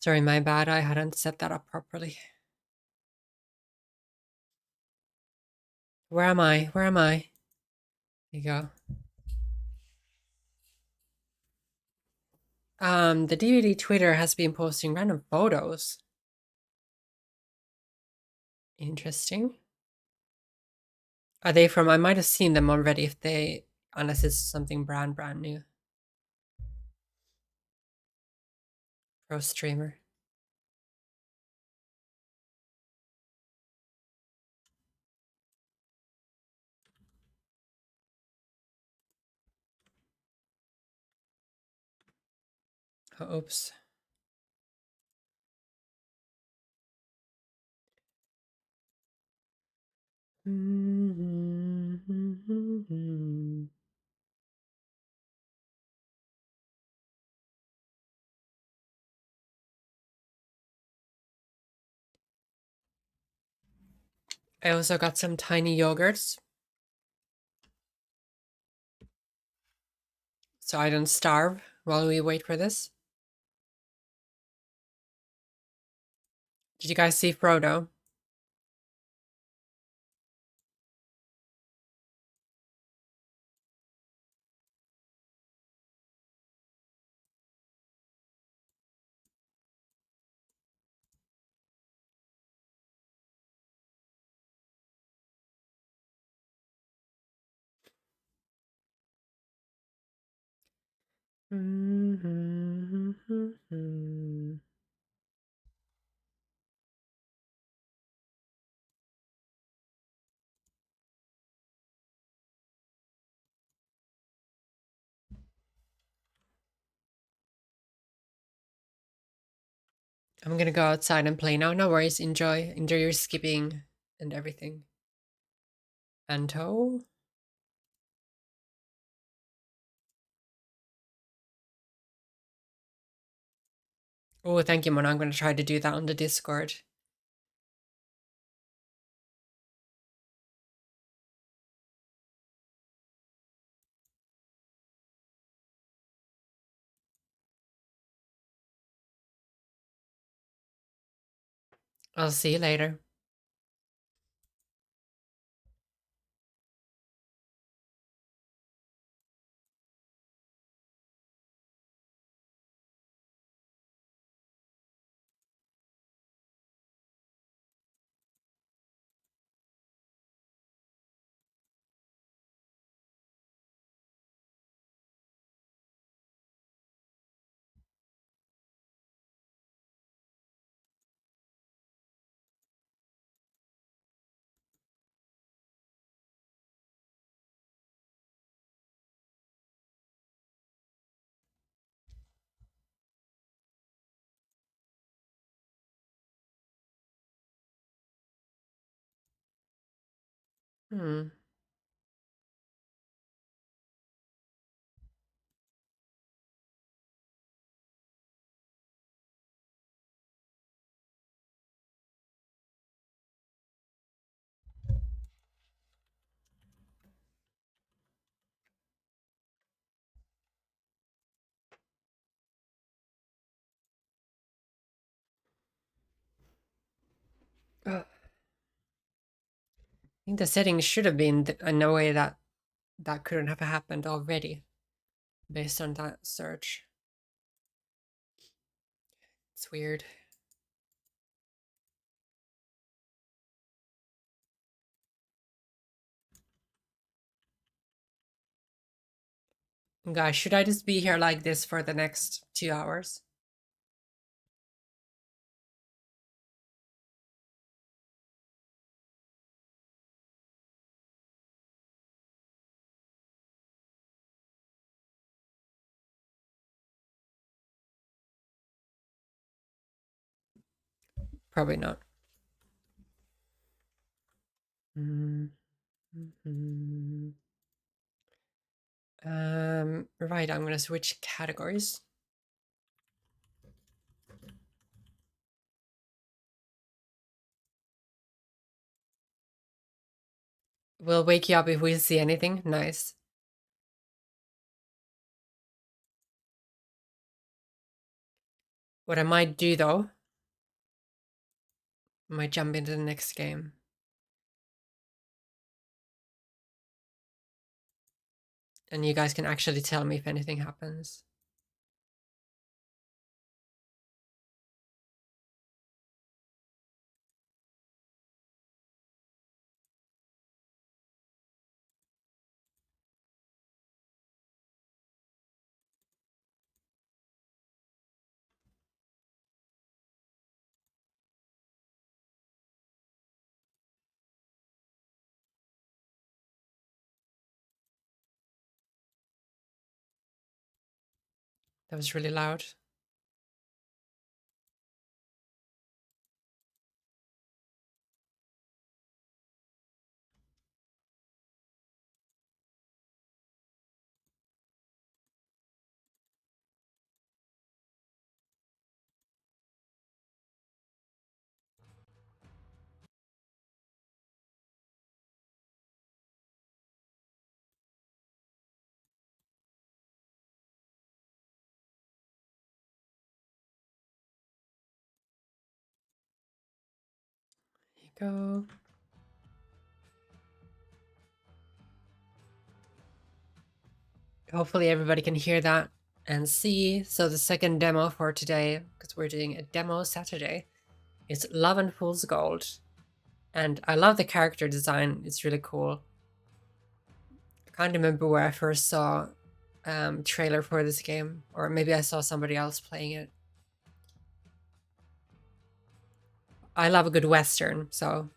Sorry, my bad. I hadn't set that up properly. Where am I? Where am I? There you go. The DVD Twitter has been posting random photos. Interesting. Are they from? I might have seen them already if they, unless it's something brand new. Pro streamer. Oh, oops. I also got some tiny yogurts, so I don't starve while we wait for this. Did you guys see Frodo? I'm gonna go outside and play now. No worries. Enjoy your skipping and everything. Anto. Oh, thank you, Mona. I'm gonna try to do that on the Discord. I'll see you later. Hmm. I think the settings should have been in a way that that couldn't have happened already based on that search. It's weird. Guys, should I just be here like this for the next 2 hours? Probably not. Mm. Mhm. Right, I'm gonna switch categories. We'll wake you up if we see anything. Nice. What I might do though, I might jump into the next game. And you guys can actually tell me if anything happens. That was really loud. Here you go. Hopefully everybody can hear that and see. So the second demo for today, because we're doing a demo Saturday, is Love and Fool's Gold. And I love the character design. It's really cool. I can't remember where I first saw trailer for this game, or maybe I saw somebody else playing it. I love a good Western, so.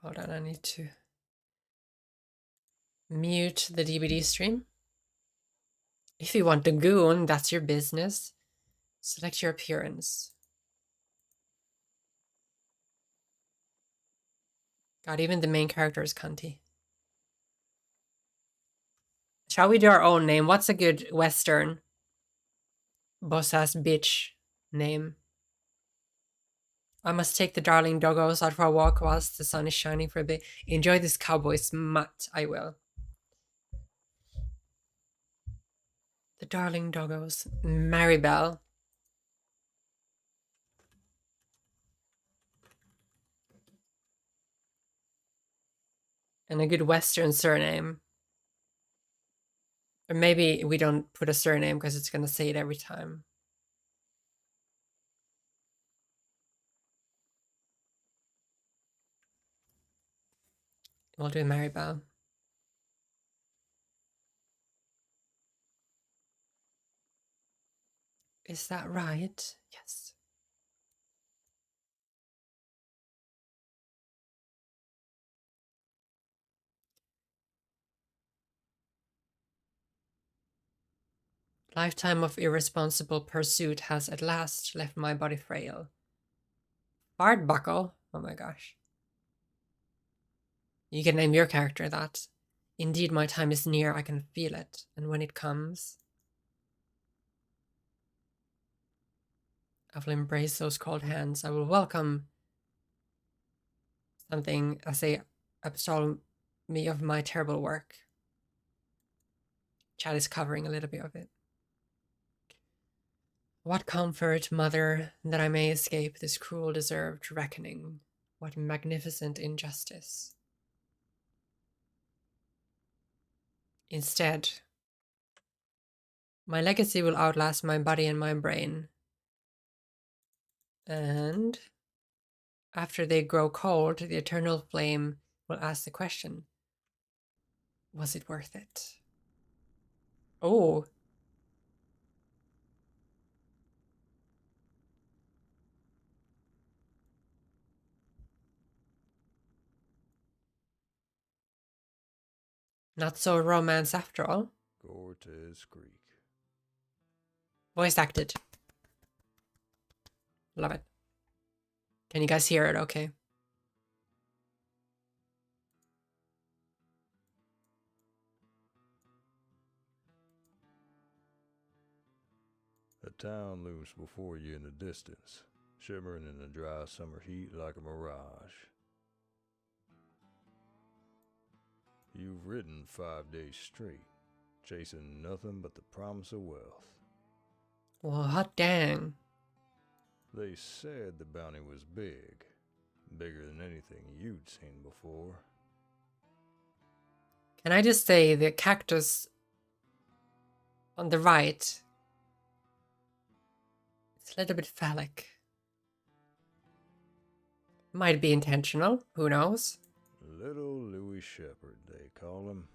Hold on, I need to mute the DVD stream. If you want to goon, that's your business. Select your appearance. God, even the main character is cunty. Shall we do our own name? What's a good Western boss-ass bitch name? I must take the darling doggos out for a walk whilst the sun is shining for a bit. Enjoy this cowboy smut. I will. The darling doggos. Maribel. And a good Western surname. Or maybe we don't put a surname because it's going to say it every time. We'll do Maribel. Is that right? Yes. Lifetime of irresponsible pursuit has at last left my body frail. Bard buckle? Oh my gosh. You can name your character that. Indeed, my time is near, I can feel it. And when it comes, I will embrace those cold hands. I will welcome something as they absolve me of my terrible work. Chat is covering a little bit of it. What comfort, mother, that I may escape this cruel deserved reckoning. What magnificent injustice. Instead, my legacy will outlast my body and my brain. And after they grow cold, the eternal flame will ask the question, was it worth it? Oh. Not so romance after all. Cortez Creek. Voice acted. Love it. Can you guys hear it okay? A town looms before you in the distance, shimmering in the dry summer heat like a mirage. You've ridden 5 days straight, chasing nothing but the promise of wealth. Well, hot dang. They said the bounty was big, bigger than anything you'd seen before. Can I just say the cactus on the right, it's a little bit phallic. Might be intentional, who knows? Little Louis Shepherd, they call him.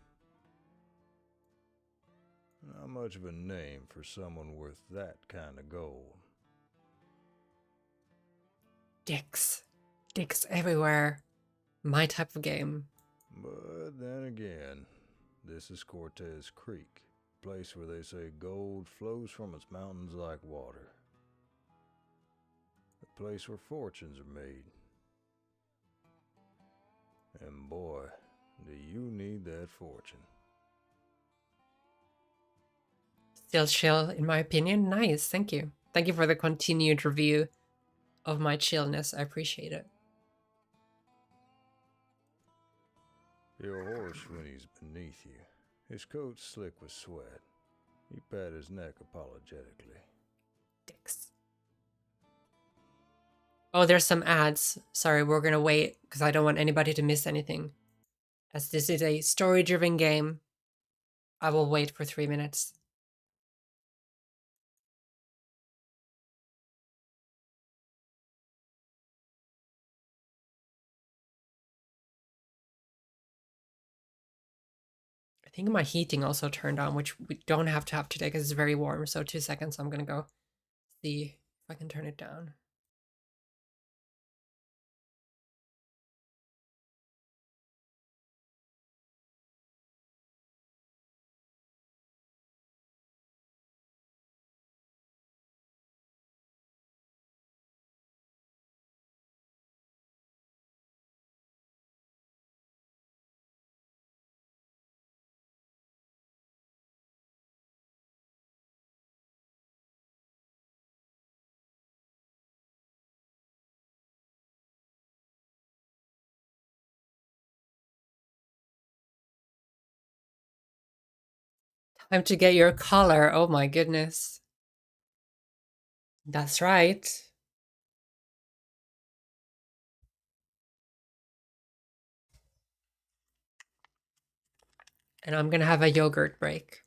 Not much of a name for someone worth that kind of gold. Dicks. Dicks everywhere. My type of game. But then again, this is Cortez Creek, a place where they say gold flows from its mountains like water. A place where fortunes are made. And boy, do you need that fortune. Still chill, in my opinion. Nice, thank you. Thank you for the continued review of my chillness. I appreciate it. Your horse whinnies beneath you, his coat slick with sweat. You pat his neck apologetically. Dicks. Oh, there's some ads. Sorry, we're gonna wait because I don't want anybody to miss anything. As this is a story-driven game, I will wait for 3 minutes. I think my heating also turned on, which we don't have to have today because it's very warm. So 2 seconds, I'm gonna go see if I can turn it down. Time to get your collar. Oh my goodness. That's right. And I'm gonna have a yogurt break.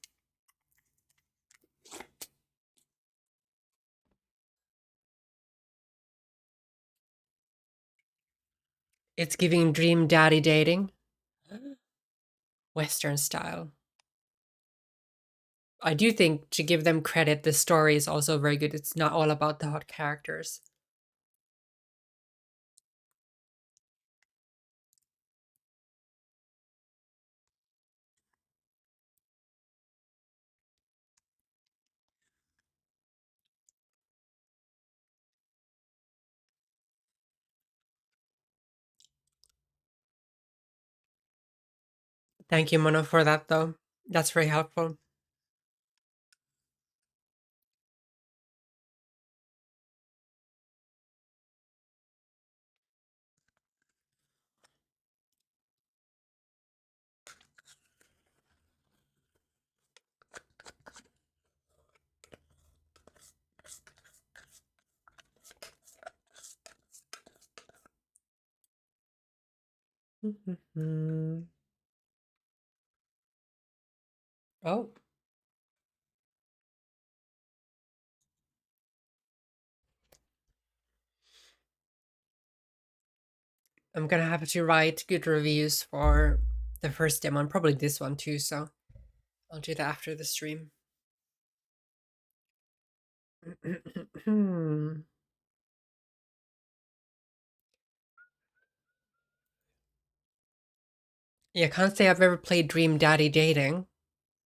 It's giving dream daddy dating. Western style. I do think, to give them credit, the story is also very good. It's not all about the hot characters. Thank you, Mono, for that, though. That's very helpful. Oh. I'm gonna have to write good reviews for the first demo and probably this one too, so I'll do that after the stream. Yeah, I can't say I've ever played Dream Daddy Dating,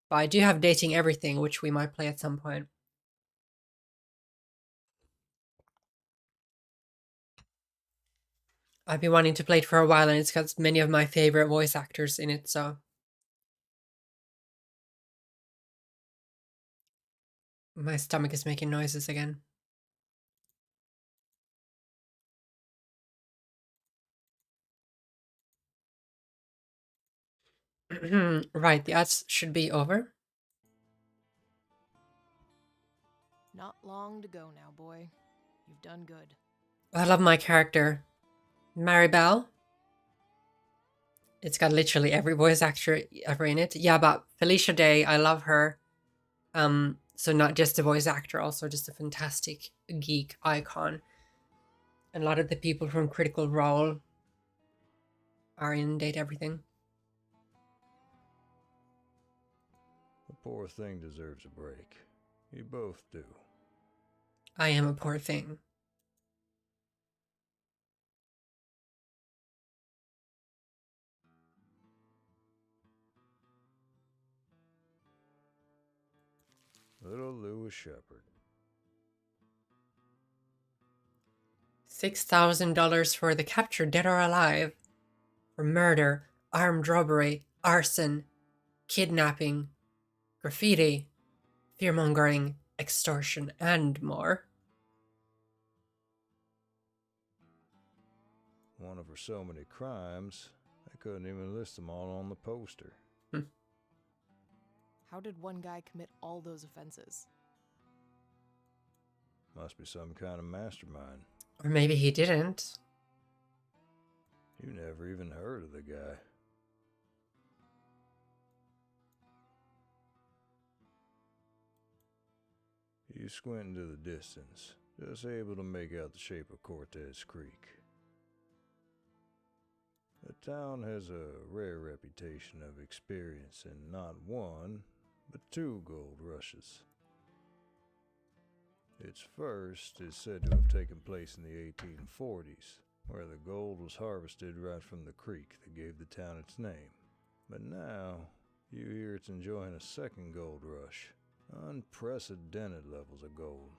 but I do have Dating Everything, which we might play at some point. I've been wanting to play it for a while, and it's got many of my favorite voice actors in it, so... My stomach is making noises again. Right, the ads should be over. Not long to go now, boy. You've done good. I love my character. Maribel. It's got literally every voice actor ever in it. Yeah, but Felicia Day, I love her. So not just a voice actor, also just a fantastic geek icon. And a lot of the people from Critical Role are in Date Everything. The poor thing deserves a break. You both do. I am a poor thing. Little Lewis Shepherd. $6,000 for the capture, dead or alive, for murder, armed robbery, arson, kidnapping, graffiti, fearmongering, extortion, and more. One of her so many crimes, I couldn't even list them all on the poster. How did one guy commit all those offenses? Must be some kind of mastermind. Or maybe he didn't. You never even heard of the guy. You squint into the distance, just able to make out the shape of Cortez Creek. The town has a rare reputation of experiencing not one, but two gold rushes. Its first is said to have taken place in the 1840s, where the gold was harvested right from the creek that gave the town its name. But now, you hear it's enjoying a second gold rush. Unprecedented levels of gold,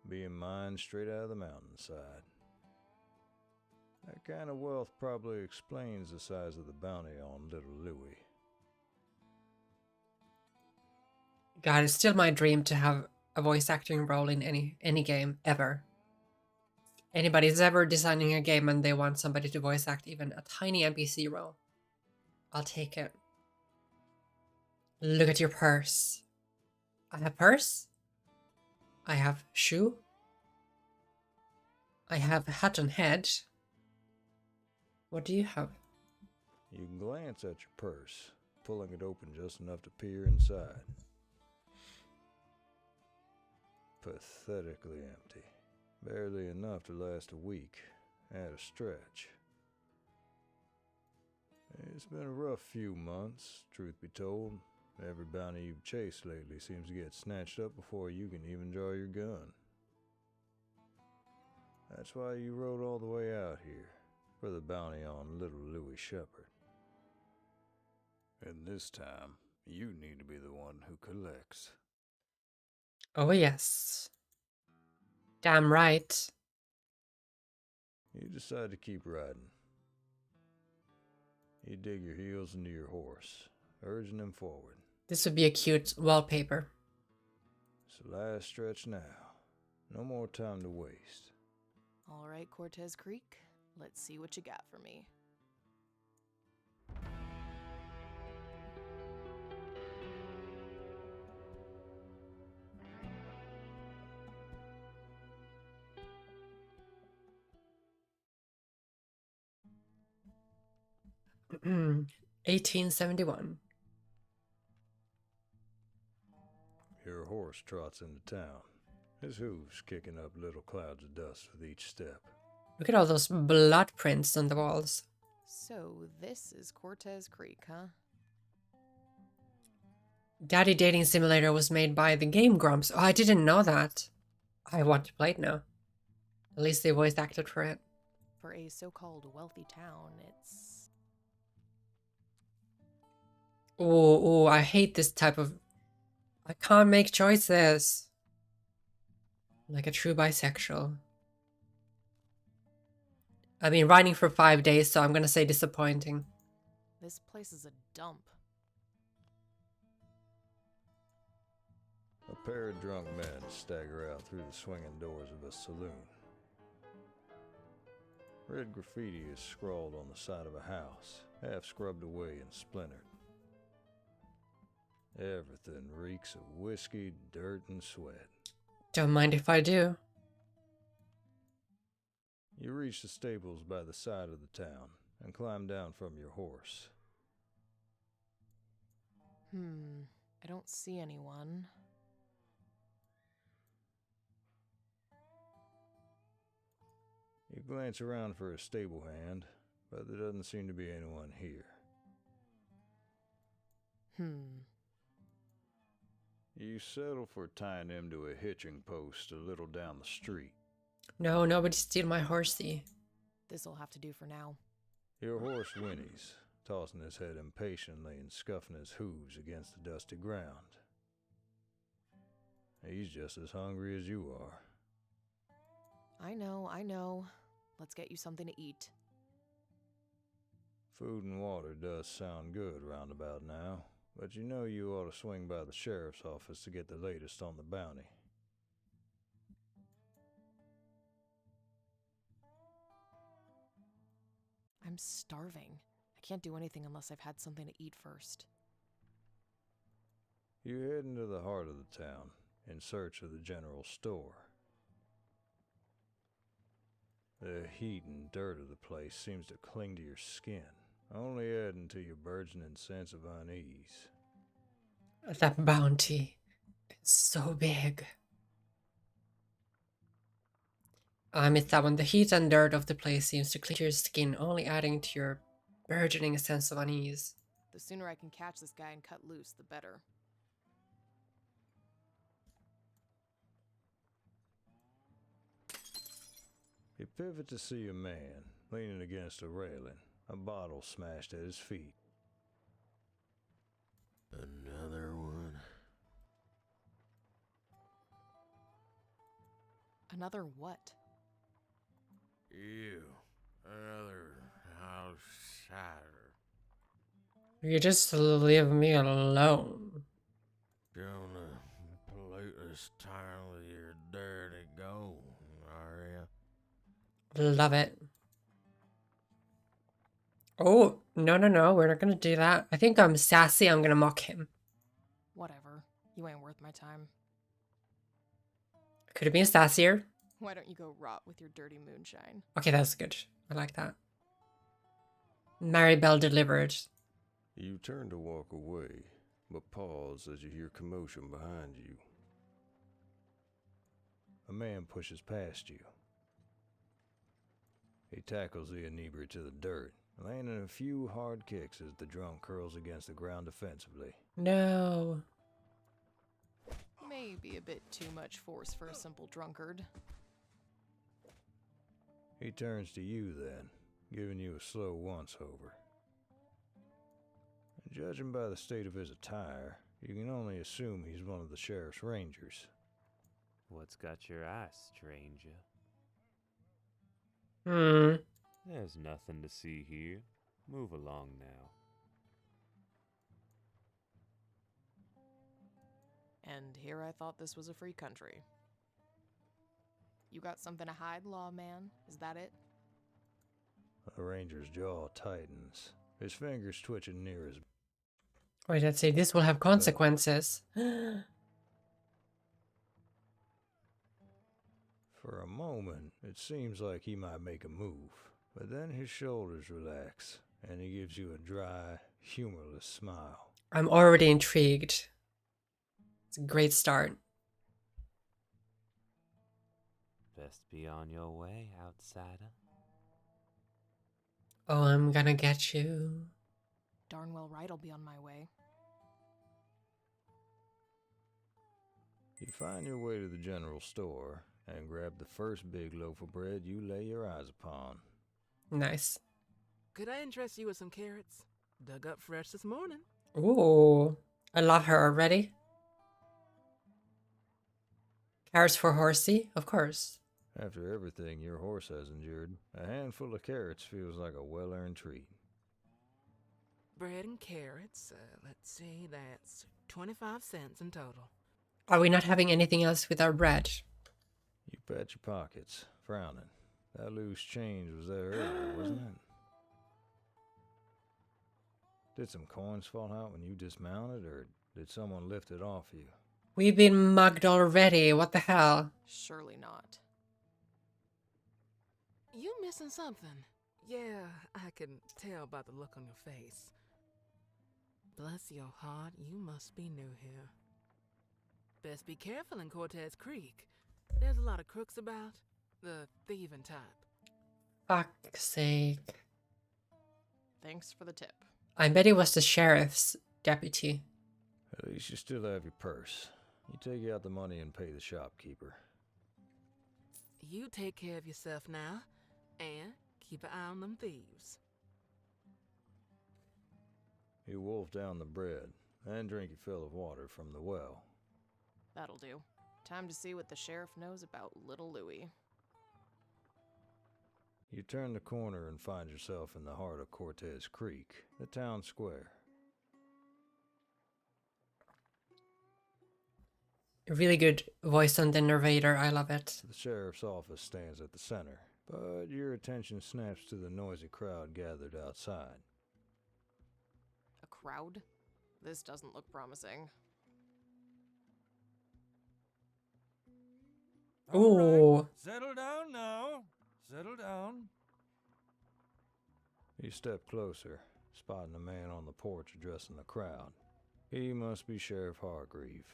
being mined straight out of the mountainside. That kind of wealth probably explains the size of the bounty on Little Louie. God, it's still my dream to have a voice acting role in any game, ever. Anybody's ever designing a game and they want somebody to voice act even a tiny NPC role, I'll take it. Look at your purse. I have purse. I have shoe. I have a hat on head. What do you have? You can glance at your purse, pulling it open just enough to peer inside. Pathetically empty. Barely enough to last a week, at a stretch. It's been a rough few months, truth be told. Every bounty you've chased lately seems to get snatched up before you can even draw your gun. That's why you rode all the way out here, for the bounty on little Louis Shepherd. And this time, you need to be the one who collects. Oh, yes. Damn right. You decide to keep riding. You dig your heels into your horse, urging him forward. This would be a cute wallpaper. It's the last stretch now. No more time to waste. All right, Cortez Creek, let's see what you got for me. Hmm. 1871. Your horse trots into town, his hooves kicking up little clouds of dust with each step. Look at all those blood prints on the walls. So this is Cortez Creek, huh? Daddy Dating Simulator was made by the Game Grumps. Oh, I didn't know that. I want to play it now. At least they voice acted for it. For a so-called wealthy town, it's... Oh, I hate this type of... I can't make choices. Like a true bisexual. I've been riding for 5 days, so I'm gonna say disappointing. This place is a dump. A pair of drunk men stagger out through the swinging doors of a saloon. Red graffiti is scrawled on the side of a house, half scrubbed away and splintered. Everything reeks of whiskey, dirt, and sweat. Don't mind if I do. You reach the stables by the side of the town and climb down from your horse. I don't see anyone. You glance around for a stable hand, but there doesn't seem to be anyone here. You settle for tying him to a hitching post a little down the street. No, nobody steal my horsey. This'll have to do for now. Your horse whinnies, tossing his head impatiently and scuffing his hooves against the dusty ground. He's just as hungry as you are. I know. Let's get you something to eat. Food and water does sound good round about now, but you know you ought to swing by the sheriff's office to get the latest on the bounty. I'm starving. I can't do anything unless I've had something to eat first. You head into the heart of the town in search of the general store. The heat and dirt of the place seems to cling to your skin, only adding to your burgeoning sense of unease. That bounty is so big. I missed that one. The heat and dirt of the place seems to cling to your skin, only adding to your burgeoning sense of unease. The sooner I can catch this guy and cut loose, the better. You pivot to see a man leaning against a railing, a bottle smashed at his feet. Another one. Another what? You. Another outsider. You just leave me alone. Gonna pollute this town with your dirty gold, are ya? Love it. Oh, no, we're not gonna do that. I think I'm sassy, I'm gonna mock him. Whatever. You ain't worth my time. Could have been sassier. Why don't you go rot with your dirty moonshine? Okay, that's good. I like that. Maribel delivered. You turn to walk away, but pause as you hear commotion behind you. A man pushes past you. He tackles the inebriate to the dirt landing a few hard kicks as the drunk curls against the ground defensively. No. Maybe a bit too much force for a simple drunkard. He turns to you then, giving you a slow once-over. Judging by the state of his attire, you can only assume he's one of the sheriff's rangers. What's got your eye, stranger? There's nothing to see here. Move along now. And here I thought this was a free country. You got something to hide, lawman? Is that it? The ranger's jaw tightens, his fingers twitching near his... Wait, let's say this will have consequences. For a moment, it seems like he might make a move, but then his shoulders relax, and he gives you a dry, humorless smile. I'm already intrigued. It's a great start. Best be on your way, outsider. Oh, I'm gonna get you. Darn well right I'll be on my way. You find your way to the general store and grab the first big loaf of bread you lay your eyes upon. Nice. Could I interest you with some carrots? Dug up fresh this morning. Ooh, I love her already. Carrots for Horsey, of course. After everything your horse has endured, a handful of carrots feels like a well-earned treat. Bread and carrots, let's see, that's 25 cents in total. Are we not having anything else with our bread? You pat your pockets, frowning. That loose change was there earlier, wasn't it? Did some coins fall out when you dismounted, or did someone lift it off you? We've been mugged already, what the hell? Surely not. You missing something? Yeah, I can tell by the look on your face. Bless your heart, you must be new here. Best be careful in Cortez Creek. There's a lot of crooks about. The thieving type. Fuck's sake. Thanks for the tip. I bet he was the sheriff's deputy. At least you still have your purse. You take out the money and pay the shopkeeper. You take care of yourself now, and keep an eye on them thieves. You wolf down the bread, and drink your fill of water from the well. That'll do. Time to see what the sheriff knows about little Louie. You turn the corner and find yourself in the heart of Cortez Creek, the town square. Really good voice on the narrator, I love it. The sheriff's office stands at the center, but your attention snaps to the noisy crowd gathered outside. A crowd? This doesn't look promising. Ooh. Right. Settle down now. Settle down. You step closer, spotting a man on the porch addressing the crowd. He must be Sheriff Hargreave.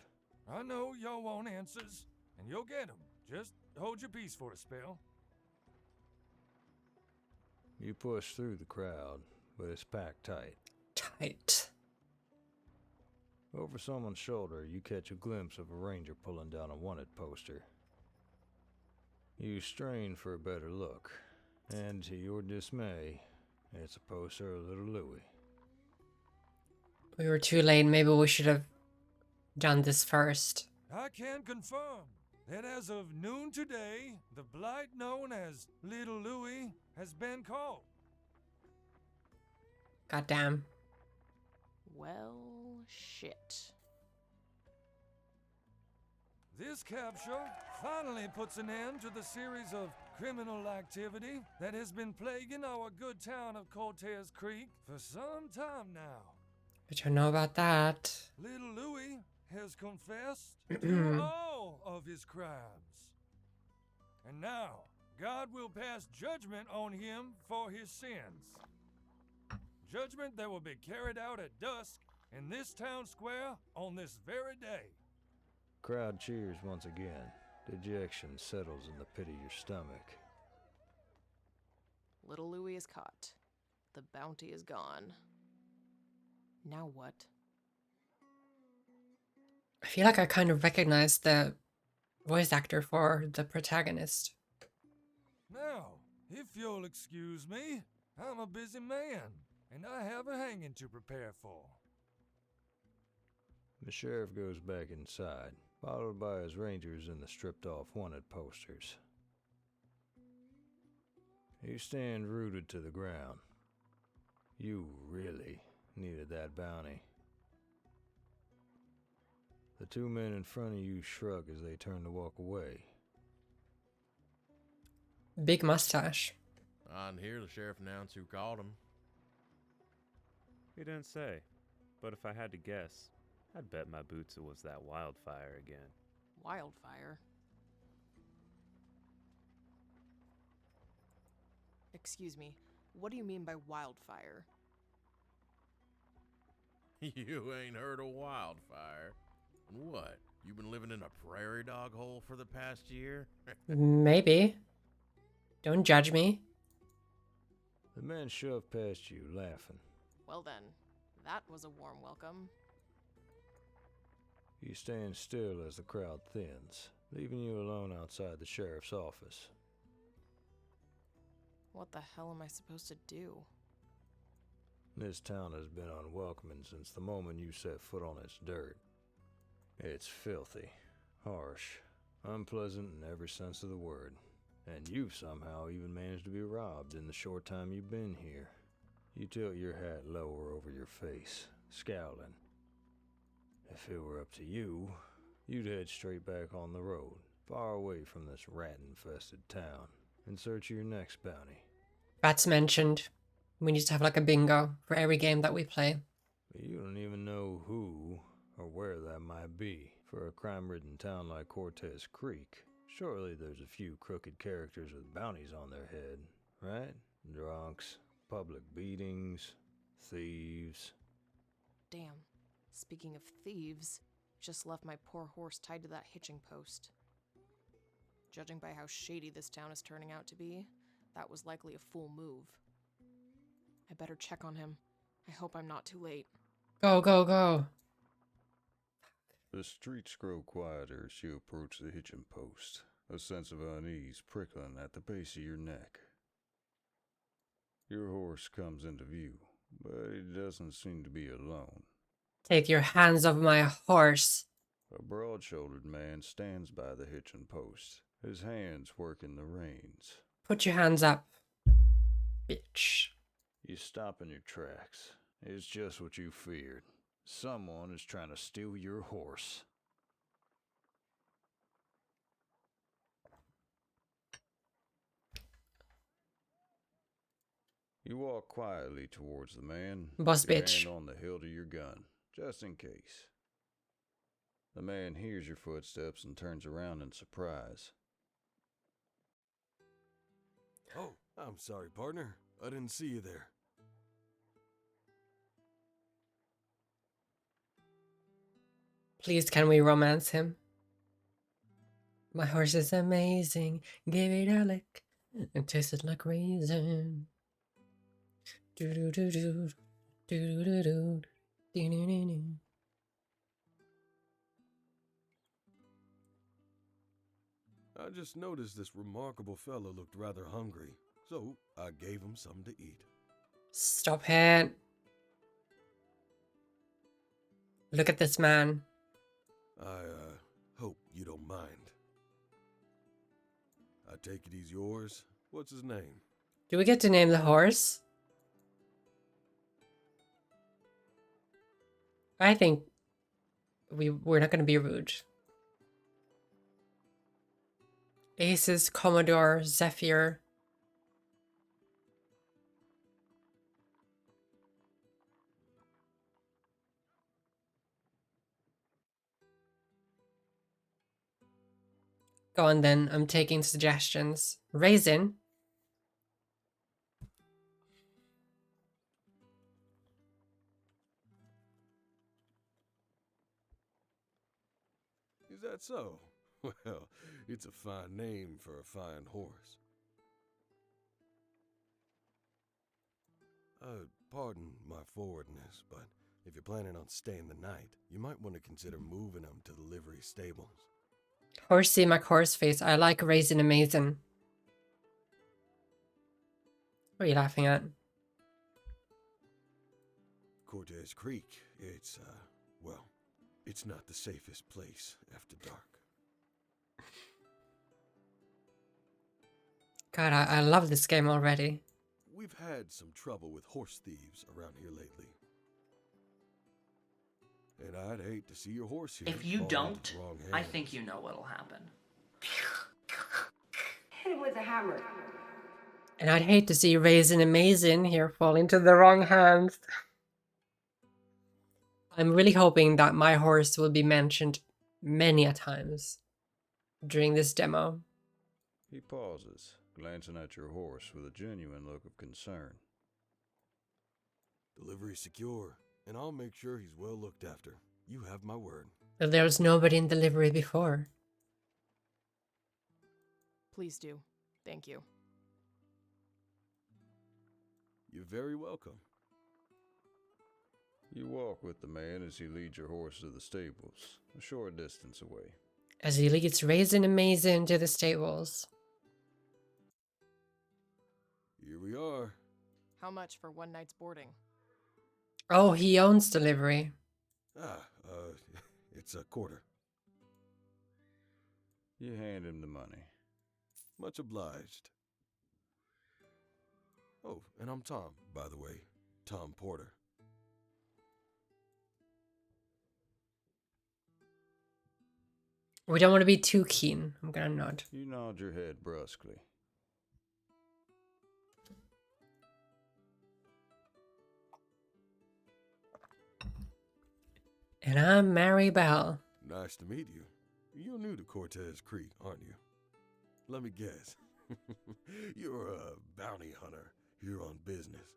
I know y'all want answers, and you'll get 'em. Just hold your peace for a spell. You push through the crowd, but it's packed tight. Tight. Over someone's shoulder, you catch a glimpse of a ranger pulling down a wanted poster. You strain for a better look, and to your dismay, it's a poster of little Louie. We were too late, maybe we should have done this first. I can confirm that as of noon today, the blight known as Little Louie has been caught. Goddamn. Well, shit. This capture finally puts an end to the series of criminal activity that has been plaguing our good town of Cortez Creek for some time now. But you know about that. Little Louie has confessed to all of his crimes. And now, God will pass judgment on him for his sins. Judgment that will be carried out at dusk in this town square on this very day. Crowd cheers once again. Dejection settles in the pit of your stomach. Little Louie is caught. The bounty is gone. Now what? I feel like I kind of recognize the voice actor for the protagonist. Now, if you'll excuse me, I'm a busy man, and I have a hanging to prepare for. The sheriff goes back inside, followed by his rangers and the stripped-off wanted posters. You stand rooted to the ground. You really needed that bounty. The two men in front of you shrug as they turn to walk away. Big mustache. I didn't hear the sheriff announce who called him. He didn't say, but if I had to guess, I'd bet my boots it was that wildfire again. Wildfire? Excuse me, what do you mean by wildfire? You ain't heard of wildfire. What? You been living in a prairie dog hole for the past year? Maybe. Don't judge me. The men shove past you, laughing. Well then, that was a warm welcome. You stand still as the crowd thins, leaving you alone outside the sheriff's office. What the hell am I supposed to do? This town has been unwelcoming since the moment you set foot on its dirt. It's filthy, harsh, unpleasant in every sense of the word. And you've somehow even managed to be robbed in the short time you've been here. You tilt your hat lower over your face, scowling. If it were up to you, you'd head straight back on the road, far away from this rat-infested town, in search of your next bounty. Rats mentioned. We need to have like a bingo for every game that we play. But you don't even know who or where that might be. For a crime-ridden town like Cortez Creek, surely there's a few crooked characters with bounties on their head, right? Drunks, public beatings, thieves. Damn. Speaking of thieves, just left my poor horse tied to that hitching post. Judging by how shady this town is turning out to be, that was likely a fool move. I better check on him. I hope I'm not too late. Go, go, go. The streets grow quieter as you approach the hitching post, a sense of unease prickling at the base of your neck. Your horse comes into view, but he doesn't seem to be alone. Take your hands off my horse. A broad-shouldered man stands by the hitching post, his hands working the reins. Put your hands up, bitch. You stop in your tracks. It's just what you feared. Someone is trying to steal your horse. You walk quietly towards the man, Boss your bitch. hand on the hilt of your gun, just in case. The man hears your footsteps and turns around in surprise. Oh, I'm sorry, partner. I didn't see you there. Please, can we romance him? My horse is amazing. Give it a lick and taste it like raisin. Do do do do do do do do do do. I just noticed this remarkable fellow looked rather hungry, so I gave him something to eat. Stop it. Look at this man. I hope you don't mind. I take it he's yours? What's his name? Do we get to name the horse? I think we're not going to be rude. Aces, Commodore, Zephyr. Go on then, I'm taking suggestions. Raisin. Is that so? Well, it's a fine name for a fine horse. Pardon my forwardness, but if you're planning on staying the night, you might want to consider moving them to the livery stables. Horsey McHorseface, I like Raisin Amazing. What are you laughing at? Cortez Creek, it's, well, it's not the safest place after dark. God, I love this game already. We've had some trouble with horse thieves around here lately. And I'd hate to see your horse here. If you fall don't, into the wrong I hands. think you know what'll happen. Hit him with a hammer. And I'd hate to see Raisin Amazing here fall into the wrong hands. I'm really hoping that my horse will be mentioned many a times during this demo. He pauses, glancing at your horse with a genuine look of concern. Delivery's secure, and I'll make sure he's well looked after. You have my word. There was nobody in delivery before. Please do. Thank you. You're very welcome. You walk with the man as he leads your horse to the stables, a short distance away. As he leads Raisin Amazing to the stables. Here we are. How much for one night's boarding? Oh, he owns delivery. It's a quarter. You hand him the money. Much obliged. Oh, and I'm Tom, by the way. Tom Porter. We don't want to be too keen. I'm gonna nod. You nod your head brusquely. And I'm Mary Bell. Nice to meet you. You're new to Cortez Creek, aren't you? Let me guess. You're a bounty hunter here on business.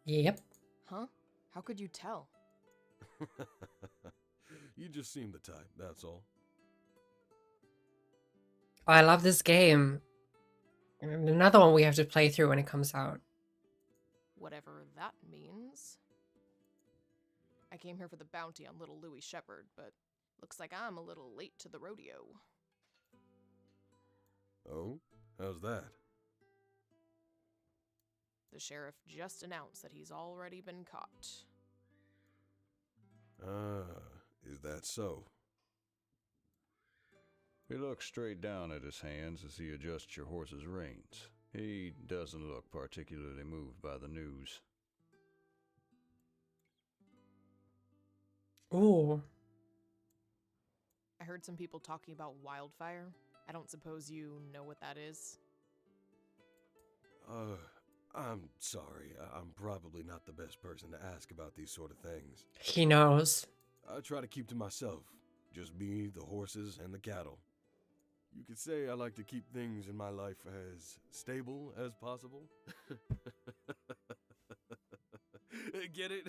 Yep. Huh? How could you tell? You just seem the type, that's all. I love this game. And another one we have to play through when it comes out. Whatever that means. I came here for the bounty on little Louis Shepherd, but looks like I'm a little late to the rodeo. Oh? How's that? The sheriff just announced that he's already been caught. Is that so? He looks straight down at his hands as he adjusts your horse's reins. He doesn't look particularly moved by the news. Ooh. I heard some people talking about wildfire. I don't suppose you know what that is? I'm sorry. I'm probably not the best person to ask about these sort of things. He knows. I try to keep to myself. Just me, the horses, and the cattle. You could say I like to keep things in my life as stable as possible. Get it?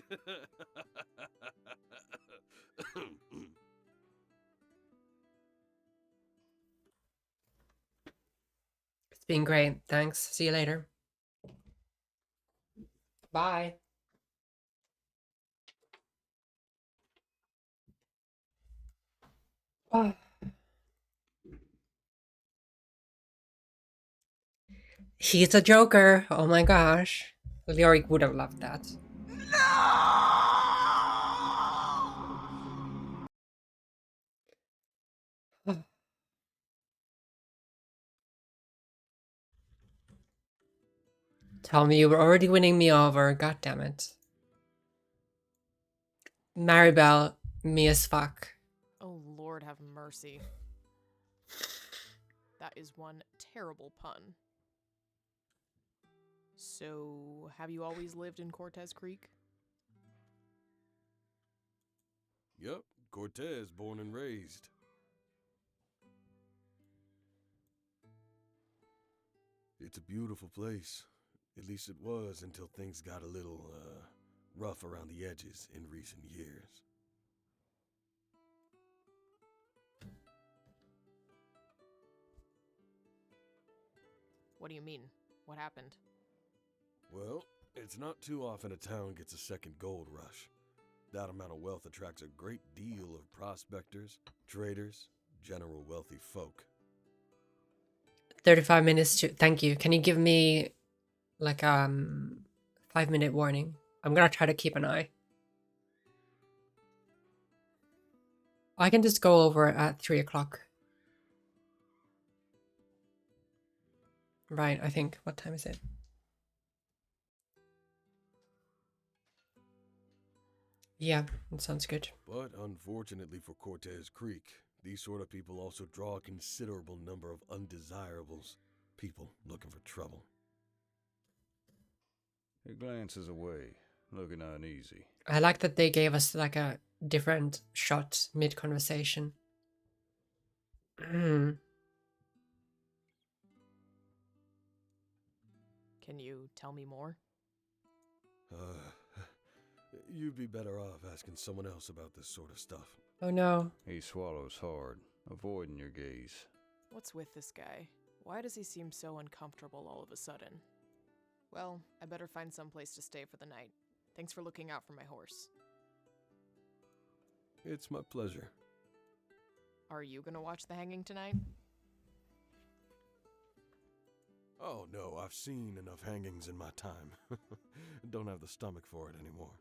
It's been great. Thanks. See you later. Bye. Oh. He's a Joker. Oh my gosh. Leoric would have loved that. Tell me you were already winning me over. God damn it. Maribel, me as fuck. Oh, Lord have mercy. That is one terrible pun. So, have you always lived in Cortez Creek? Yep, Cortez, born and raised. It's a beautiful place. At least it was until things got a little, rough around the edges in recent years. What do you mean? What happened? Well, It's not too often a town gets a second gold rush. That amount of wealth attracts a great deal of prospectors, traders, general wealthy folk. 35 minutes to... Thank you. Can you give me like 5-minute warning? I'm gonna try to keep an eye. I can just go over at 3 o'clock. Right, I think. What time is it? Yeah, that sounds good. But unfortunately for Cortez Creek, these sort of people also draw a considerable number of undesirables. People looking for trouble. He glances away, looking uneasy. I like that they gave us like a different shot mid-conversation. Can you tell me more? You'd be better off asking someone else about this sort of stuff. Oh no. He swallows hard, avoiding your gaze. What's with this guy? Why does he seem so uncomfortable all of a sudden? Well, I better find some place to stay for the night. Thanks for looking out for my horse. It's my pleasure. Are you gonna watch the hanging tonight? Oh no, I've seen enough hangings in my time. Don't have the stomach for it anymore.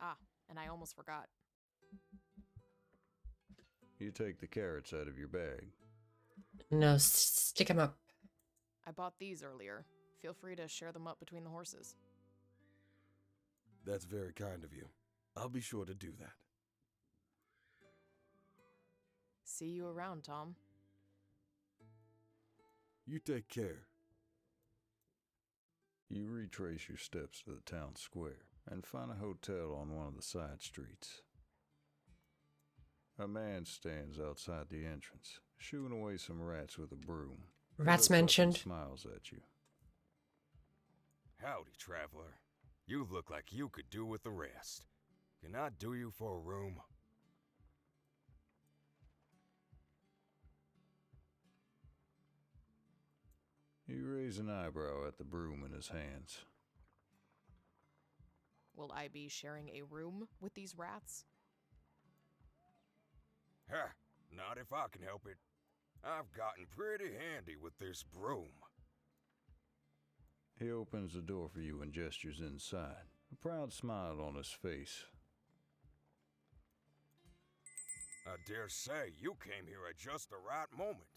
Ah, and I almost forgot. You take the carrots out of your bag. No, stick them up. I bought these earlier. Feel free to share them up between the horses. That's very kind of you. I'll be sure to do that. See you around, Tom. You take care. You retrace your steps to the town square and find a hotel on one of the side streets. A man stands outside the entrance, shooing away some rats with a broom. He Rats looks up and mentioned. smiles at you. Howdy, traveler. You look like you could do with the rest. Can I do you for a room? You raise an eyebrow at the broom in his hands. Will I be sharing a room with these rats? Ha! Not if I can help it. I've gotten pretty handy with this broom. He opens the door for you and gestures inside, a proud smile on his face. I dare say you came here at just the right moment.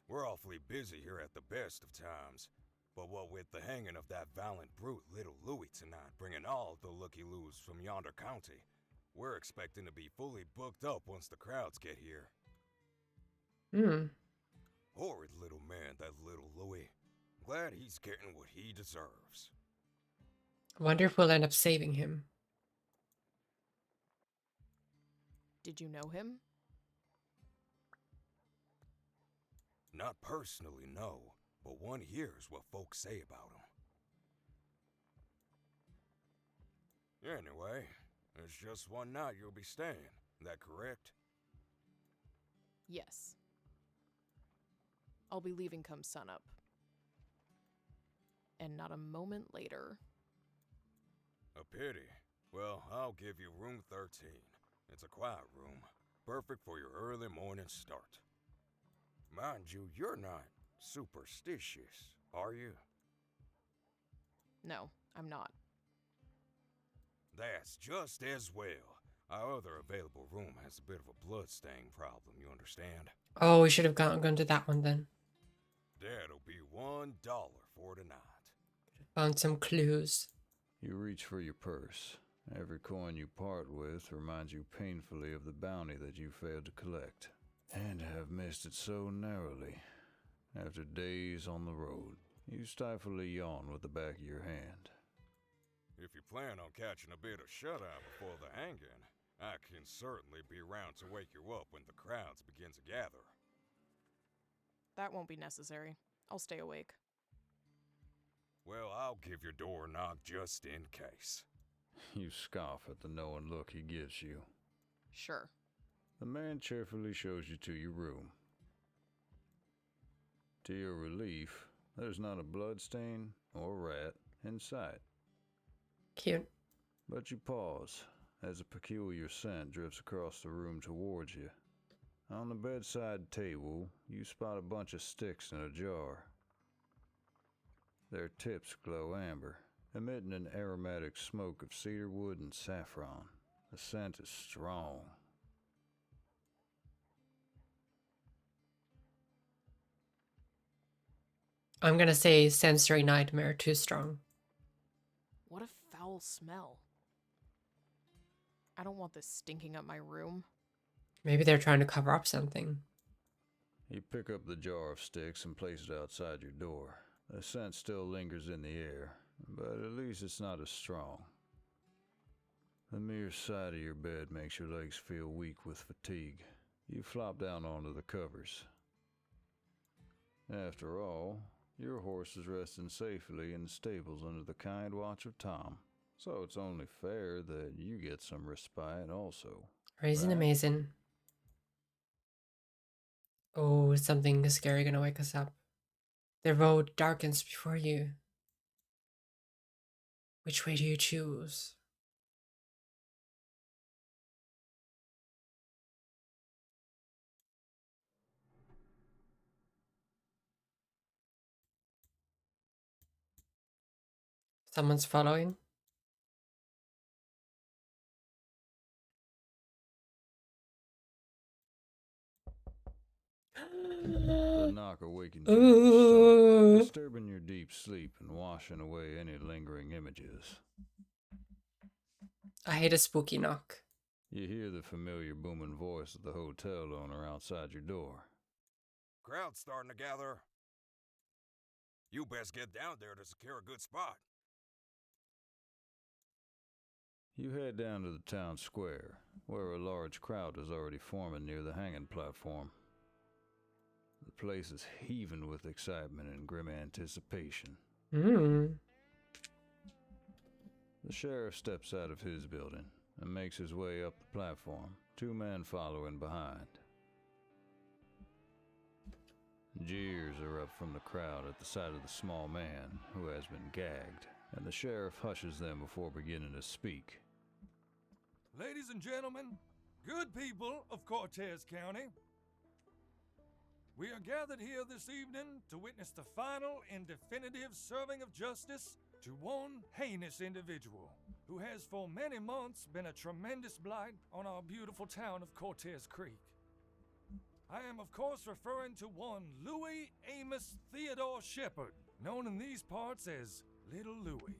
We're awfully busy here at the best of times, but what with the hanging of that valiant brute Little Louis tonight bringing all the looky-loos from yonder county, we're expecting to be fully booked up once the crowds get here. Horrid little man, that Little Louis. Glad he's getting what he deserves. I wonder if we'll end up saving him. Did you know him? Not personally, no, but one hears what folks say about him. Anyway, it's just one night you'll be staying, that correct? Yes. I'll be leaving come sunup. And not a moment later. A pity. Well, I'll give you room 13. It's a quiet room, perfect for your early morning start. Mind you, you're not superstitious, are you? No, I'm not. That's just as well. Our other available room has a bit of a bloodstain problem, you understand? Oh, we should have gone to that one then. That'll be $1 for tonight. Found some clues. You reach for your purse. Every coin you part with reminds you painfully of the bounty that you failed to collect. And have missed it so narrowly. After days on the road, you stifle a yawn with the back of your hand. If you plan on catching a bit of shut-eye before the hanging, I can certainly be around to wake you up when the crowds begin to gather. That won't be necessary. I'll stay awake. Well, I'll give your door a knock just in case. You scoff at the knowing look he gives you. Sure. The man cheerfully shows you to your room. To your relief, there's not a bloodstain or rat in sight. Cute. But you pause as a peculiar scent drifts across the room towards you. On the bedside table, you spot a bunch of sticks in a jar. Their tips glow amber, emitting an aromatic smoke of cedar wood and saffron. The scent is strong. I'm gonna say sensory nightmare too strong. What a foul smell. I don't want this stinking up my room. Maybe they're trying to cover up something. You pick up the jar of sticks and place it outside your door. The scent still lingers in the air, but at least it's not as strong. The mere sight of your bed makes your legs feel weak with fatigue. You flop down onto the covers. After all, your horse is resting safely in the stables under the kind watch of Tom, so it's only fair that you get some respite also. Raisin right? amazing. Oh, something scary gonna wake us up. The road darkens before you. Which way do you choose? Someone's following. The knock awakens Ooh. you, disturbing your deep sleep and washing away any lingering images. I hate a spooky knock. You hear the familiar booming voice of the hotel owner outside your door. Crowd's starting to gather. You best get down there to secure a good spot. You head down to the town square, where a large crowd is already forming near the hanging platform. The place is heaving with excitement and grim anticipation. Mm. The sheriff steps out of his building and makes his way up the platform, two men following behind. Jeers erupt from the crowd at the sight of the small man who has been gagged, and the sheriff hushes them before beginning to speak. Ladies and gentlemen, good people of Cortez County, we are gathered here this evening to witness the final and definitive serving of justice to one heinous individual who has for many months been a tremendous blight on our beautiful town of Cortez Creek. I am of course referring to one Louis Amos Theodore Shepard, known in these parts as Little Louis.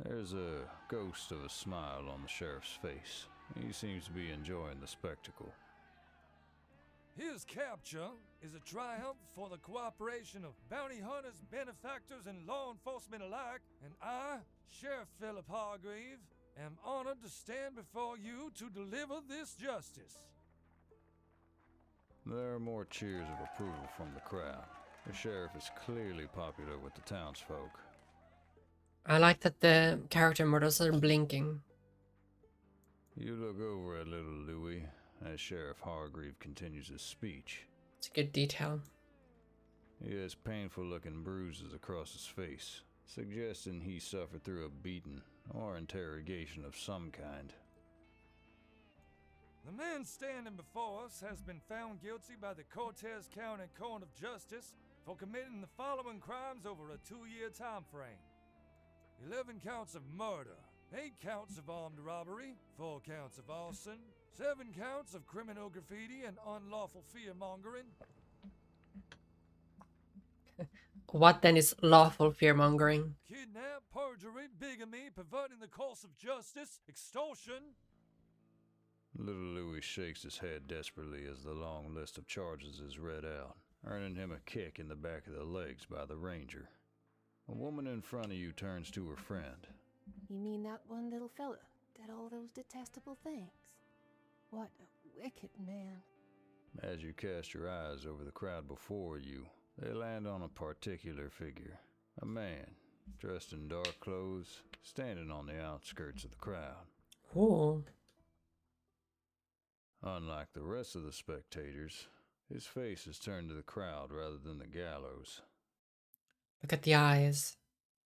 There's a ghost of a smile on the sheriff's face. He seems to be enjoying the spectacle. His capture is a triumph for the cooperation of bounty hunters, benefactors, and law enforcement alike, and I, Sheriff Philip Hargreave, am honored to stand before you to deliver this justice. There are more cheers of approval from the crowd. The sheriff is clearly popular with the townsfolk. I like that the character models are blinking. You look over at Little Louis as Sheriff Hargreave continues his speech. It's a good detail. He has painful-looking bruises across his face, suggesting he suffered through a beating or interrogation of some kind. The man standing before us has been found guilty by the Cortez County Court of Justice for committing the following crimes over a 2-year time frame. 11 counts of murder, 8 counts of armed robbery, 4 counts of arson, 7 counts of criminal graffiti and unlawful fear-mongering. What then is lawful fear-mongering? Kidnap, perjury, bigamy, perverting the course of justice, extortion. Little Louis shakes his head desperately as the long list of charges is read out, earning him a kick in the back of the legs by the ranger. A woman in front of you turns to her friend. You mean that one little fella did all those detestable things? What a wicked man. As you cast your eyes over the crowd before you, they land on a particular figure. A man, dressed in dark clothes, standing on the outskirts of the crowd. Cool. Unlike the rest of the spectators, his face is turned to the crowd rather than the gallows. Look at the eyes.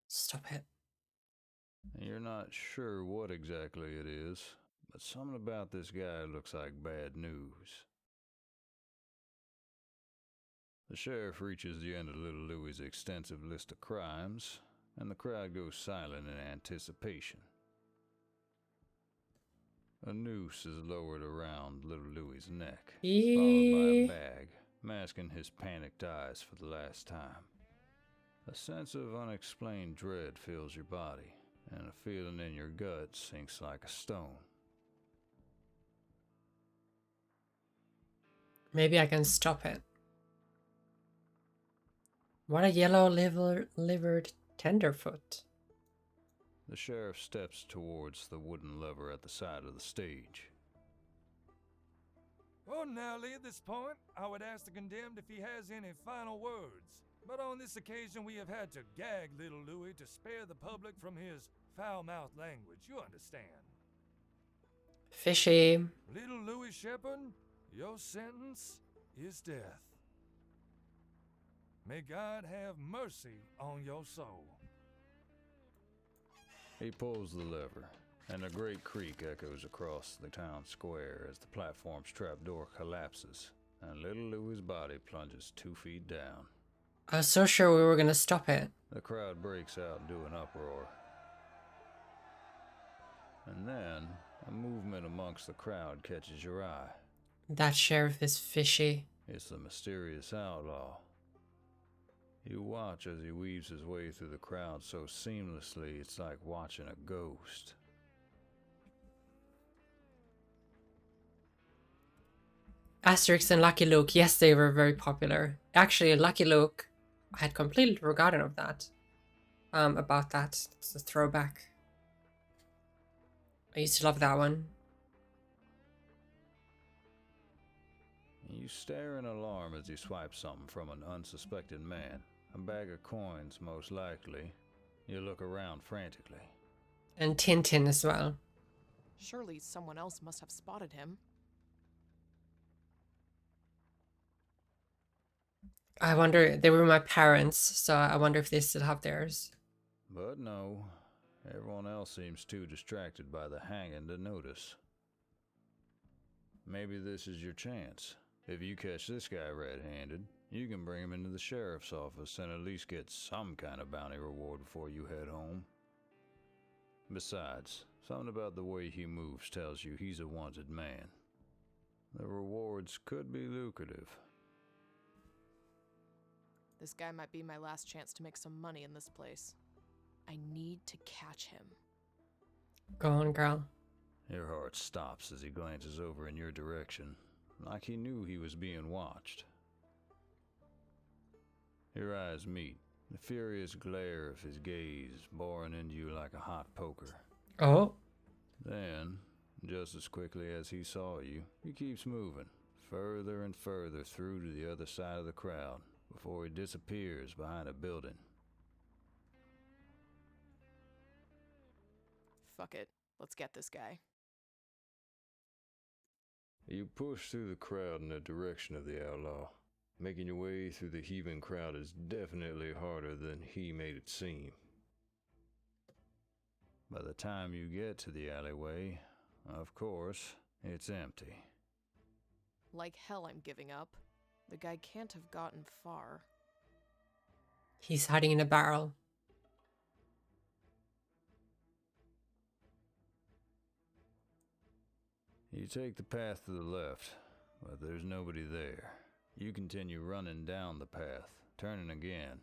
Stop it. You're not sure what exactly it is, but something about this guy looks like bad news. The sheriff reaches the end of Little Louie's extensive list of crimes, and the crowd goes silent in anticipation. A noose is lowered around Little Louie's neck, followed by a bag, masking his panicked eyes for the last time. A sense of unexplained dread fills your body, and a feeling in your gut sinks like a stone. Maybe I can stop it. What a yellow-livered tenderfoot. The sheriff steps towards the wooden lever at the side of the stage. Ordinarily, at this point, I would ask the condemned if he has any final words. But on this occasion, we have had to gag Little Louie to spare the public from his foul-mouthed language. You understand? Fishy. Little Louie Shepherd, your sentence is death. May God have mercy on your soul. He pulls the lever, and a great creak echoes across the town square as the platform's trapdoor collapses, and Little Louie's body plunges 2 feet down. I was so sure we were gonna stop it. The crowd breaks out into an uproar. And then, a movement amongst the crowd catches your eye. That sheriff is fishy. It's the mysterious outlaw. You watch as he weaves his way through the crowd so seamlessly it's like watching a ghost. Asterix and Lucky Luke, yes, they were very popular. Actually, Lucky Luke, I had completely forgotten of that. About that. It's a throwback. I used to love that one. You stare in alarm as he swipes something from an unsuspected man. A bag of coins, most likely. You look around frantically. And Tintin as well. Surely someone else must have spotted him. I wonder, they were my parents, so I wonder if they still have theirs. But no, everyone else seems too distracted by the hanging to notice. Maybe this is your chance. If you catch this guy red-handed, you can bring him into the sheriff's office and at least get some kind of bounty reward before you head home. Besides, something about the way he moves tells you he's a wanted man. The rewards could be lucrative. This guy might be my last chance to make some money in this place. I need to catch him. Go on, girl. Your heart stops as he glances over in your direction, like he knew he was being watched. Your eyes meet, the furious glare of his gaze boring into you like a hot poker. Oh. Then, just as quickly as he saw you, he keeps moving, further and further through to the other side of the crowd, before he disappears behind a building. Fuck it. Let's get this guy. You push through the crowd in the direction of the outlaw. Making your way through the heaving crowd is definitely harder than he made it seem. By the time you get to the alleyway, of course, it's empty. Like hell I'm giving up. The guy can't have gotten far. He's hiding in a barrel. You take the path to the left, but there's nobody there. You continue running down the path, turning again,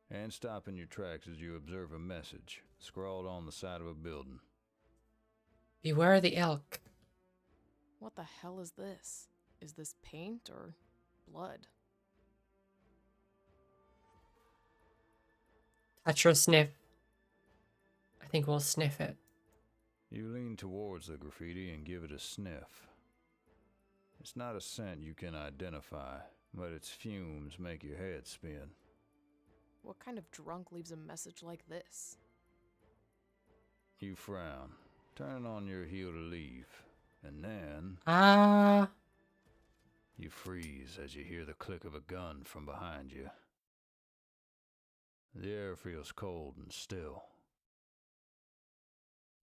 and stop in your tracks as you observe a message scrawled on the side of a building. Beware the elk. What the hell is this? Is this paint or blood? Touch or sniff. I think we'll sniff it. You lean towards the graffiti and give it a sniff. It's not a scent you can identify, but its fumes make your head spin. What kind of drunk leaves a message like this? You frown. turning on your heel to leave, and then you freeze as you hear the click of a gun from behind you. The air feels cold and still.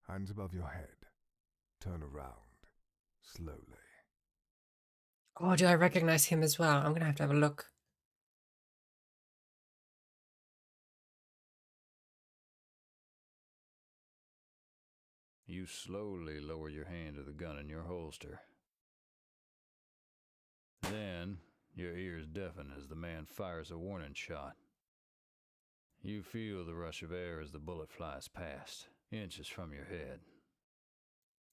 Hands above your head. Turn around. Slowly. Oh, do I recognize him as well? I'm gonna have to have a look. You slowly lower your hand to the gun in your holster. Then, your ears deafen as the man fires a warning shot. You feel the rush of air as the bullet flies past, inches from your head.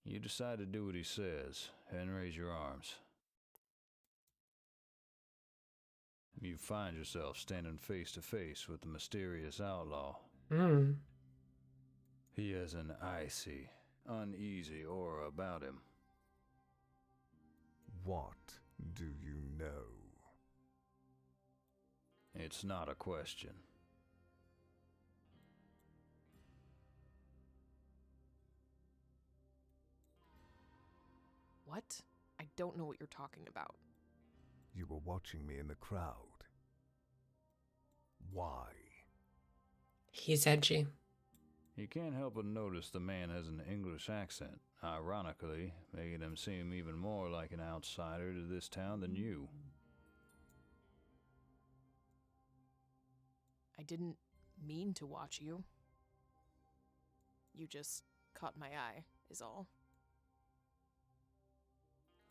You decide to do what he says and raise your arms. You find yourself standing face to face with the mysterious outlaw. He has an icy, uneasy aura about him. What do you know? It's not a question. What? I don't know what you're talking about. You were watching me in the crowd. Why? He's edgy. You can't help but notice the man has an English accent, ironically, making him seem even more like an outsider to this town than you. I didn't mean to watch you. You just caught my eye, is all.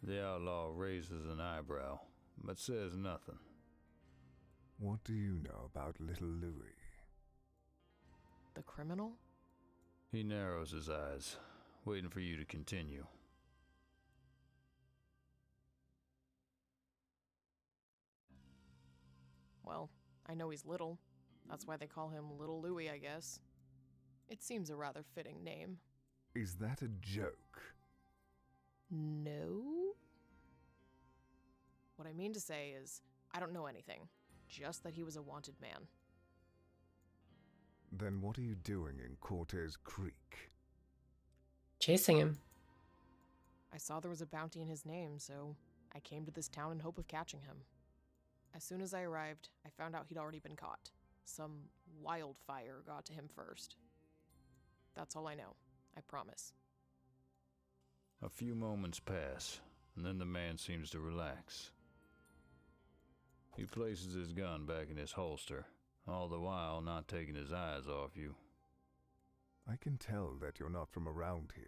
The outlaw raises an eyebrow, but says nothing. What do you know about little Louis? The criminal? He narrows his eyes, waiting for you to continue. Well, I know he's little. That's why they call him Little Louis, I guess. It seems a rather fitting name. Is that a joke? No? What I mean to say is, I don't know anything. Just that he was a wanted man. Then what are you doing in Cortez Creek? Chasing him. I saw there was a bounty in his name, so I came to this town in hope of catching him. As soon as I arrived, I found out he'd already been caught. Some wildfire got to him first. That's all I know, I promise. A few moments pass, and then the man seems to relax. He places his gun back in his holster, all the while not taking his eyes off you. I can tell that you're not from around here.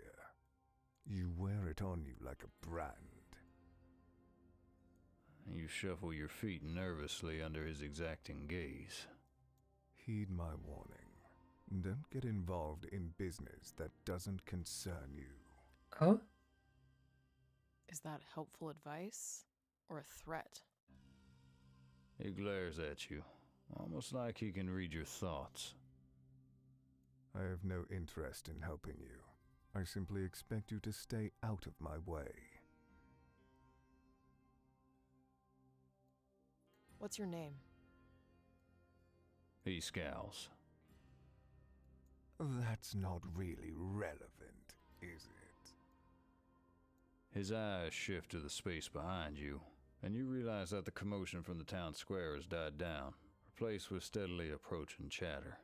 You wear it on you like a brand. You shuffle your feet nervously under his exacting gaze. Heed my warning. Don't get involved in business that doesn't concern you. Oh? Is that helpful advice or a threat? He glares at you, almost like he can read your thoughts. I have no interest in helping you. I simply expect you to stay out of my way. What's your name? He scowls. That's not really relevant, is it? His eyes shift to the space behind you, and you realize that the commotion from the town square has died down, replaced with steadily approaching chatter.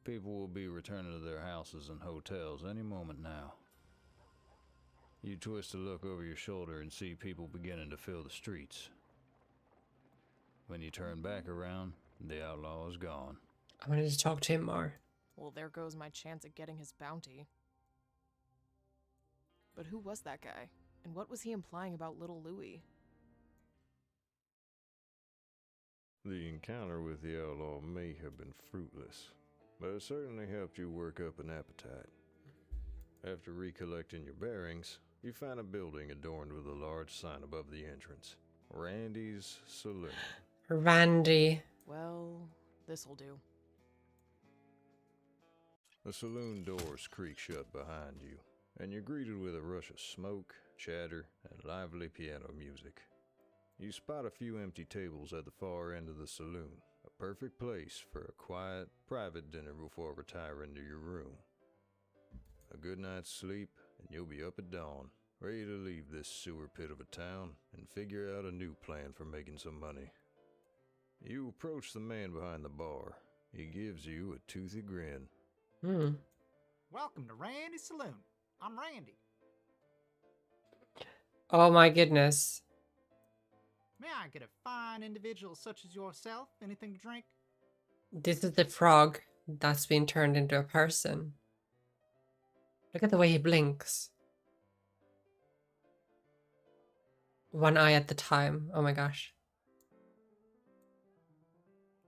People will be returning to their houses and hotels any moment now. You twist to look over your shoulder and see people beginning to fill the streets. When you turn back around, the outlaw is gone. I wanted to talk to him more. Well, there goes my chance at getting his bounty. But who was that guy? And what was he implying about Little Louis? The encounter with the outlaw may have been fruitless, but it certainly helped you work up an appetite. After recollecting your bearings, you find a building adorned with a large sign above the entrance. Randy's Saloon. Randy. Well, this'll do. The saloon doors creak shut behind you, and you're greeted with a rush of smoke, chatter, and lively piano music. You spot a few empty tables at the far end of the saloon, a perfect place for a quiet, private dinner before retiring to your room. A good night's sleep, and you'll be up at dawn, ready to leave this sewer pit of a town and figure out a new plan for making some money. You approach the man behind the bar. He gives you a toothy grin. Welcome to Randy's Saloon. I'm Randy. Oh my goodness. May I get a fine individual such as yourself anything to drink? This is the frog that's been turned into a person. Look at the way he blinks. One eye at the time. Oh my gosh.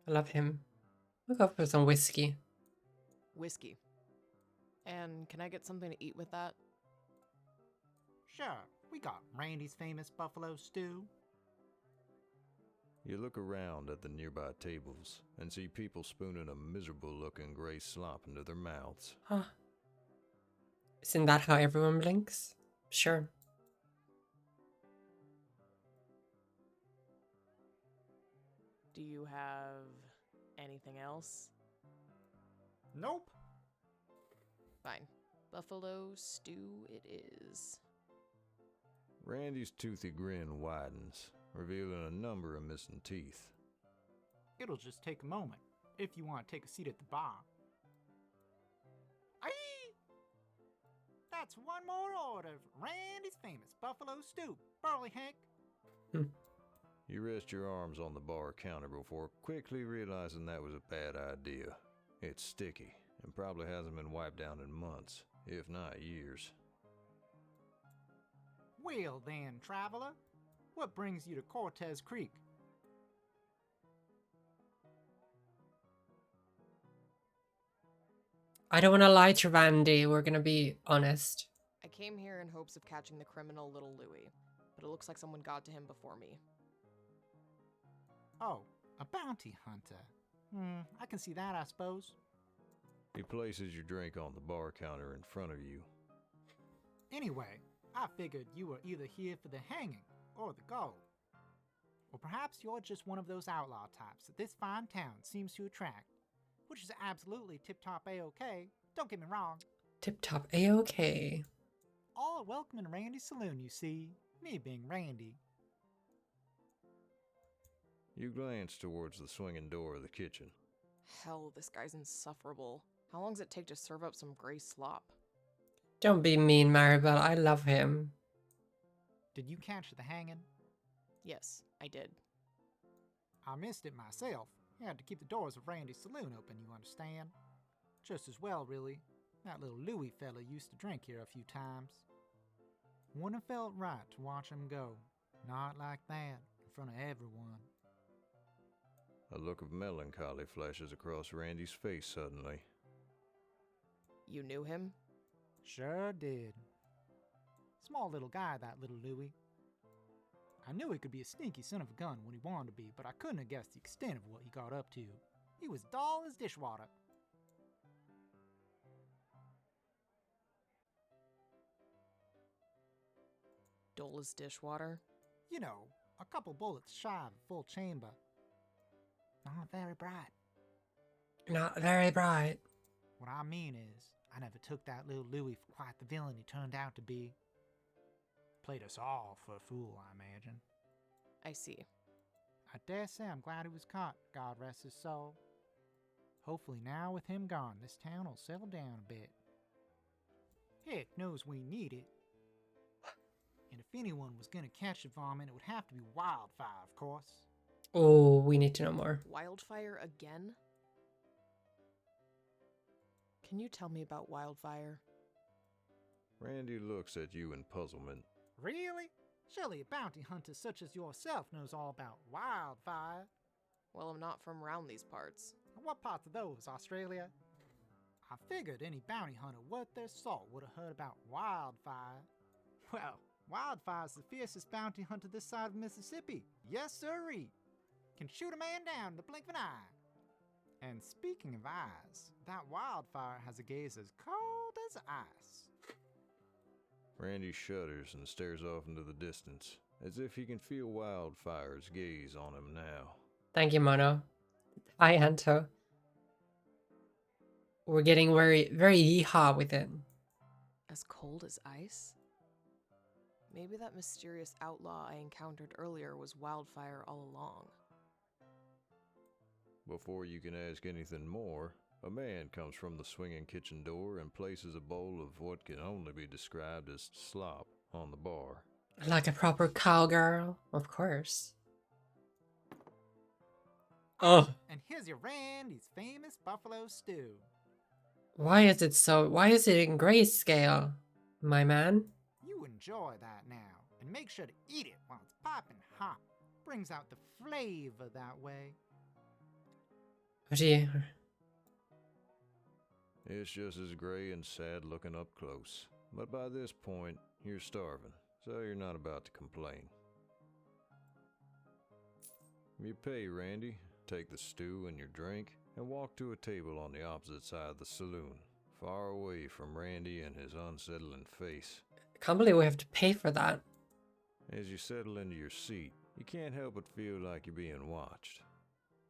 I love him. We'll go for some whiskey. Whiskey. And can I get something to eat with that? Sure, we got Randy's famous buffalo stew. You look around at the nearby tables and see people spooning a miserable-looking gray slop into their mouths. Huh. Isn't that how everyone blinks? Sure. Do you have anything else? Nope. Fine. Buffalo stew it is. Randy's toothy grin widens, revealing a number of missing teeth. It'll just take a moment, if you want to take a seat at the bar. Aye! That's one more order of Randy's famous buffalo stew. Burley Hank. You rest your arms on the bar counter before quickly realizing that was a bad idea. It's sticky, and probably hasn't been wiped down in months, if not years. Well then, traveler, what brings you to Cortez Creek? I don't want to lie to Randy. We're going to be honest. I came here in hopes of catching the criminal Little Louie, but it looks like someone got to him before me. Oh, a bounty hunter. I can see that, I suppose. He places your drink on the bar counter in front of you. Anyway, I figured you were either here for the hanging or the gold. Or perhaps you're just one of those outlaw types that this fine town seems to attract, which is absolutely tip-top A-OK, don't get me wrong. Tip-top A-OK. All are welcome in Randy's Saloon, you see, me being Randy. You glance towards the swinging door of the kitchen. Hell, this guy's insufferable. How long does it take to serve up some gray slop? Don't be mean, Maribel. I love him. Did you catch the hanging? Yes, I did. I missed it myself. I had to keep the doors of Randy's Saloon open, you understand? Just as well, really. That little Louie fella used to drink here a few times. Wouldn't have felt right to watch him go. Not like that, in front of everyone. A look of melancholy flashes across Randy's face suddenly. You knew him? Sure did. Small little guy, that little Louie. I knew he could be a sneaky son of a gun when he wanted to be, but I couldn't have guessed the extent of what he got up to. He was dull as dishwater. Dull as dishwater? You know, a couple bullets shy of a full chamber. Not very bright. Not very bright. What I mean is, I never took that little Louie for quite the villain he turned out to be. Played us all for a fool, I imagine. I see. I dare say I'm glad he was caught, God rest his soul. Hopefully now with him gone, this town will settle down a bit. Heck knows we need it. And if anyone was gonna catch the varmint, it would have to be Wildfire, of course. Oh, we need to know more. Wildfire again? Can you tell me about Wildfire? Randy looks at you in puzzlement. Really? Surely a bounty hunter such as yourself knows all about Wildfire. Well, I'm not from round these parts. What parts of those, Australia? I figured any bounty hunter worth their salt would have heard about Wildfire. Well, Wildfire's the fiercest bounty hunter this side of Mississippi. Yes, sirree. Can shoot a man down in the blink of an eye. And speaking of eyes, that Wildfire has a gaze as cold as ice. Randy shudders and stares off into the distance, as if he can feel Wildfire's gaze on him now. Thank you, Mono. Hi, Anto. We're getting very, very yeehaw with it. As cold as ice? Maybe that mysterious outlaw I encountered earlier was Wildfire all along. Before you can ask anything more, a man comes from the swinging kitchen door and places a bowl of what can only be described as slop on the bar. Like a proper cowgirl, of course. Oh, And here's your Randy's famous buffalo stew. why is it in grayscale, my man? You enjoy that now, and make sure to eat it while it's popping hot. Brings out the flavor that way. What do you... It's just as gray and sad looking up close. But by this point, you're starving, so you're not about to complain. You pay, Randy, take the stew and your drink, and walk to a table on the opposite side of the saloon, far away from Randy and his unsettling face. I can't believe we have to pay for that. As you settle into your seat, you can't help but feel like you're being watched.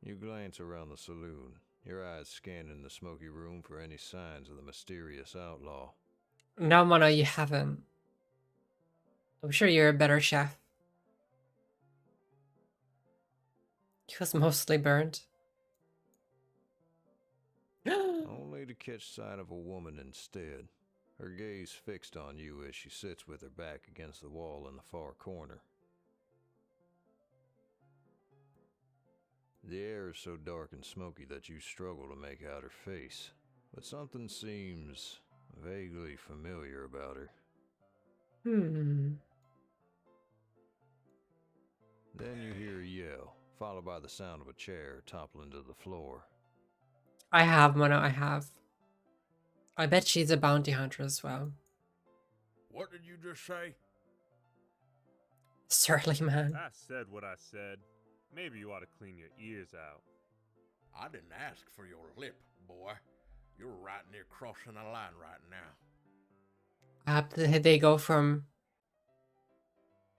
You glance around the saloon, your eyes scanning the smoky room for any signs of the mysterious outlaw. No, Mono, you haven't. I'm sure you're a better chef. He was mostly burnt. Only to catch sight of a woman instead, her gaze fixed on you as she sits with her back against the wall in the far corner. The air is so dark and smoky that you struggle to make out her face, but something seems vaguely familiar about her. Then you hear a yell, followed by the sound of a chair toppling to the floor. I have, Mono, I have. I bet she's a bounty hunter as well. What did you just say? Surly man. I said what I said. Maybe you ought to clean your ears out. I didn't ask for your lip, boy. You're right near crossing the line right now. They go from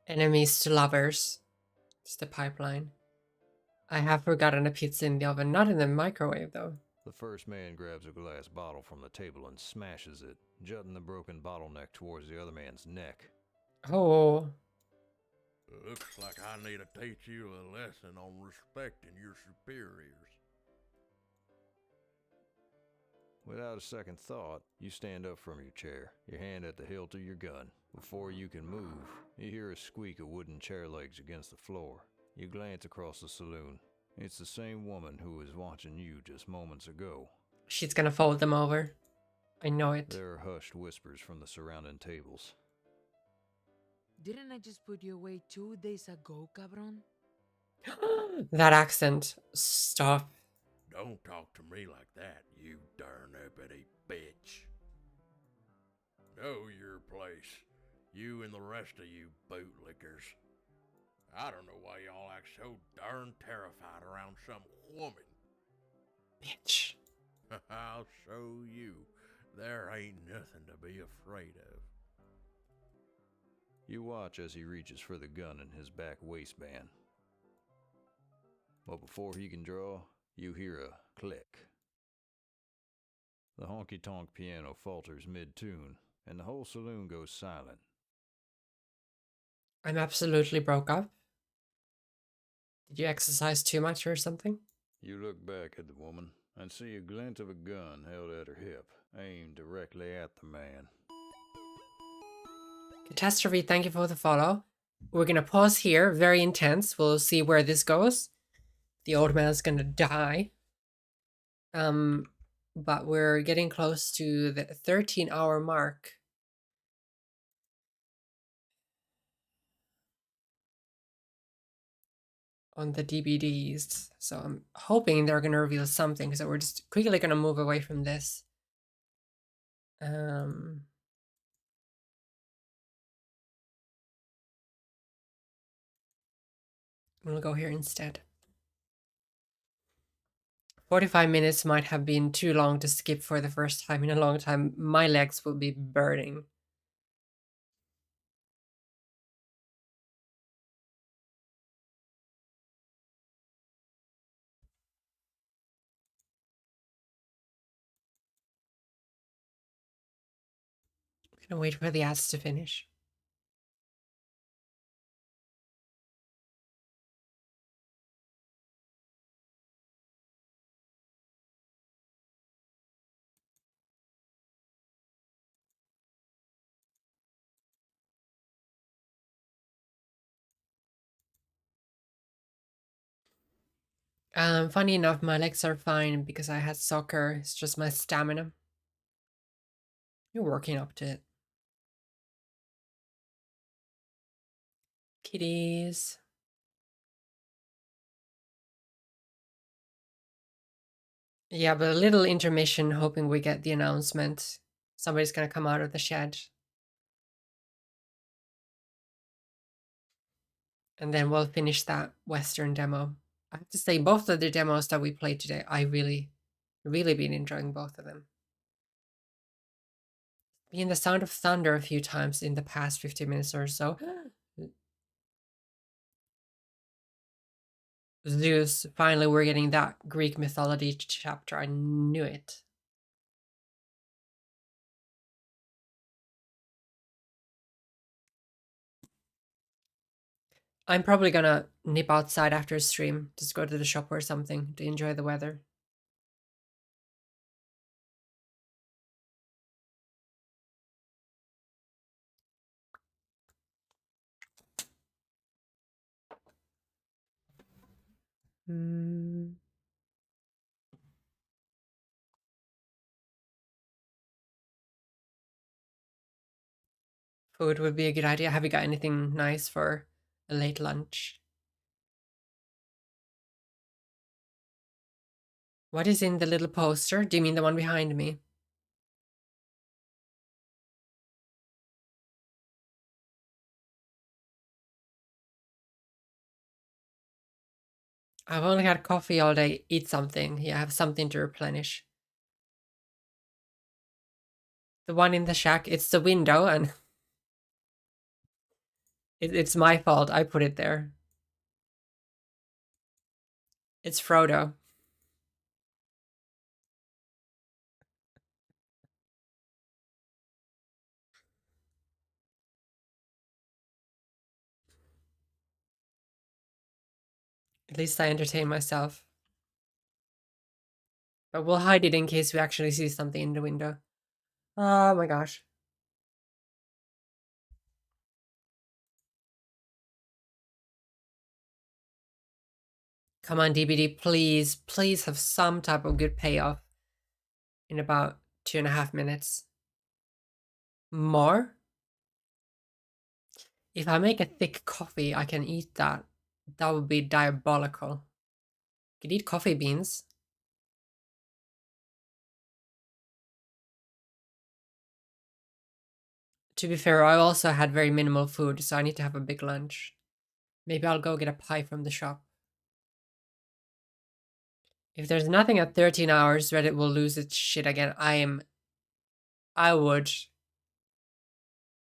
enemies to lovers. It's the pipeline. I have forgotten a pizza in the oven, not in the microwave though. The first man grabs a glass bottle from the table and smashes it, jutting the broken bottleneck towards the other man's neck. Oh. Looks like I need to teach you a lesson on respecting your superiors. Without a second thought, you stand up from your chair, your hand at the hilt of your gun. Before you can move, you hear a squeak of wooden chair legs against the floor. You glance across the saloon. It's the same woman who was watching you just moments ago. She's gonna fold them over. I know it. There are hushed whispers from the surrounding tables. Didn't I just put you away 2 days ago, cabron? That accent. Stop. Don't talk to me like that, you darn uppity bitch. Know your place. You and the rest of you bootlickers. I don't know why y'all act so darn terrified around some woman. Bitch. I'll show you. There ain't nothing to be afraid of. You watch as he reaches for the gun in his back waistband. But before he can draw, you hear a click. The honky-tonk piano falters mid-tune, and the whole saloon goes silent. I'm absolutely broke up. Did you exercise too much or something? You look back at the woman and see a glint of a gun held at her hip, aimed directly at the man. Catastrophe, thank you for the follow. We're gonna pause here, very intense. We'll see where this goes. The old man's gonna die. But we're getting close to the 13-hour mark. On the DVDs. So I'm hoping they're gonna reveal something, so we're just quickly gonna move away from this. We'll go here instead. 45 minutes might have been too long to skip for the first time in a long time. My legs will be burning. Gonna wait for the ads to finish. Funny enough, my legs are fine because I had soccer. It's just my stamina. You're working up to it. Kitties. Yeah, but a little intermission, hoping we get the announcement. Somebody's gonna come out of the shed. And then we'll finish that Western demo. I have to say, both of the demos that we played today, I really been enjoying both of them. Being the Sound of Thunder a few times in the past 15 minutes or so. Zeus, finally we're getting that Greek mythology chapter. I knew it. I'm probably gonna nip outside after stream, just go to the shop or something to enjoy the weather. Food would be a good idea. Have you got anything nice for a late lunch? What is in the little poster? Do you mean the one behind me? I've only had coffee all day. Eat something. Yeah, have something to replenish. The one in the shack, it's the window and it's my fault. I put it there. It's Frodo. At least I entertain myself. But we'll hide it in case we actually see something in the window. Oh my gosh. Come on, DBD, please. Please have some type of good payoff in about 2.5 minutes. More? If I make a thick coffee, I can eat that. That would be diabolical. Could eat coffee beans. To be fair, I also had very minimal food, so I need to have a big lunch. Maybe I'll go get a pie from the shop. If there's nothing at 13 hours, Reddit will lose its shit again. I'm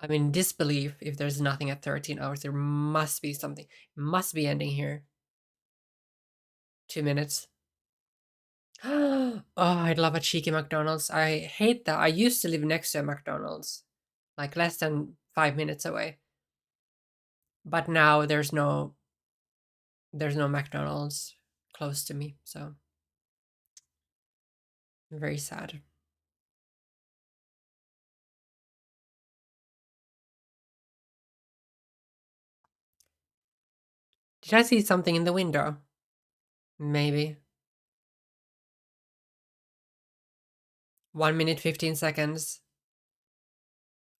in disbelief if there's nothing at 13 hours. There must be something. It must be ending here. 2 minutes. Oh, I'd love a cheeky McDonald's. I hate that. I used to live next to a McDonald's. Like less than 5 minutes away. But now there's no McDonald's close to me, so I'm very sad. Did I see something in the window? Maybe. 1 minute, 15 seconds.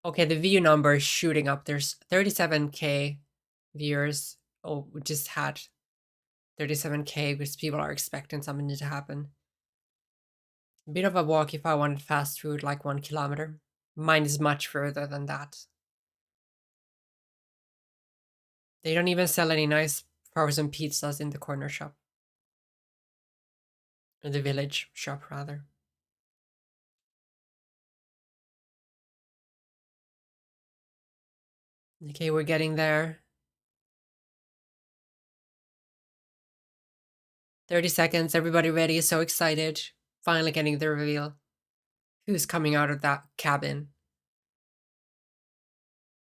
Okay, the view number is shooting up. There's 37k viewers. Oh, we just had 37k because people are expecting something to happen. A bit of a walk if I wanted fast food, like 1 kilometer. Mine is much further than that. They don't even sell any nice frozen pizzas in the corner shop. Or the village shop, rather. Okay, we're getting there. 30 seconds, everybody ready, so excited. Finally getting the reveal. Who's coming out of that cabin?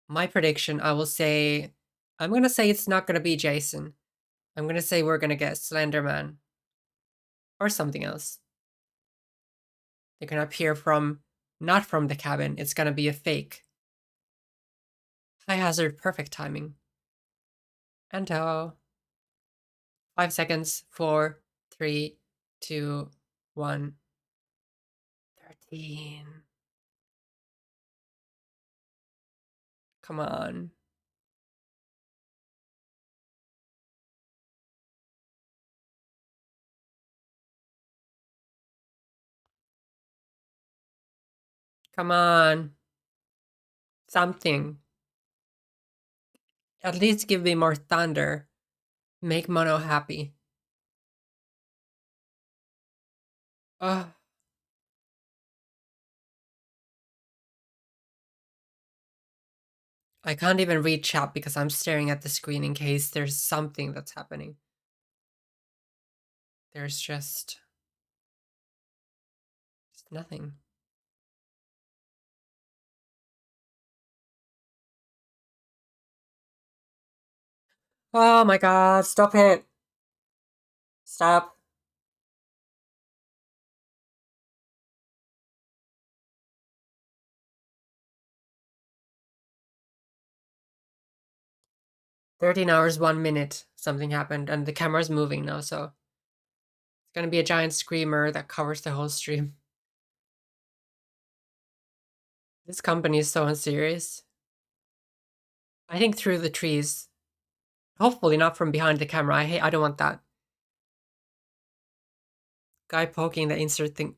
My prediction, I will say, I'm gonna say it's not gonna be Jason. I'm gonna say we're gonna get Slenderman. Or something else. They're gonna appear from, not from the cabin, it's gonna be a fake. High hazard, perfect timing. And 5 seconds, 4, 3, 2, 1. 13. Come on. Come on. Something. At least give me more thunder. Make Mono happy. Ugh. I can't even read chat because I'm staring at the screen in case there's something that's happening. There's just nothing. Oh my god, stop it. Stop. "13 hours, 1 minute, something happened, and the camera's moving now, so it's gonna be a giant screamer that covers the whole stream. This company is so unserious. I think through the trees. Hopefully not from behind the camera. I don't want that. Guy poking the insert thing.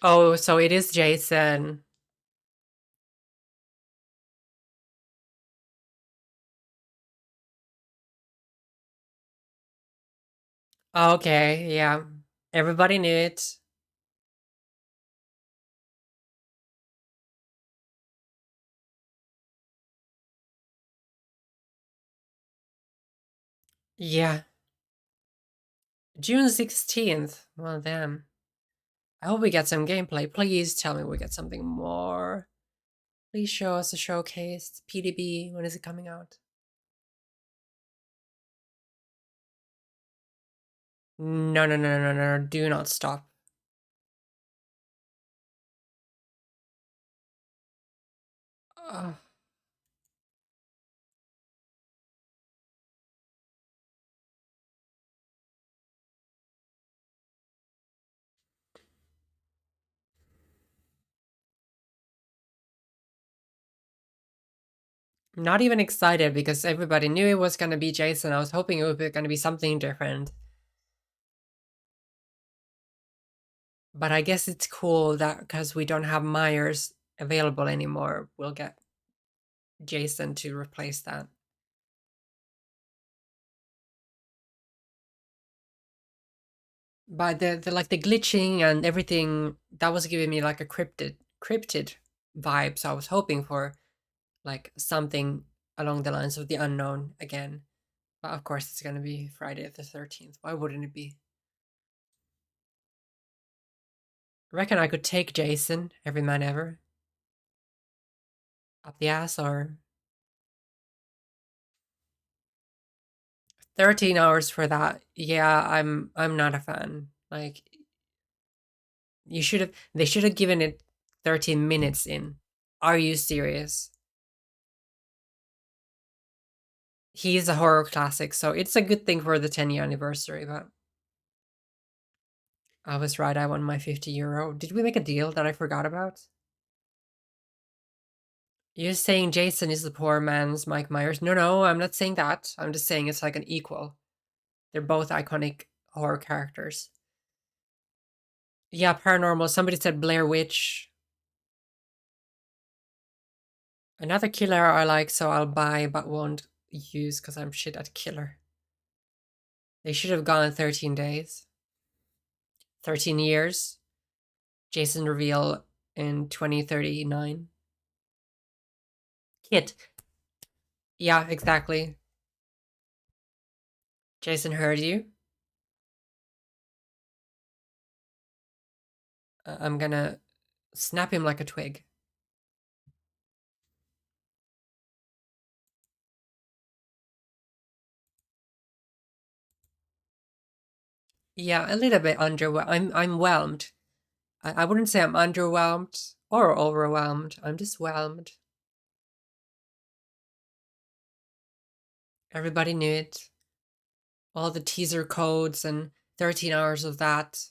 Oh, so it is Jason. Okay, yeah. Everybody knew it. Yeah. June 16th. Well, damn. I hope we get some gameplay. Please tell me we get something more. Please show us a showcase. PDB, when is it coming out? No, no, no, no, no, no. Do not stop. Ugh. Not even excited because everybody knew it was gonna be Jason. I was hoping it was gonna be something different. But I guess it's cool that because we don't have Myers available anymore, we'll get Jason to replace that. But the like the glitching and everything, that was giving me like a cryptid vibe. So I was hoping for like something along the lines of the unknown again. But of course it's gonna be Friday the 13th. Why wouldn't it be? I reckon I could take Jason, every man ever. Up the ass or 13 hours for that. Yeah, I'm not a fan. Like they should have given it 13 minutes in. Are you serious? He's a horror classic, so it's a good thing for the 10-year anniversary, but I was right, I won my €50. Did we make a deal that I forgot about? You're saying Jason is the poor man's Mike Myers? No, I'm not saying that. I'm just saying it's like an equal. They're both iconic horror characters. Yeah, paranormal. Somebody said Blair Witch. Another killer I like, so I'll buy but won't use because I'm shit at killer. They should have gone 13 days. 13 years. Jason reveal in 2039. Kit. Yeah, exactly. Jason heard you. I'm gonna snap him like a twig. Yeah, a little bit underwhelmed. I'm whelmed. I wouldn't say I'm underwhelmed or overwhelmed. I'm just whelmed. Everybody knew it. All the teaser codes and 13 hours of that.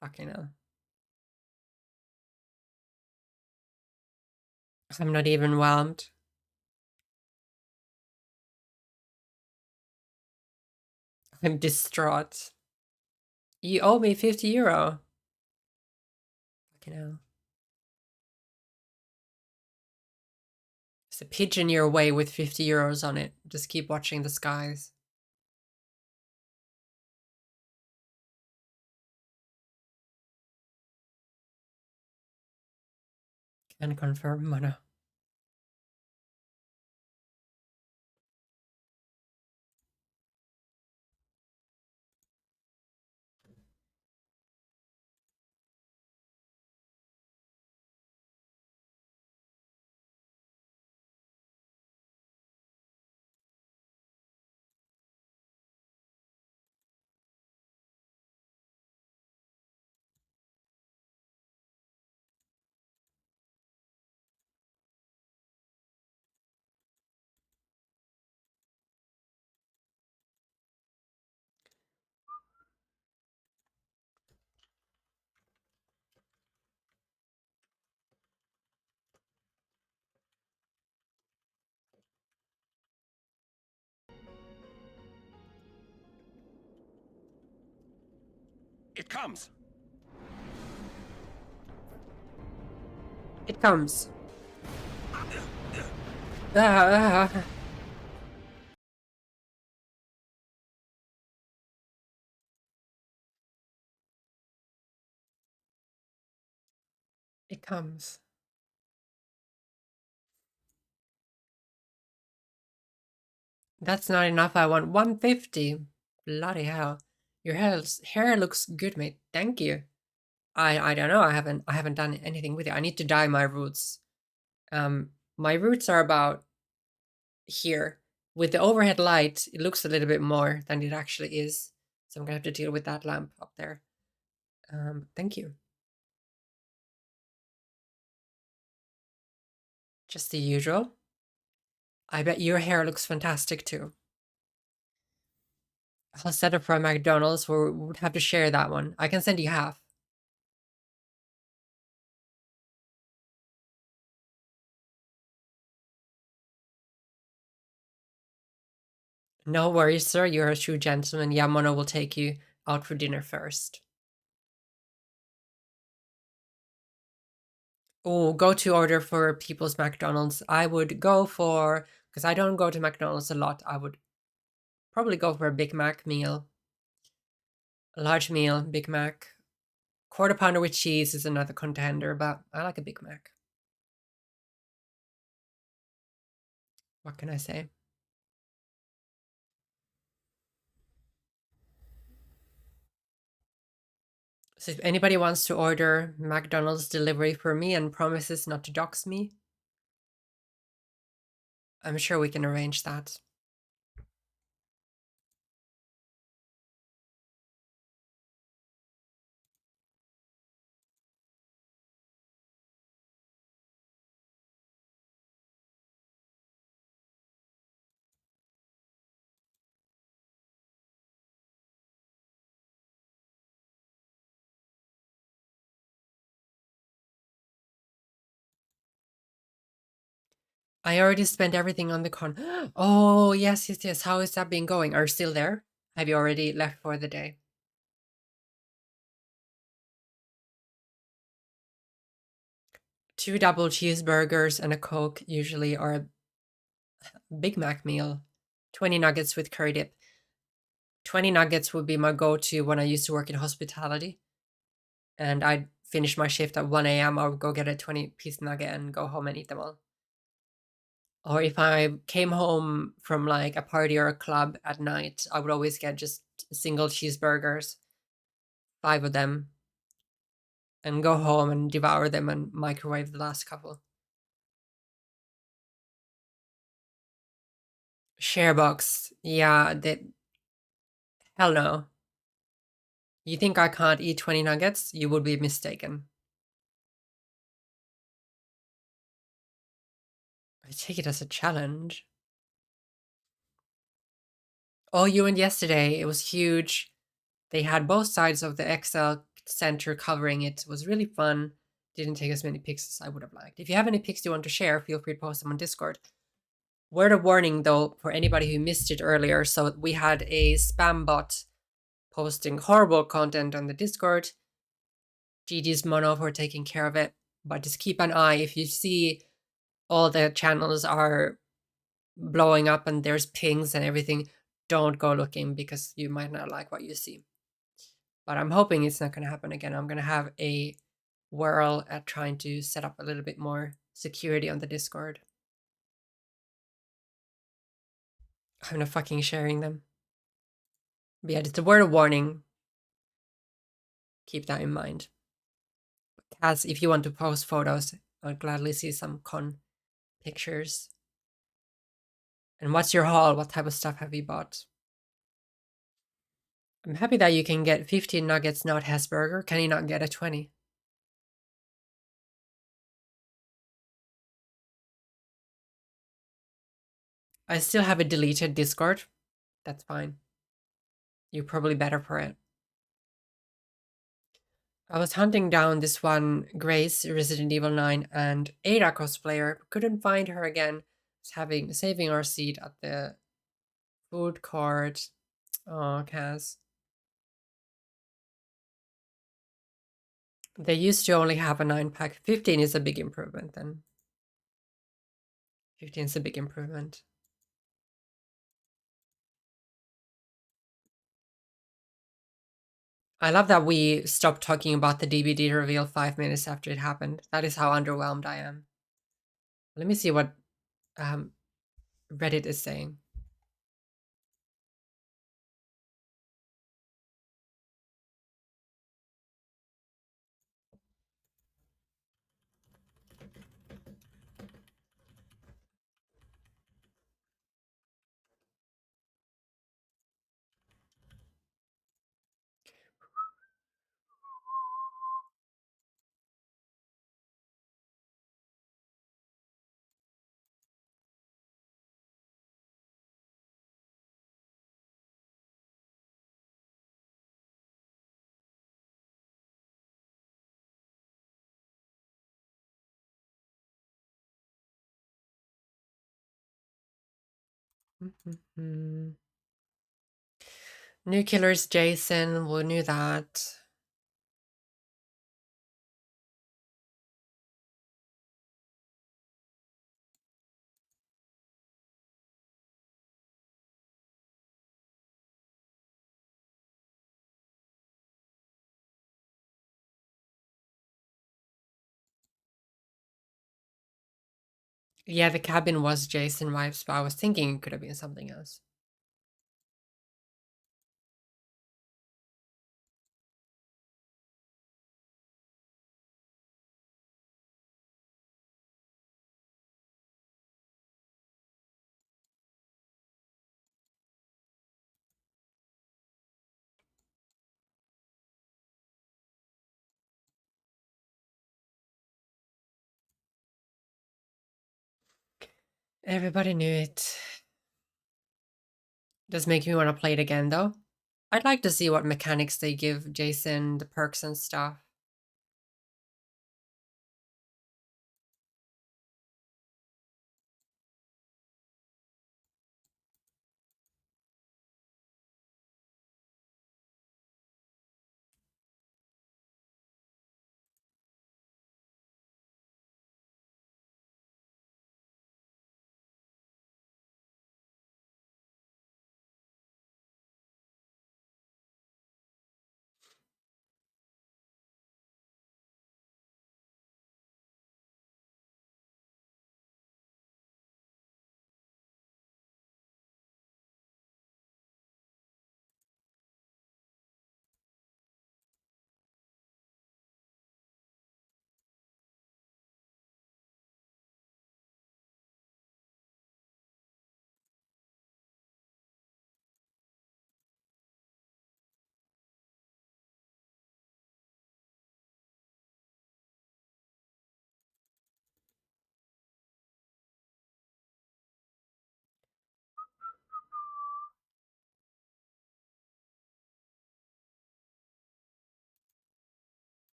Fucking hell. I'm not even whelmed. I'm distraught. You owe me 50 euro. Fucking hell. There's a pigeon your way with 50 euros on it. Just keep watching the skies. Can confirm, Mana. It comes. It comes. Ah. It comes. That's not enough. I want 150. Bloody hell. Your hair looks good, mate. Thank you. I don't know. I haven't done anything with it. I need to dye my roots. My roots are about here. With the overhead light, it looks a little bit more than it actually is. So I'm gonna have to deal with that lamp up there. Thank you. Just the usual. I bet your hair looks fantastic too. I'll set up for a McDonald's where we would have to share that one. I can send you half. No worries, sir. You're a true gentleman. Yamono will take you out for dinner first. Oh, go to order for People's McDonald's. I would go for, because I don't go to McDonald's a lot, I would probably go for a Big Mac meal. A large meal, Big Mac. Quarter pounder with cheese is another contender, but I like a Big Mac. What can I say? So if anybody wants to order McDonald's delivery for me and promises not to dox me, I'm sure we can arrange that. I already spent everything on the con. Oh, yes, yes, yes. How is that been going? Are you still there? Have you already left for the day? Two double cheeseburgers and a Coke usually, or a Big Mac meal. 20 nuggets with curry dip. 20 nuggets would be my go-to when I used to work in hospitality. And I'd finish my shift at 1 a.m. I would go get a 20-piece nugget and go home and eat them all. Or if I came home from like a party or a club at night, I would always get just single cheeseburgers, 5 of them, and go home and devour them and microwave the last couple. Sharebox, yeah, hell no. You think I can't eat 20 nuggets? You would be mistaken. I take it as a challenge. Oh, you went yesterday. It was huge. They had both sides of the Excel center covering it. It was really fun. Didn't take as many pics as I would have liked. If you have any pics you want to share, feel free to post them on Discord. Word of warning though, for anybody who missed it earlier. So we had a spam bot posting horrible content on the Discord. GG's Mono for taking care of it. But just keep an eye. If you see all the channels are blowing up and there's pings and everything, don't go looking because you might not like what you see. But I'm hoping it's not going to happen again. I'm going to have a whirl at trying to set up a little bit more security on the Discord. I'm not fucking sharing them. But yeah, it's a word of warning. Keep that in mind. Kaz, if you want to post photos, I'll gladly see some con pictures. And what's your haul? What type of stuff have you bought? I'm happy that you can get 15 nuggets now at Hesburger. Can you not get a 20? I still have a deleted Discord. That's fine. You're probably better for it. I was hunting down this one Grace, Resident Evil 9, and Ada cosplayer. Couldn't find her again. Was saving our seat at the food court. Oh, Kaz. They used to only have a 9-pack. 15 is a big improvement then. 15 is a big improvement. I love that we stopped talking about the DVD reveal 5 minutes after it happened. That is how underwhelmed I am. Let me see what Reddit is saying. New Killers Jason, we knew that. Yeah, the cabin was Jason vibes, but I was thinking it could have been something else. Everybody knew it. Does make me want to play it again, though. I'd like to see what mechanics they give Jason, the perks and stuff.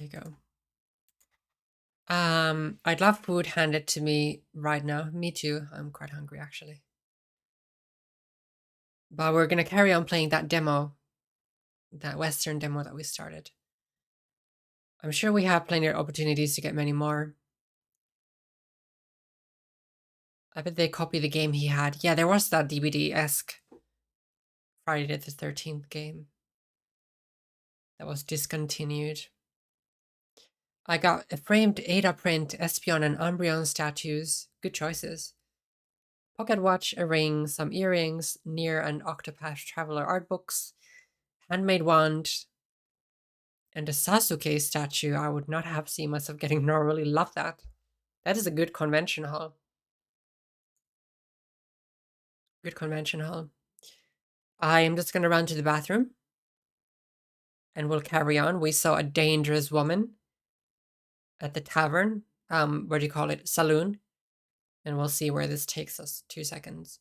There you go. I'd love food handed to me right now. Me too. I'm quite hungry actually. But we're gonna carry on playing that demo, that Western demo that we started. I'm sure we have plenty of opportunities to get many more. I bet they copy the game he had. Yeah, there was that DVD-esque Friday the 13th game that was discontinued. I got a framed Ada print, Espion and Umbreon statues. Good choices. Pocket watch, a ring, some earrings, Nier and Octopath Traveler art books, handmade wand, and a Sasuke statue I would not have seen myself getting normally. Love that. That is a good convention hall. Good convention hall. I am just going to run to the bathroom and we'll carry on. We saw a dangerous woman at the tavern. What do you call it? Saloon. And we'll see where this takes us. 2 seconds.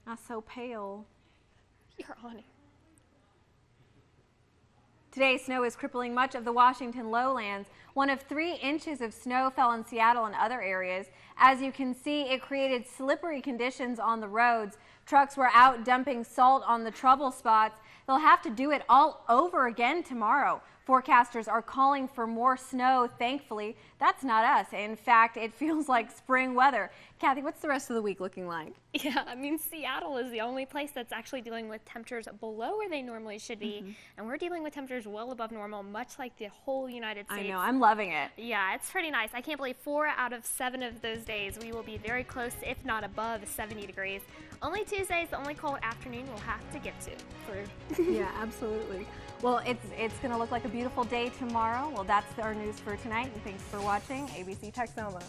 I'm so pale. You're on it. Today, snow is crippling much of the Washington lowlands. 1 of 3 inches of snow fell in Seattle and other areas. As you can see, it created slippery conditions on the roads. Trucks were out dumping salt on the trouble spots. They'll have to do it all over again tomorrow. Forecasters are calling for more snow, thankfully. That's not us. In fact, it feels like spring weather. Kathy, what's the rest of the week looking like? Yeah, I mean, Seattle is the only place that's actually dealing with temperatures below where they normally should be. And we're dealing with temperatures well above normal, much like the whole United States. I know, I'm loving it. Yeah, it's pretty nice. I can't believe 4 out of 7 of those days we will be very close, if not above 70 degrees. Only Tuesday is the only cold afternoon we'll have to get to. Yeah, absolutely. Well, it's going to look like a beautiful day tomorrow. Well, that's our news for tonight, and thanks for watching ABC Texoma.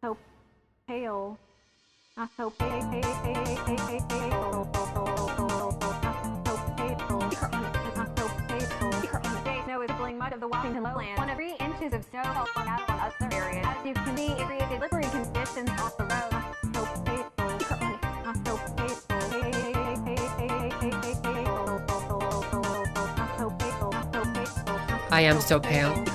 So pale. So pale. Snow is blowing much of the Washington lowlands. 1 of 3 inches of snow fell in Seattle and other areas. As you can see, it created slippery conditions off the road. I am so pale.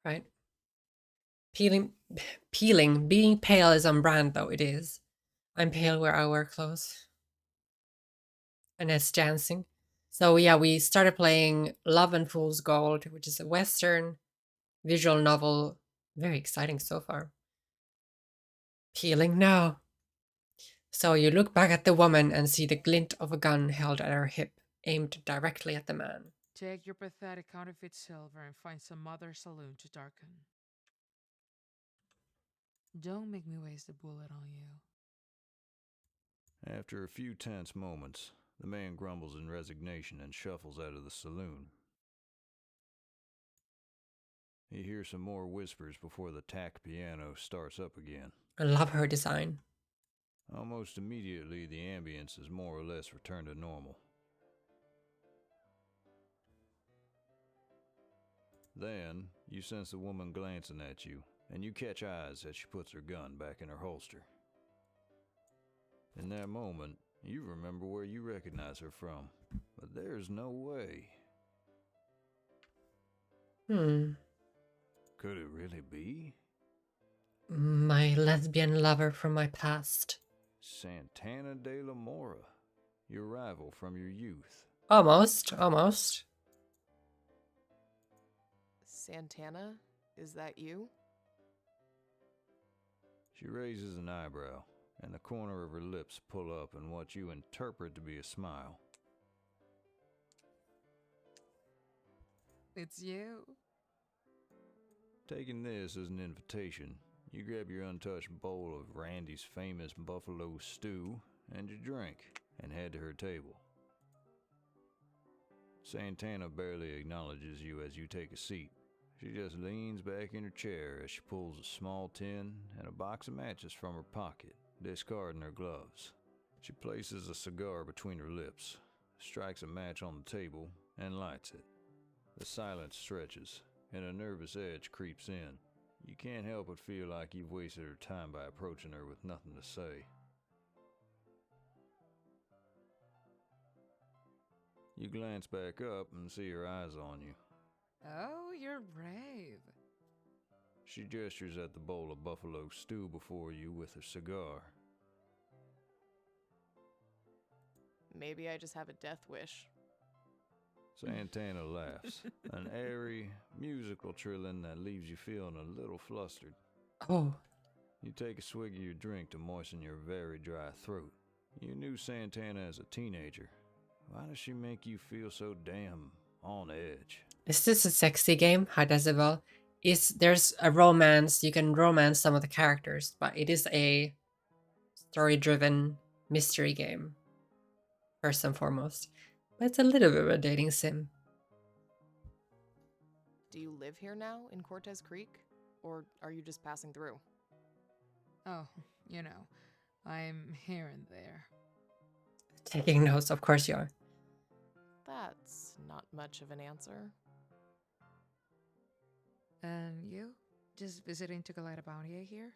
Right. Peeling, being pale is on brand though, it is. I'm pale where I wear clothes. And it's dancing. So yeah, we started playing Love and Fool's Gold, which is a Western visual novel. Very exciting so far. Peeling now. So you look back at the woman and see the glint of a gun held at her hip, aimed directly at the man. Take your pathetic counterfeit silver and find some other saloon to darken. Don't make me waste a bullet on you. After a few tense moments, the man grumbles in resignation and shuffles out of the saloon. You hear some more whispers before the tack piano starts up again. I love her design. Almost immediately, the ambience is more or less returned to normal. Then, you sense the woman glancing at you, and you catch eyes as she puts her gun back in her holster. In that moment, you remember where you recognize her from, but there's no way. Could it really be? My lesbian lover from my past. Santana de la Mora, your rival from your youth. Almost. Santana? Is that you? She raises an eyebrow, and the corner of her lips pull up in what you interpret to be a smile. It's you. Taking this as an invitation, you grab your untouched bowl of Randy's famous buffalo stew and your drink, and head to her table. Santana barely acknowledges you as you take a seat. She just leans back in her chair as she pulls a small tin and a box of matches from her pocket, discarding her gloves. She places a cigar between her lips, strikes a match on the table, and lights it. The silence stretches, and a nervous edge creeps in. You can't help but feel like you've wasted her time by approaching her with nothing to say. You glance back up and see her eyes on you. Oh, you're brave. She gestures at the bowl of buffalo stew before you with her cigar. Maybe I just have a death wish. Santana laughs, an airy, musical trilling that leaves you feeling a little flustered. Oh. You take a swig of your drink to moisten your very dry throat. You knew Santana as a teenager. Why does she make you feel so damn on edge? Is this a sexy game? High Decibel. There's a romance, you can romance some of the characters, but it is a story-driven mystery game, first and foremost. But it's a little bit of a dating sim. Do you live here now in Cortez Creek? Or are you just passing through? Oh, you know, I'm here and there. Taking notes, of course you are. That's not much of an answer. And you? Just visiting to collect a bounty, I hear?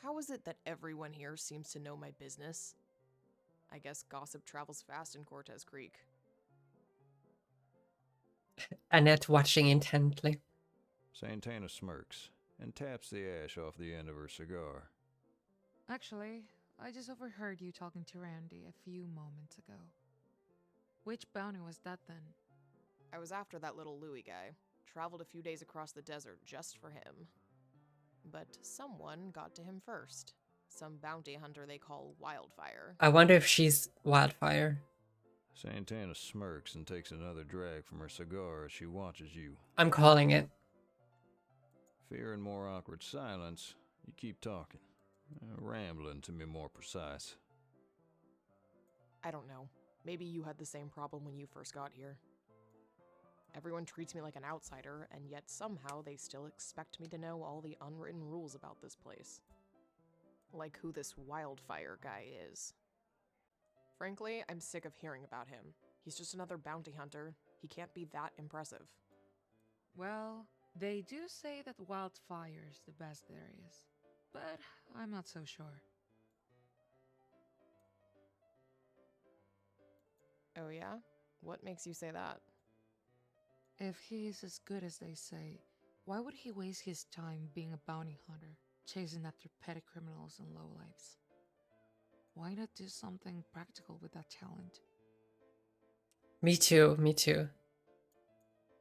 How is it that everyone here seems to know my business? I guess gossip travels fast in Cortez Creek. Annette watching intently. Santana smirks and taps the ash off the end of her cigar. Actually, I just overheard you talking to Randy a few moments ago. Which bounty was that then? I was after that little Louis guy. Traveled a few days across the desert just for him. But someone got to him first. Some bounty hunter they call Wildfire. I wonder if she's Wildfire. Santana smirks and takes another drag from her cigar as she watches you. I'm calling it. Fearing more awkward silence, you keep talking. Rambling, to be more precise. I don't know. Maybe you had the same problem when you first got here. Everyone treats me like an outsider, and yet somehow they still expect me to know all the unwritten rules about this place. Like who this Wildfire guy is. Frankly, I'm sick of hearing about him. He's just another bounty hunter. He can't be that impressive. Well, they do say that Wildfire's the best there is, but I'm not so sure. Oh yeah? What makes you say that? If he's as good as they say, why would he waste his time being a bounty hunter, chasing after petty criminals and lowlifes? Why not do something practical with that talent? Me too, me too.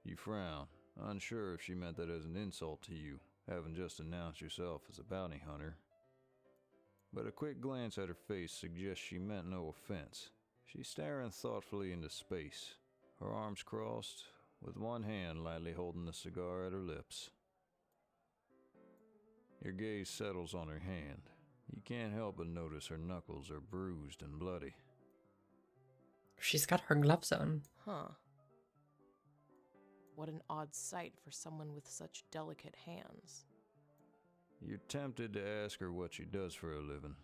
You frown, unsure if she meant that as an insult to you, having just announced yourself as a bounty hunter. But a quick glance at her face suggests she meant no offense. She's staring thoughtfully into space, her arms crossed, with one hand lightly holding the cigar at her lips. Your gaze settles on her hand. You can't help but notice her knuckles are bruised and bloody. She's got her gloves on. Huh. What an odd sight for someone with such delicate hands. You're tempted to ask her what she does for a living.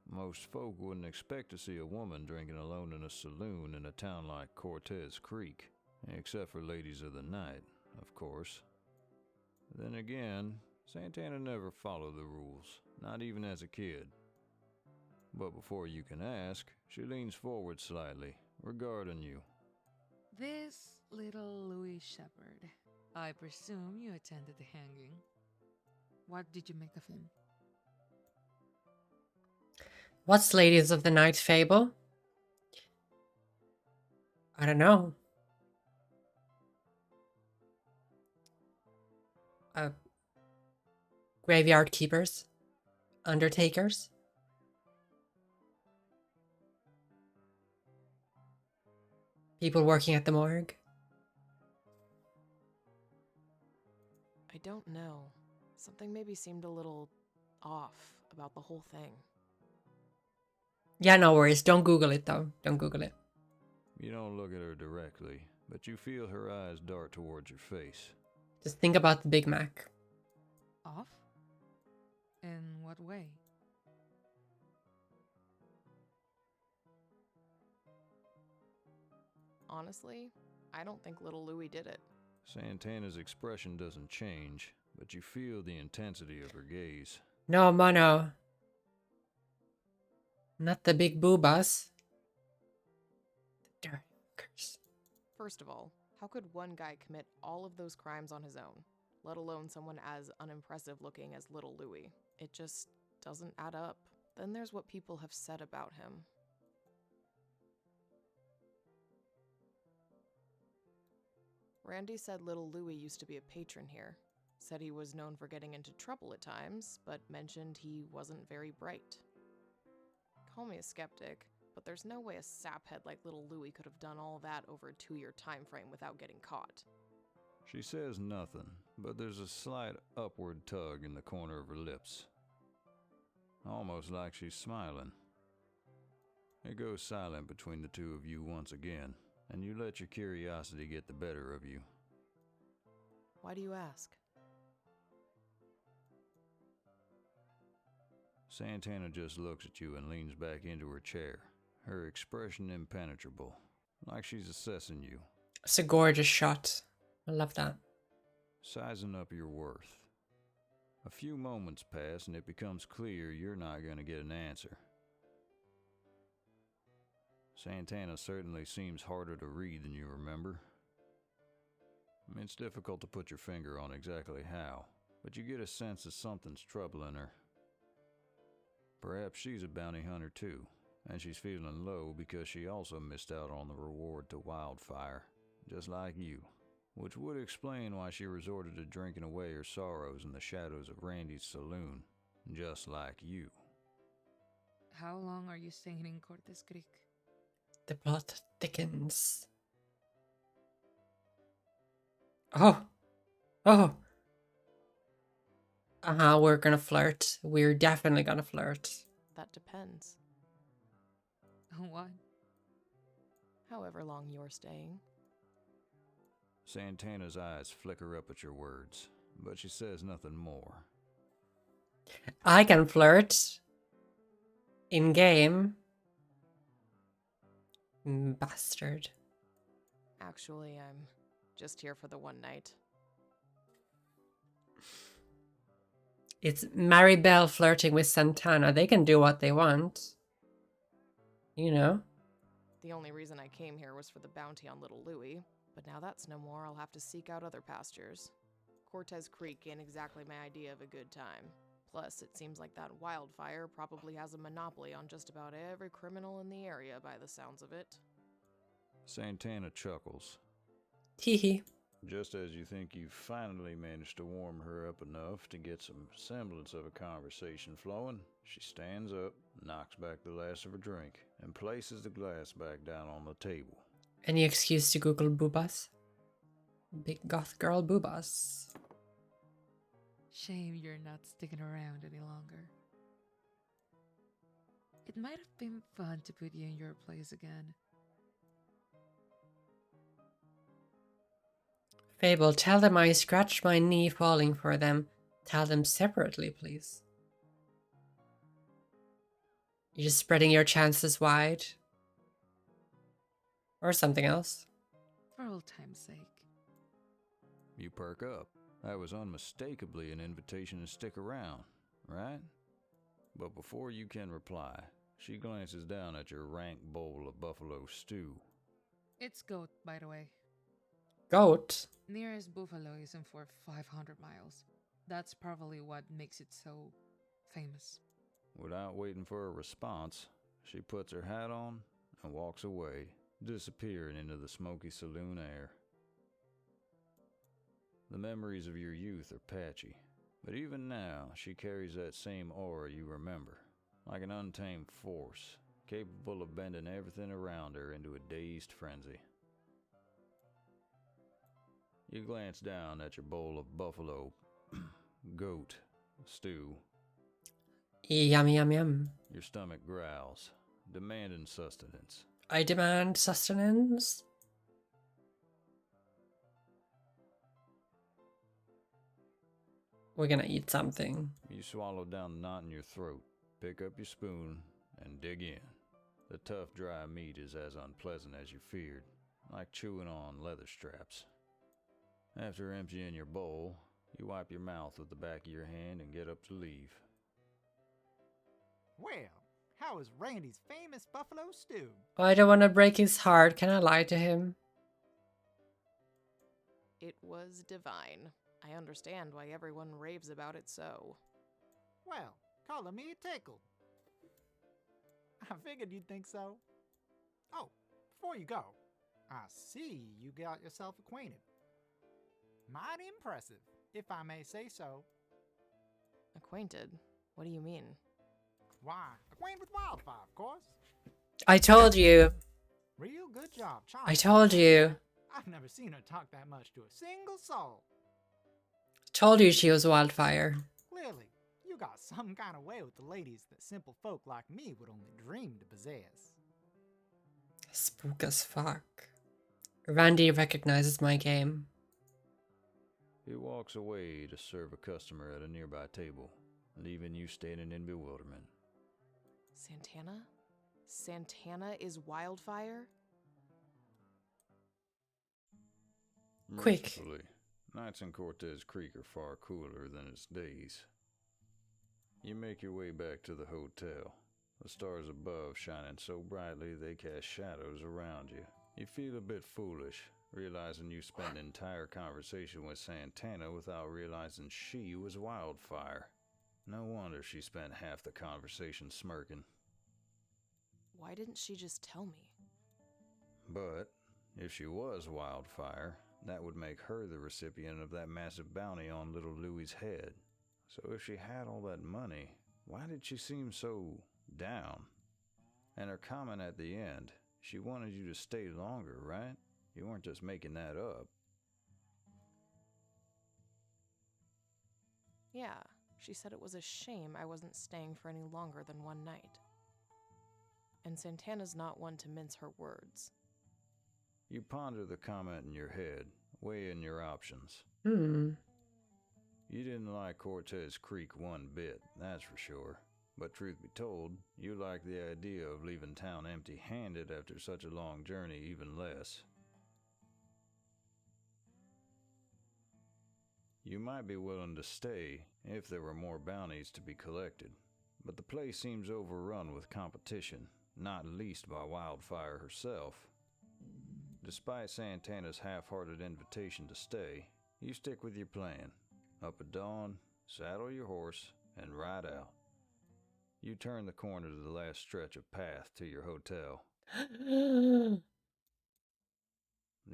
Most folk wouldn't expect to see a woman drinking alone in a saloon in a town like Cortez Creek, except for ladies of the night, of course. Then again, Santana never followed the rules, not even as a kid. But before you can ask, she leans forward slightly, regarding you. This little Louis Shepherd. I presume you attended the hanging. What did you make of him? What's Ladies of the Night fable? I don't know. Graveyard keepers? Undertakers? People working at the morgue? I don't know. Something maybe seemed a little off about the whole thing. Yeah, no worries. Don't Google it, though. Don't Google it. You don't look at her directly, but you feel her eyes dart towards your face. Just think about the Big Mac. Off? In what way? Honestly, I don't think little Louis did it. Santana's expression doesn't change, but you feel the intensity of her gaze. No, Mono. Not the big boobas. The dirty fuckers. First of all, how could one guy commit all of those crimes on his own, let alone someone as unimpressive looking as little Louis? It just doesn't add up. Then there's what people have said about him. Randy said little Louis used to be a patron here. Said he was known for getting into trouble at times, but mentioned he wasn't very bright. Call me a skeptic, but there's no way a saphead like little Louis could have done all that over a 2-year time frame without getting caught. She says nothing, but there's a slight upward tug in the corner of her lips. Almost like she's smiling. It goes silent between the two of you once again, and you let your curiosity get the better of you. Why do you ask? Santana just looks at you and leans back into her chair, her expression impenetrable, like she's assessing you. It's a gorgeous shot. I love that. Sizing up your worth. A few moments pass and it becomes clear you're not going to get an answer. Santana certainly seems harder to read than you remember. It's difficult to put your finger on exactly how, but you get a sense that something's troubling her. Perhaps she's a bounty hunter too, and she's feeling low because she also missed out on the reward to Wildfire, just like you, which would explain why she resorted to drinking away her sorrows in the shadows of Randy's saloon, just like you. How long are you staying in Cortez Creek? The plot thickens. Oh! We're gonna flirt. We're definitely gonna flirt. That depends. What? However long you're staying. Santana's eyes flicker up at your words, but she says nothing more. I can flirt. In game. Bastard. Actually, I'm just here for the one night. It's Maribel flirting with Santana. They can do what they want. You know? The only reason I came here was for the bounty on little Louis, but now that's no more. I'll have to seek out other pastures. Cortez Creek ain't exactly my idea of a good time. Plus, it seems like that Wildfire probably has a monopoly on just about every criminal in the area by the sounds of it. Santana chuckles. Hee. Just as you think you've finally managed to warm her up enough to get some semblance of a conversation flowing, she stands up, knocks back the last of her drink, and places the glass back down on the table. Any excuse to Google boobas? Big goth girl boobas. Shame you're not sticking around any longer. It might have been fun to put you in your place again. Fable, tell them I scratched my knee falling for them. Tell them separately, please. You're just spreading your chances wide. Or something else. For old time's sake. You perk up. That was unmistakably an invitation to stick around, right? But before you can reply, she glances down at your rank bowl of buffalo stew. It's goat, by the way. Goat? Nearest buffalo isn't for 500 miles. That's probably what makes it so famous. Without waiting for a response, she puts her hat on and walks away, disappearing into the smoky saloon air. The memories of your youth are patchy, but even now she carries that same aura you remember, like an untamed force, capable of bending everything around her into a dazed frenzy. You glance down at your bowl of buffalo goat stew. Yum, yum, yum. Your stomach growls, demanding sustenance. I demand sustenance. We're gonna eat something. You swallow down the knot in your throat, pick up your spoon, and dig in. The tough, dry meat is as unpleasant as you feared, like chewing on leather straps. After emptying your bowl, you wipe your mouth with the back of your hand and get up to leave. Well, how is Randy's famous buffalo stew? I don't want to break his heart. Can I lie to him? It was divine. I understand why everyone raves about it so. Well, calling me a tickle. I figured you'd think so. Oh, before you go, I see you got yourself acquainted. Mighty impressive, if I may say so. Acquainted? What do you mean? Why, acquainted with Wildfire, of course. I told you. Real good job, Charlie. I told you. I've never seen her talk that much to a single soul. Told you she was Wildfire. Clearly, you got some kind of way with the ladies that simple folk like me would only dream to possess. Spook as fuck. Randy recognizes my game. He walks away to serve a customer at a nearby table, leaving you standing in bewilderment. Santana? Santana is Wildfire? Quick. Mercifully, nights in Cortez Creek are far cooler than its days. You make your way back to the hotel, the stars above shining so brightly they cast shadows around you. You feel a bit foolish, realizing you spent an entire conversation with Santana without realizing she was Wildfire. No wonder she spent half the conversation smirking. Why didn't she just tell me? But if she was Wildfire, that would make her the recipient of that massive bounty on little Louie's head. So if she had all that money, why did she seem so down? And her comment at the end, she wanted you to stay longer, right? You weren't just making that up. Yeah, she said it was a shame I wasn't staying for any longer than one night. And Santana's not one to mince her words. You ponder the comment in your head, weighing your options. You didn't like Cortez Creek one bit, that's for sure. But truth be told, you like the idea of leaving town empty-handed after such a long journey even less. You might be willing to stay if there were more bounties to be collected, but the place seems overrun with competition, not least by Wildfire herself. Despite Santana's half-hearted invitation to stay, you stick with your plan. Up at dawn, saddle your horse, and ride out. You turn the corner to the last stretch of path to your hotel. The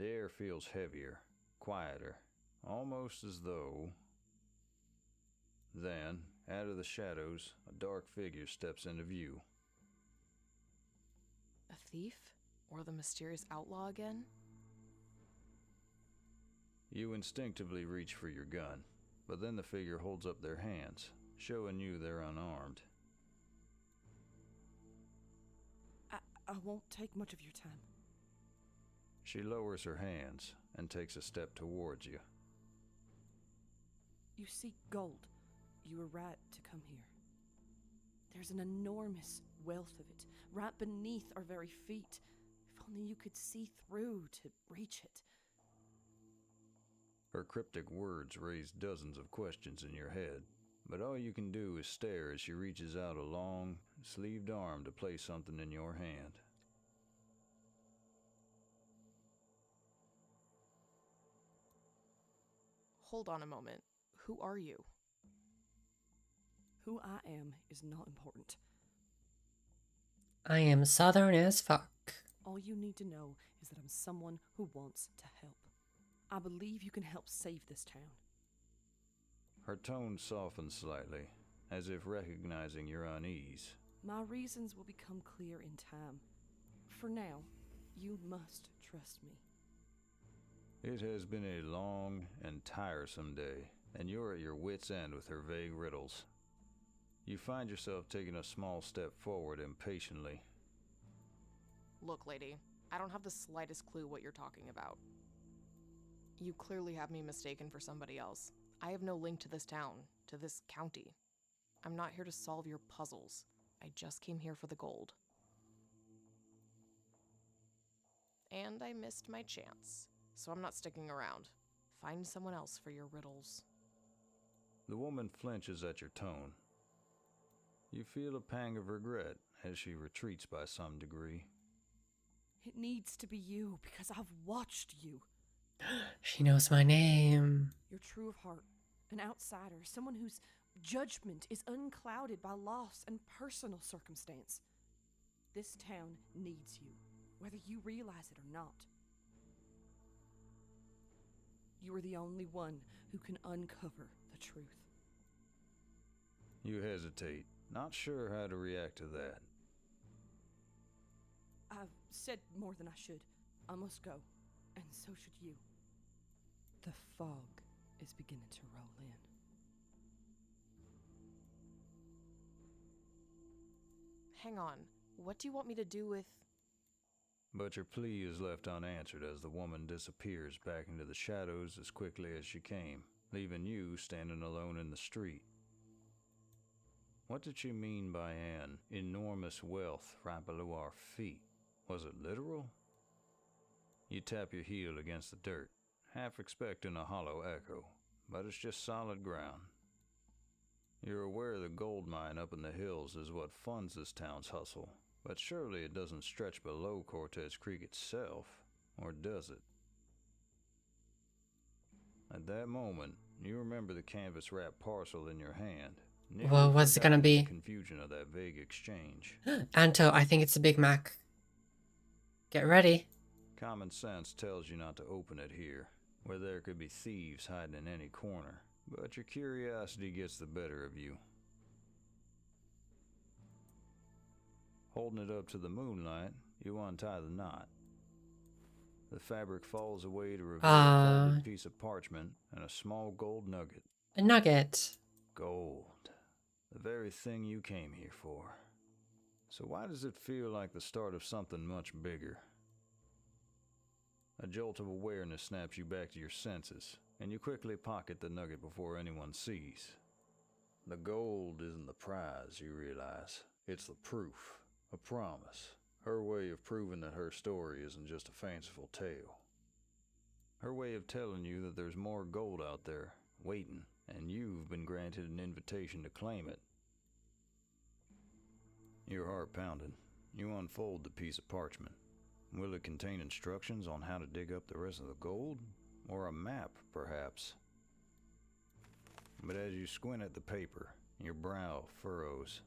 air feels heavier, quieter, almost as though... Then, out of the shadows, a dark figure steps into view. A thief? Or the mysterious outlaw again? You instinctively reach for your gun, but then the figure holds up their hands, showing you they're unarmed. I won't take much of your time. She lowers her hands and takes a step towards you. You seek gold. You were right to come here. There's an enormous wealth of it, right beneath our very feet. If only you could see through to reach it. Her cryptic words raise dozens of questions in your head, but all you can do is stare as she reaches out a long, sleeved arm to place something in your hand. Hold on a moment. Who are you? Who I am is not important. I am southern as fuck. All you need to know is that I'm someone who wants to help. I believe you can help save this town. Her tone softens slightly, as if recognizing your unease. My reasons will become clear in time. For now, you must trust me. It has been a long and tiresome day, and you're at your wit's end with her vague riddles. You find yourself taking a small step forward impatiently. Look, lady, I don't have the slightest clue what you're talking about. You clearly have me mistaken for somebody else. I have no link to this town, to this county. I'm not here to solve your puzzles. I just came here for the gold. And I missed my chance, so I'm not sticking around. Find someone else for your riddles. The woman flinches at your tone. You feel a pang of regret as she retreats by some degree. It needs to be you, because I've watched you. She knows my name. You're true of heart, an outsider, someone whose judgment is unclouded by loss and personal circumstance. This town needs you, whether you realize it or not. You are the only one who can uncover the truth. You hesitate, not sure how to react to that. I've said more than I should. I must go, and so should you. The fog is beginning to roll in. Hang on, what do you want me to do with... But your plea is left unanswered as the woman disappears back into the shadows as quickly as she came, leaving you standing alone in the street. What did she mean by an enormous wealth right below our feet? Was it literal? You tap your heel against the dirt, half expecting a hollow echo, but it's just solid ground. You're aware the gold mine up in the hills is what funds this town's hustle, but surely it doesn't stretch below Cortez Creek itself, or does it? At that moment, you remember the canvas-wrapped parcel in your hand. Well, what's it gonna be? The confusion of that vague exchange. Anto, I think it's a Big Mac. Get ready. Common sense tells you not to open it here, where there could be thieves hiding in any corner, but your curiosity gets the better of you. Holding it up to the moonlight, you untie the knot. The fabric falls away to reveal a folded piece of parchment and a small gold nugget. A nugget. Gold. The very thing you came here for. So why does it feel like the start of something much bigger? A jolt of awareness snaps you back to your senses, and you quickly pocket the nugget before anyone sees. The gold isn't the prize, you realize. It's the proof, a promise, her way of proving that her story isn't just a fanciful tale. Her way of telling you that there's more gold out there, waiting, and you've been granted an invitation to claim it. Your heart pounding, you unfold the piece of parchment. Will it contain instructions on how to dig up the rest of the gold? Or a map, perhaps? But as you squint at the paper, your brow furrows.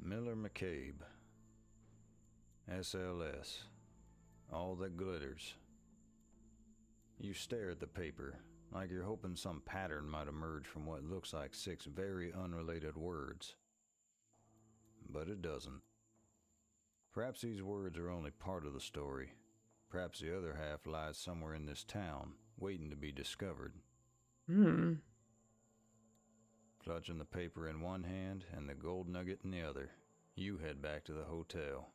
Miller McCabe. SLS. All that glitters. You stare at the paper, like you're hoping some pattern might emerge from what looks like 6 very unrelated words. But it doesn't. Perhaps these words are only part of the story. Perhaps the other half lies somewhere in this town, waiting to be discovered. Hmm. Clutching the paper in one hand and the gold nugget in the other, you head back to the hotel.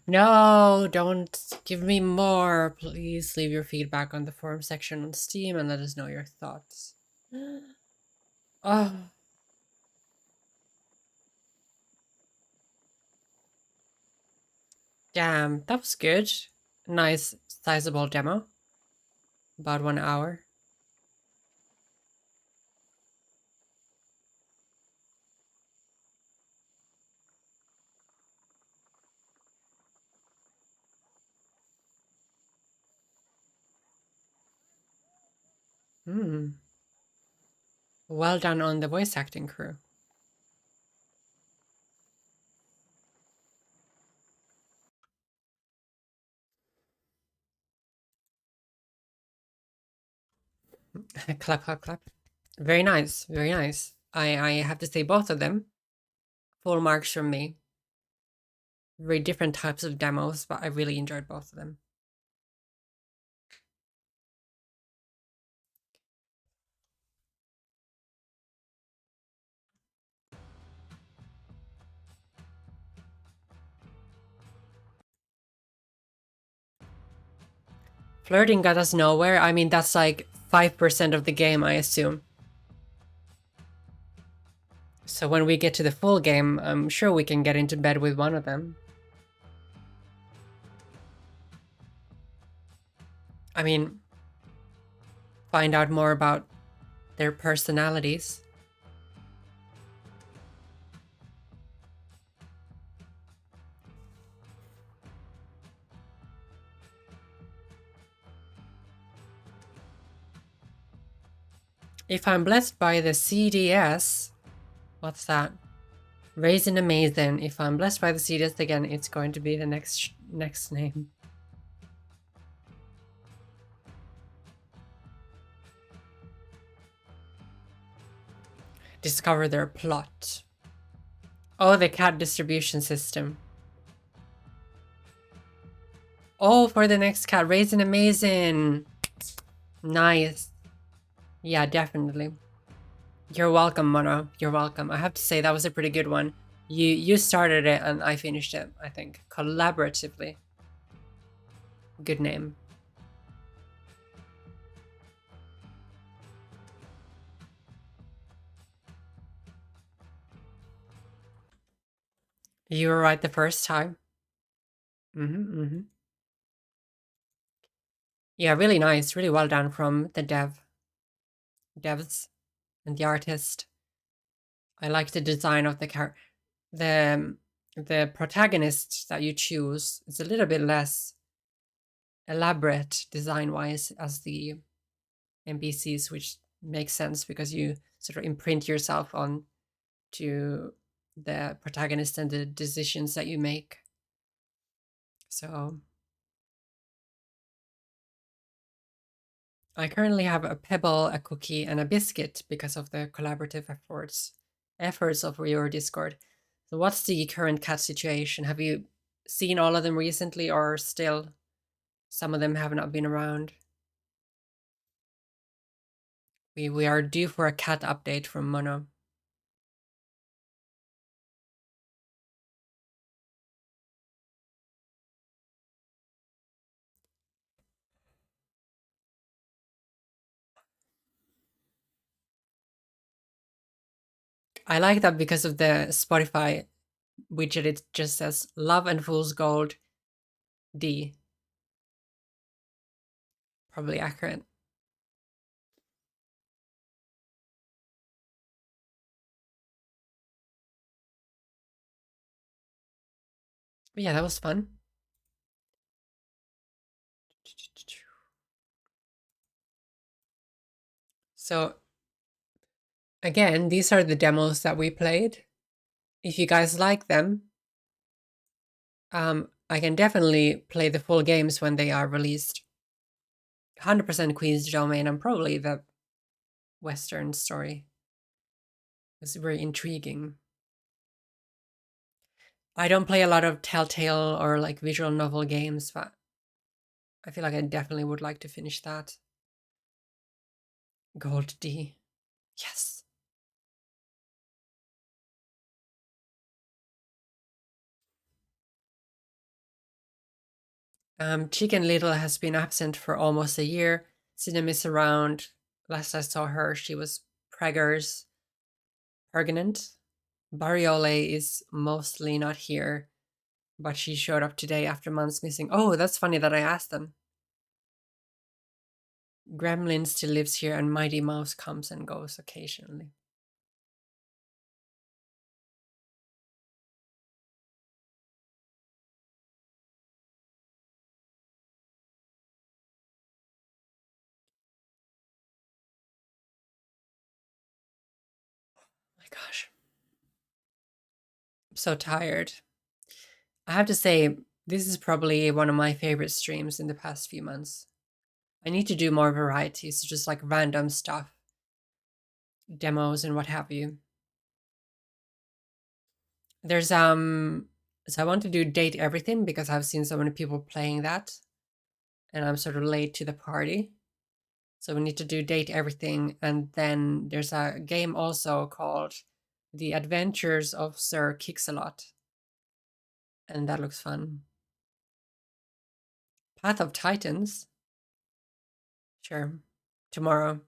No, don't give me more. Please leave your feedback on the forum section on Steam and let us know your thoughts. Oh. Damn, that was good. Nice, sizable demo. About 1 hour. Hmm. Well done on the voice acting crew. Clap, clap, clap. Very nice, very nice. I have to say both of them. Full marks from me. Very different types of demos, but I really enjoyed both of them. Flirting got us nowhere. I mean, that's like 5% of the game, I assume. So when we get to the full game, I'm sure we can get into bed with one of them. I mean, find out more about their personalities. If I'm blessed by the CDS, what's that? Raisin Amazing. If I'm blessed by the CDS again, it's going to be the next name. Discover their plot. Oh, the cat distribution system. Oh, for the next cat. Raisin Amazing. Nice. Yeah, definitely. You're welcome, Mono. You're welcome. I have to say that was a pretty good one. You started it and I finished it, I think. Collaboratively. Good name. You were right the first time. Yeah, really nice. Really well done from the devs and the artist. I like the design of the the protagonist that you choose. It's a little bit less elaborate design-wise as the NPCs, which makes sense because you sort of imprint yourself on to the protagonist and the decisions that you make. So I currently have a pebble, a cookie, and a biscuit because of the collaborative efforts of your Discord. So what's the current cat situation? Have you seen all of them recently, or still some of them have not been around? We are due for a cat update from Mono. I like that because of the Spotify widget, it just says Love and Fool's Gold D. Probably accurate. But yeah, that was fun. So again, these are the demos that we played. If you guys like them, I can definitely play the full games when they are released. 100% Queen's Domain and probably the Western story. It's very intriguing. I don't play a lot of Telltale or like visual novel games, but I feel like I definitely would like to finish that. Gold D. Yes. Chicken Little has been absent for almost a year. Cinema is around. Last I saw her, she was preggers. Pregnant. Bariole is mostly not here, but she showed up today after months missing. Oh, that's funny that I asked them. Gremlin still lives here, and Mighty Mouse comes and goes occasionally. My gosh. I'm so tired. I have to say, this is probably one of my favorite streams in the past few months. I need to do more variety, so just like random stuff, demos and what have you. There's so I want to do Date Everything because I've seen so many people playing that, and I'm sort of late to the party. So we need to do Date Everything, and then there's a game also called The Adventures of Sir Kix-a-Lot, and that looks fun. Path of Titans. Sure. Tomorrow.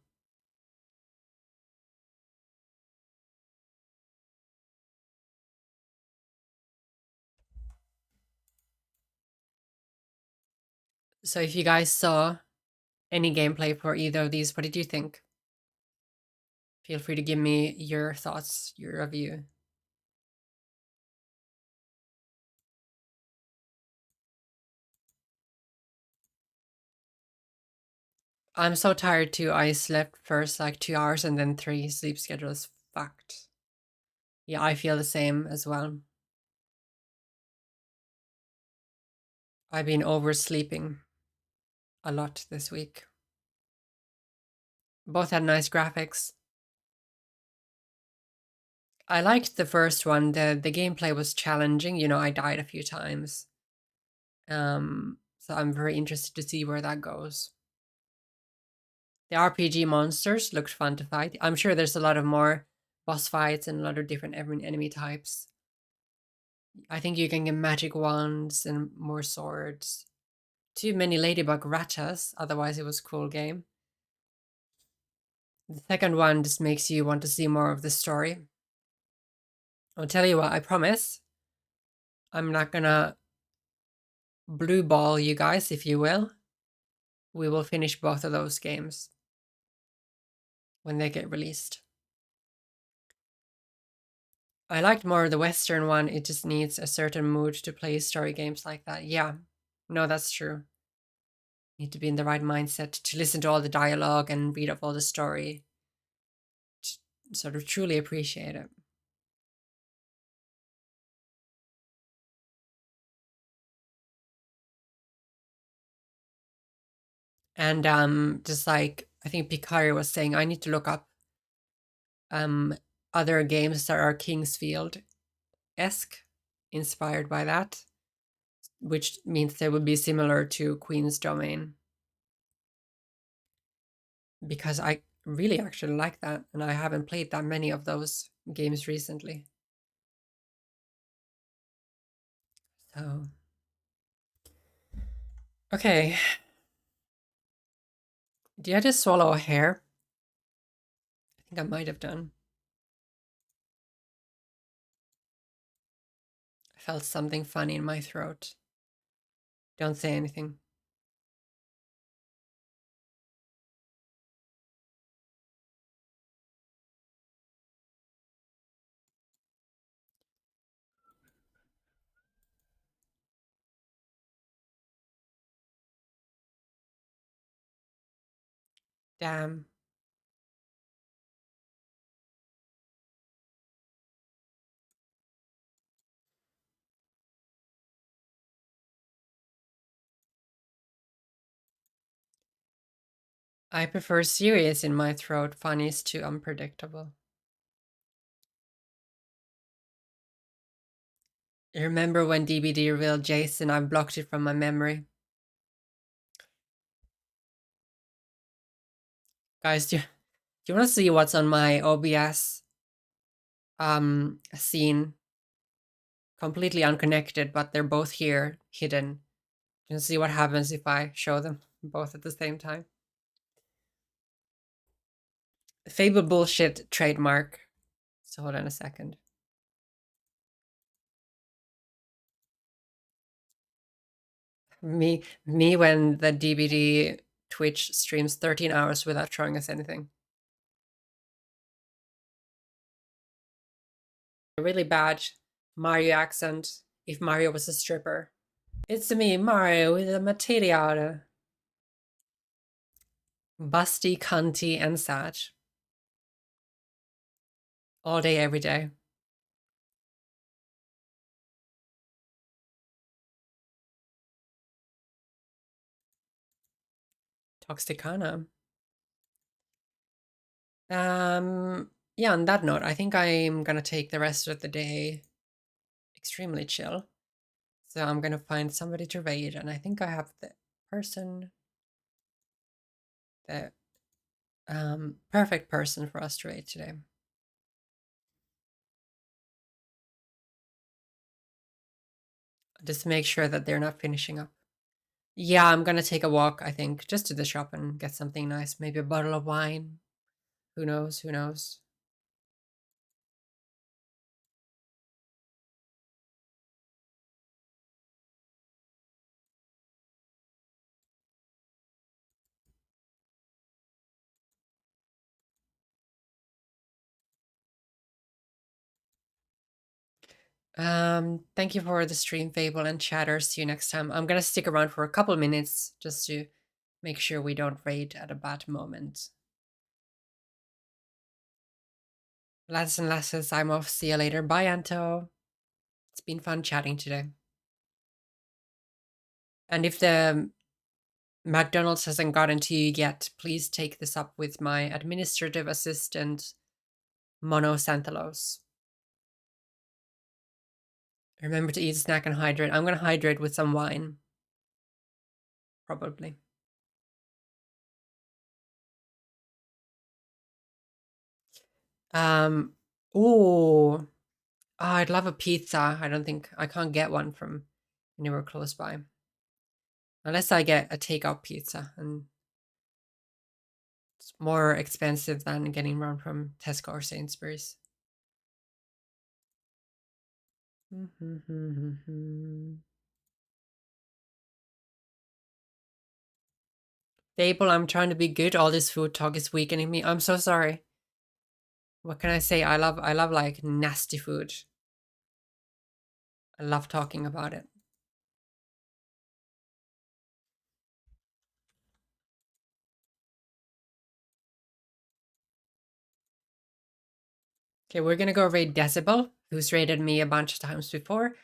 So if you guys saw any gameplay for either of these, what did you think? Feel free to give me your thoughts, your review. I'm so tired too. I slept first like 2 hours and then 3. Sleep schedule is fucked. Yeah, I feel the same as well. I've been oversleeping a lot this week. Both had nice graphics. I liked the first one. The gameplay was challenging. You know, I died a few times. So I'm very interested to see where that goes. The RPG monsters looked fun to fight. I'm sure there's a lot of more boss fights and a lot of different enemy types. I think you can get magic wands and more swords. Too many ladybug ratchas, otherwise it was a cool game. The second one just makes you want to see more of the story. I'll tell you what, I promise. I'm not gonna blue ball you guys, if you will. We will finish both of those games when they get released. I liked more of the Western one. It just needs a certain mood to play story games like that. Yeah, no, that's true. Need to be in the right mindset to listen to all the dialogue and read up all the story. To sort of truly appreciate it. And just like I think Picari was saying, I need to look up other games that are Kingsfield-esque, inspired by that, which means they would be similar to Queen's Domain. Because I really actually like that, and I haven't played that many of those games recently. So, okay. Did I just swallow a hair? I think I might have done. I felt something funny in my throat. Don't say anything. Damn. I prefer serious in my throat. Funny is too unpredictable. You remember when DBD revealed Jason? I blocked it from my memory. Guys, do you want to see what's on my OBS scene? Completely unconnected, but they're both here, hidden. You can see what happens if I show them both at the same time. Fable bullshit trademark. So hold on a second. Me when the DBD Twitch streams 13 hours without showing us anything. A really bad Mario accent if Mario was a stripper. It's me, Mario, with a material. Busty, cunty, and sad. All day, every day. Toxicana. Yeah, on that note, I think I'm gonna take the rest of the day extremely chill. So I'm gonna find somebody to raid, and I think I have the person, the perfect person for us to raid today. Just make sure that they're not finishing up. Yeah, I'm gonna take a walk, I think, just to the shop and get something nice. Maybe a bottle of wine. Who knows? Who knows? Thank you for the stream, Fable and Chatter. See you next time. I'm gonna stick around for a couple minutes just to make sure we don't raid at a bad moment. Lads and lasses, I'm off. See you later. Bye, Anto. It's been fun chatting today. And if the McDonald's hasn't gotten to you yet, please take this up with my administrative assistant, Mono Santalos. Remember to eat, snack, and hydrate. I'm going to hydrate with some wine. Probably. Ooh. I'd love a pizza. I can't get one from anywhere close by. Unless I get a takeout pizza, and it's more expensive than getting one from Tesco or Sainsbury's. Fable, I'm trying to be good. All this food talk is weakening me. I'm so sorry. What can I say? I love like nasty food. I love talking about it. Okay, we're gonna go raid Decibel, who's raided me a bunch of times before.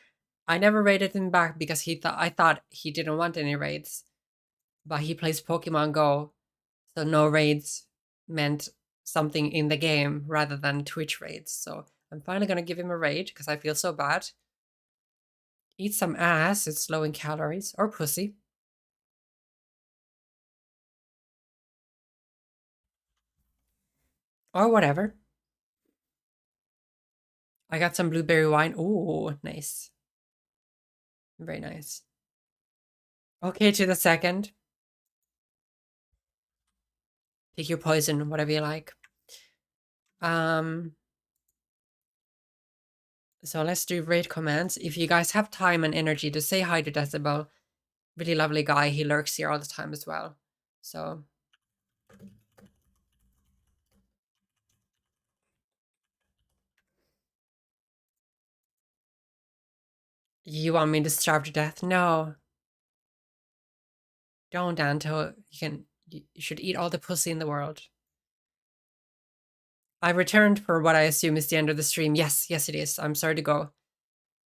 I never raided him back because I thought he didn't want any raids. But he plays Pokemon Go, so no raids meant something in the game rather than Twitch raids. So I'm finally gonna give him a raid because I feel so bad. Eat some ass, it's low in calories, or pussy. Or whatever. I got some blueberry wine. Ooh, nice. Very nice. Okay, to the second. Pick your poison, whatever you like. So let's do raid commands. If you guys have time and energy to say hi to Decibel, really lovely guy. He lurks here all the time as well. So you want me to starve to death? No. Don't, Anto. You should eat all the pussy in the world. I returned for what I assume is the end of the stream. Yes, it is. I'm sorry to go.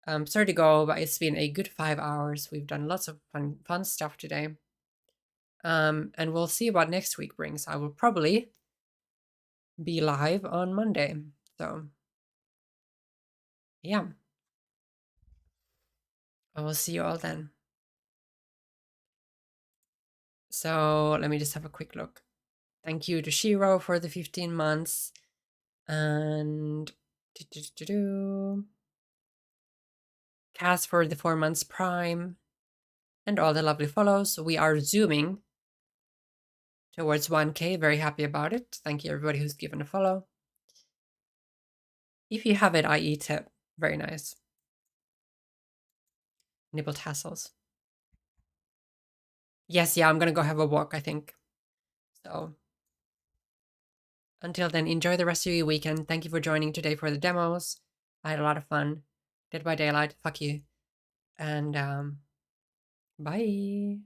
But it's been a good 5 hours. We've done lots of fun stuff today. And we'll see what next week brings. I will probably be live on Monday. So, yeah. I will see you all then. So let me just have a quick look. Thank you to Shiro for the 15 months. And Cass for the 4 months Prime. And all the lovely follows. We are zooming towards 1K. Very happy about it. Thank you everybody who's given a follow. If you have it, I eat it. Very nice. Nipple tassels. Yes, yeah, I'm gonna go have a walk, I think. So until then, enjoy the rest of your weekend. Thank you for joining today for the demos. I had a lot of fun. Dead by Daylight, fuck you. And bye.